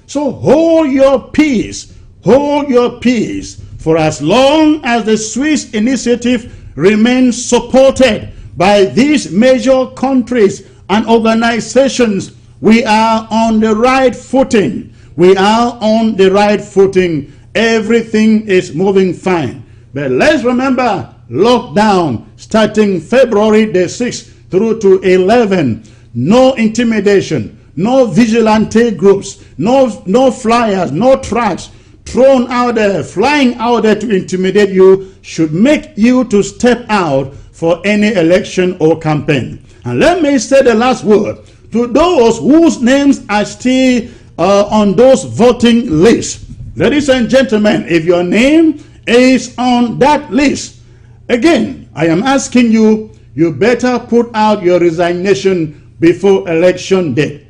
So hold your peace. Hold your peace. For as long as the Swiss initiative remains supported by these major countries and organizations, we are on the right footing. We are on the right footing. Everything is moving fine. But let's remember, lockdown starting February the 6th through to 11. No intimidation, no vigilante groups, no flyers, no tracks thrown out there, flying out there to intimidate you, should make you to step out for any election or campaign. And let me say the last word to those whose names are still on those voting lists. Ladies and gentlemen, if your name is on that list, again, I am asking you, you better put out your resignation before election day.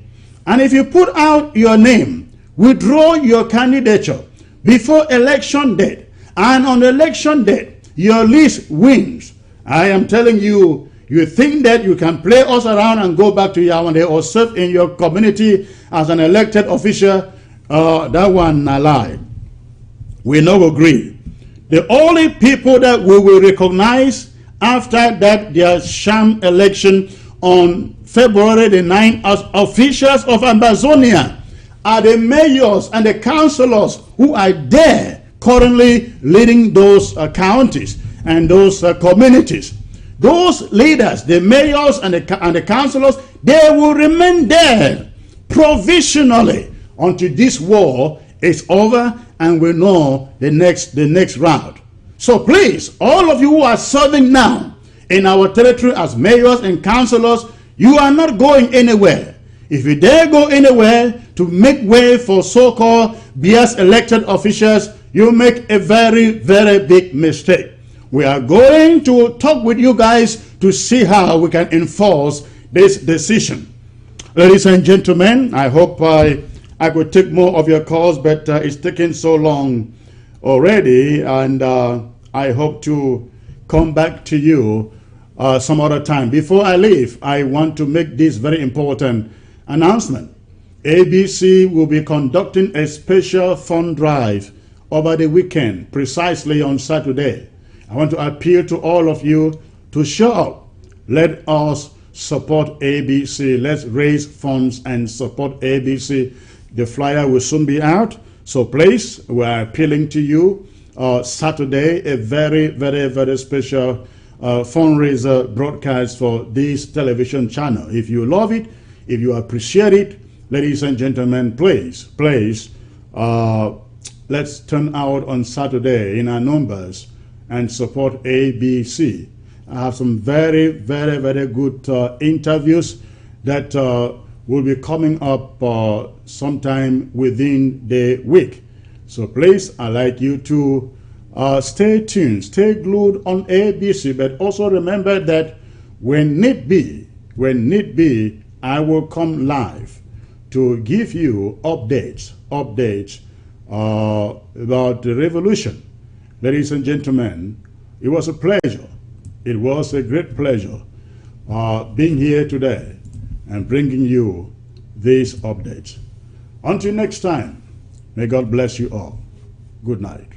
And if you put out your name, withdraw your candidature before election date, and on election date, your list wins. I am telling you, you think that you can play us around and go back to Yaoundé or serve in your community as an elected official, that one a lie. We no agree. The only people that we will recognize after that their sham election on February the 9th as officials of Ambazonia are the mayors and the councillors who are there currently leading those counties and those communities. Those leaders, the mayors and the councillors, they will remain there provisionally until this war is over and we know the next round. So please, all of you who are serving now in our territory as mayors and councillors, you are not going anywhere. If you dare go anywhere to make way for so-called BS elected officials, you make a very, very big mistake. We are going to talk with you guys to see how we can enforce this decision. Ladies and gentlemen, I hope I could take more of your calls, but it's taking so long already, and I hope to come back to you some other time. Before I leave, I want to make this very important announcement. ABC will be conducting a special fund drive over the weekend, precisely on Saturday. I want to appeal to all of you to show up. Let us support ABC. Let's raise funds and support ABC. The flyer will soon be out. So please, we are appealing to you. Saturday, a very, very, very special fundraiser broadcast for this television channel. If you love it, if you appreciate it, ladies and gentlemen, please, let's turn out on Saturday in our numbers and support ABC. I have some very, very, very good interviews that will be coming up sometime within the week. So please, I'd like you to stay tuned, stay glued on ABC, but also remember that when need be, I will come live to give you updates about the revolution. Ladies and gentlemen, It was a pleasure. It was a great pleasure being here today and bringing you these updates. Until next time, may God bless you all. Good night.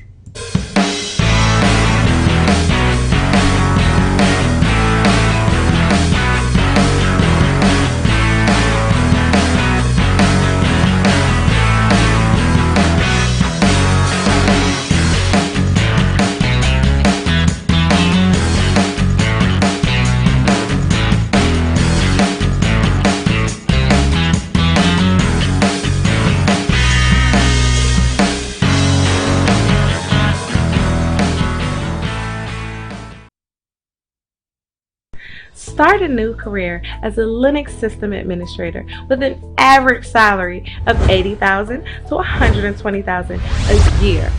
Start a new career as a Linux system administrator with an average salary of $80,000 to $120,000 a year.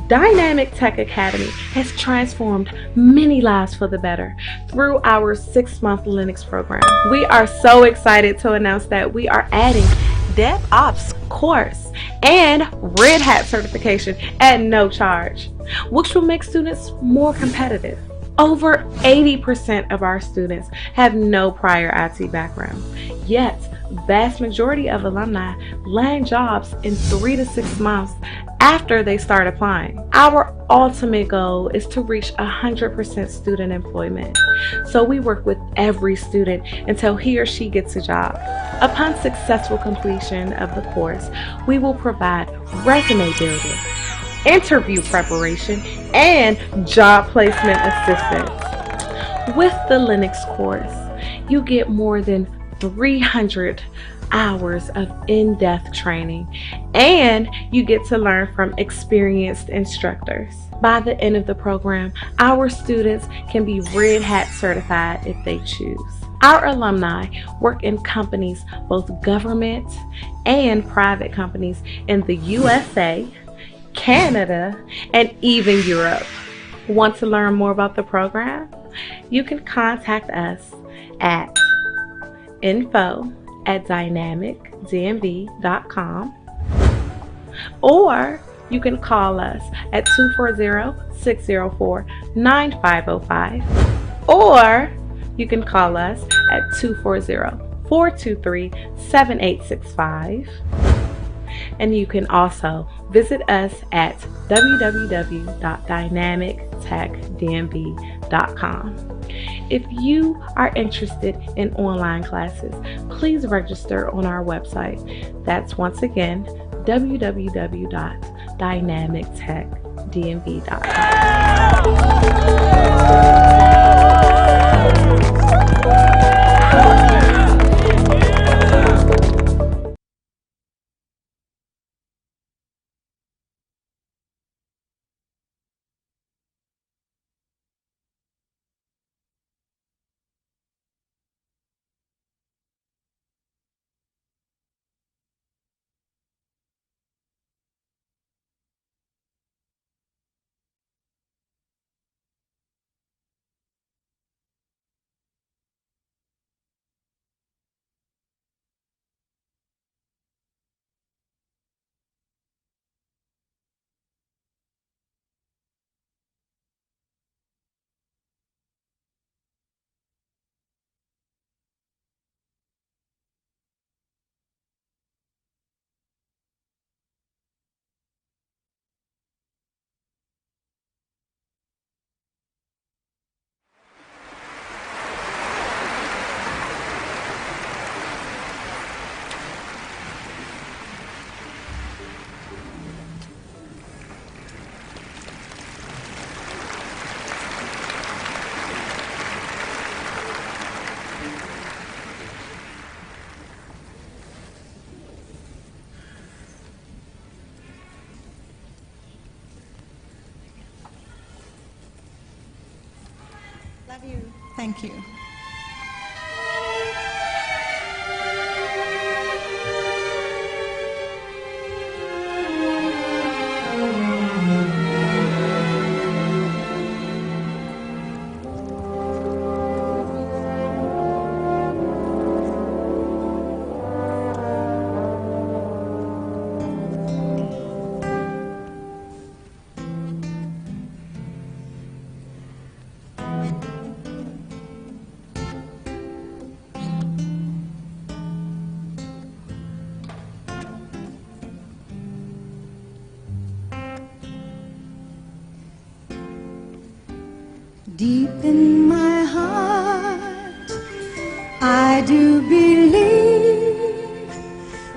Dynamic Tech Academy has transformed many lives for the better through our 6-month Linux program. We are so excited to announce that we are adding DevOps course and Red Hat certification at no charge, which will make students more competitive. Over 80% of our students have no prior IT background, yet vast majority of alumni land jobs in 3 to 6 months after they start applying. Our ultimate goal is to reach 100% student employment, so we work with every student until he or she gets a job. Upon successful completion of the course, we will provide resume building, interview preparation, and job placement assistance. With the Linux course, you get more than 300 hours of in-depth training, and you get to learn from experienced instructors. By the end of the program, our students can be Red Hat certified if they choose. Our alumni work in companies, both government and private companies in the USA, Canada, and even Europe. Want to learn more about the program? You can contact us at info@dynamicdmv.com, or you can call us at 240-604-9505, or you can call us at 240-423-7865. And you can also visit us at www.dynamictechdmv.com. If you are interested in online classes, please register on our website. That's once again www.dynamictechdmv.com. Love you. Thank you. Deep in my heart, I do believe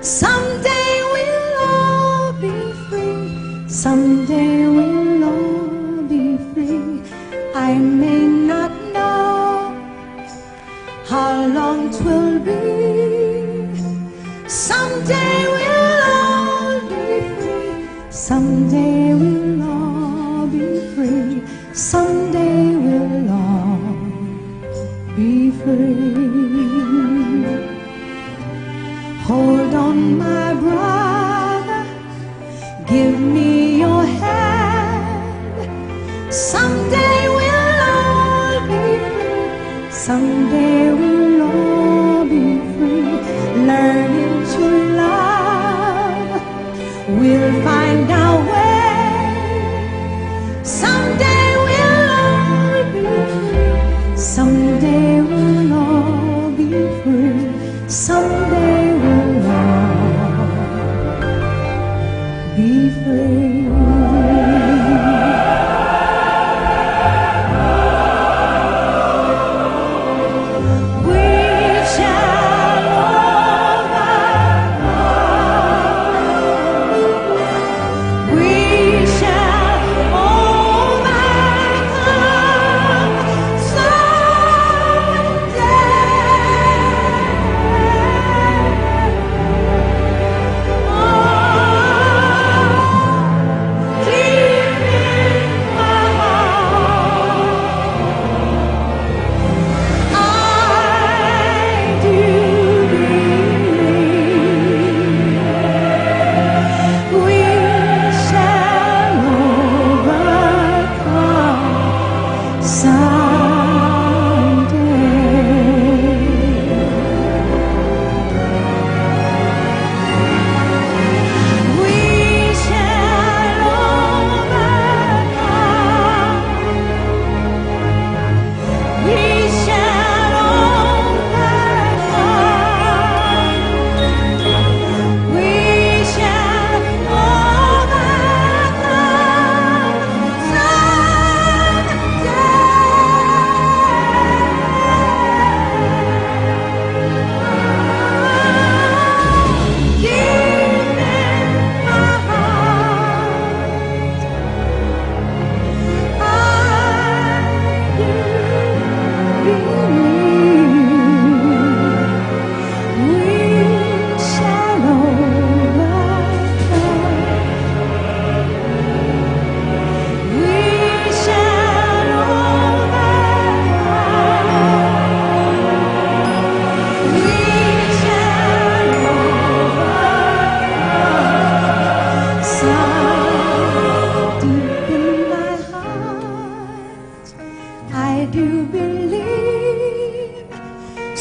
someday we'll all be free. Someday we'll all be free. I may not know how long 'twill be. Someday we'll all be free. Someday we'll all be free. Someday we'll all be free. Hold on, my brother, give me your hand. Someday we'll all be free. Someday we'll all be free. Learning to love, we'll find our way. Someday we'll all be free. Someday we'll all be free.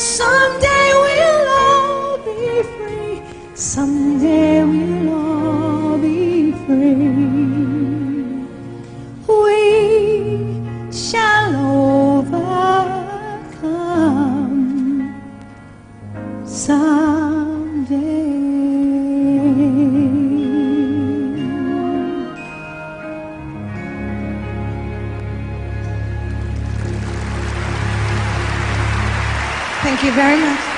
Someday we'll all be free. Someday we'll all be free. We shall overcome someday. Thank you very much.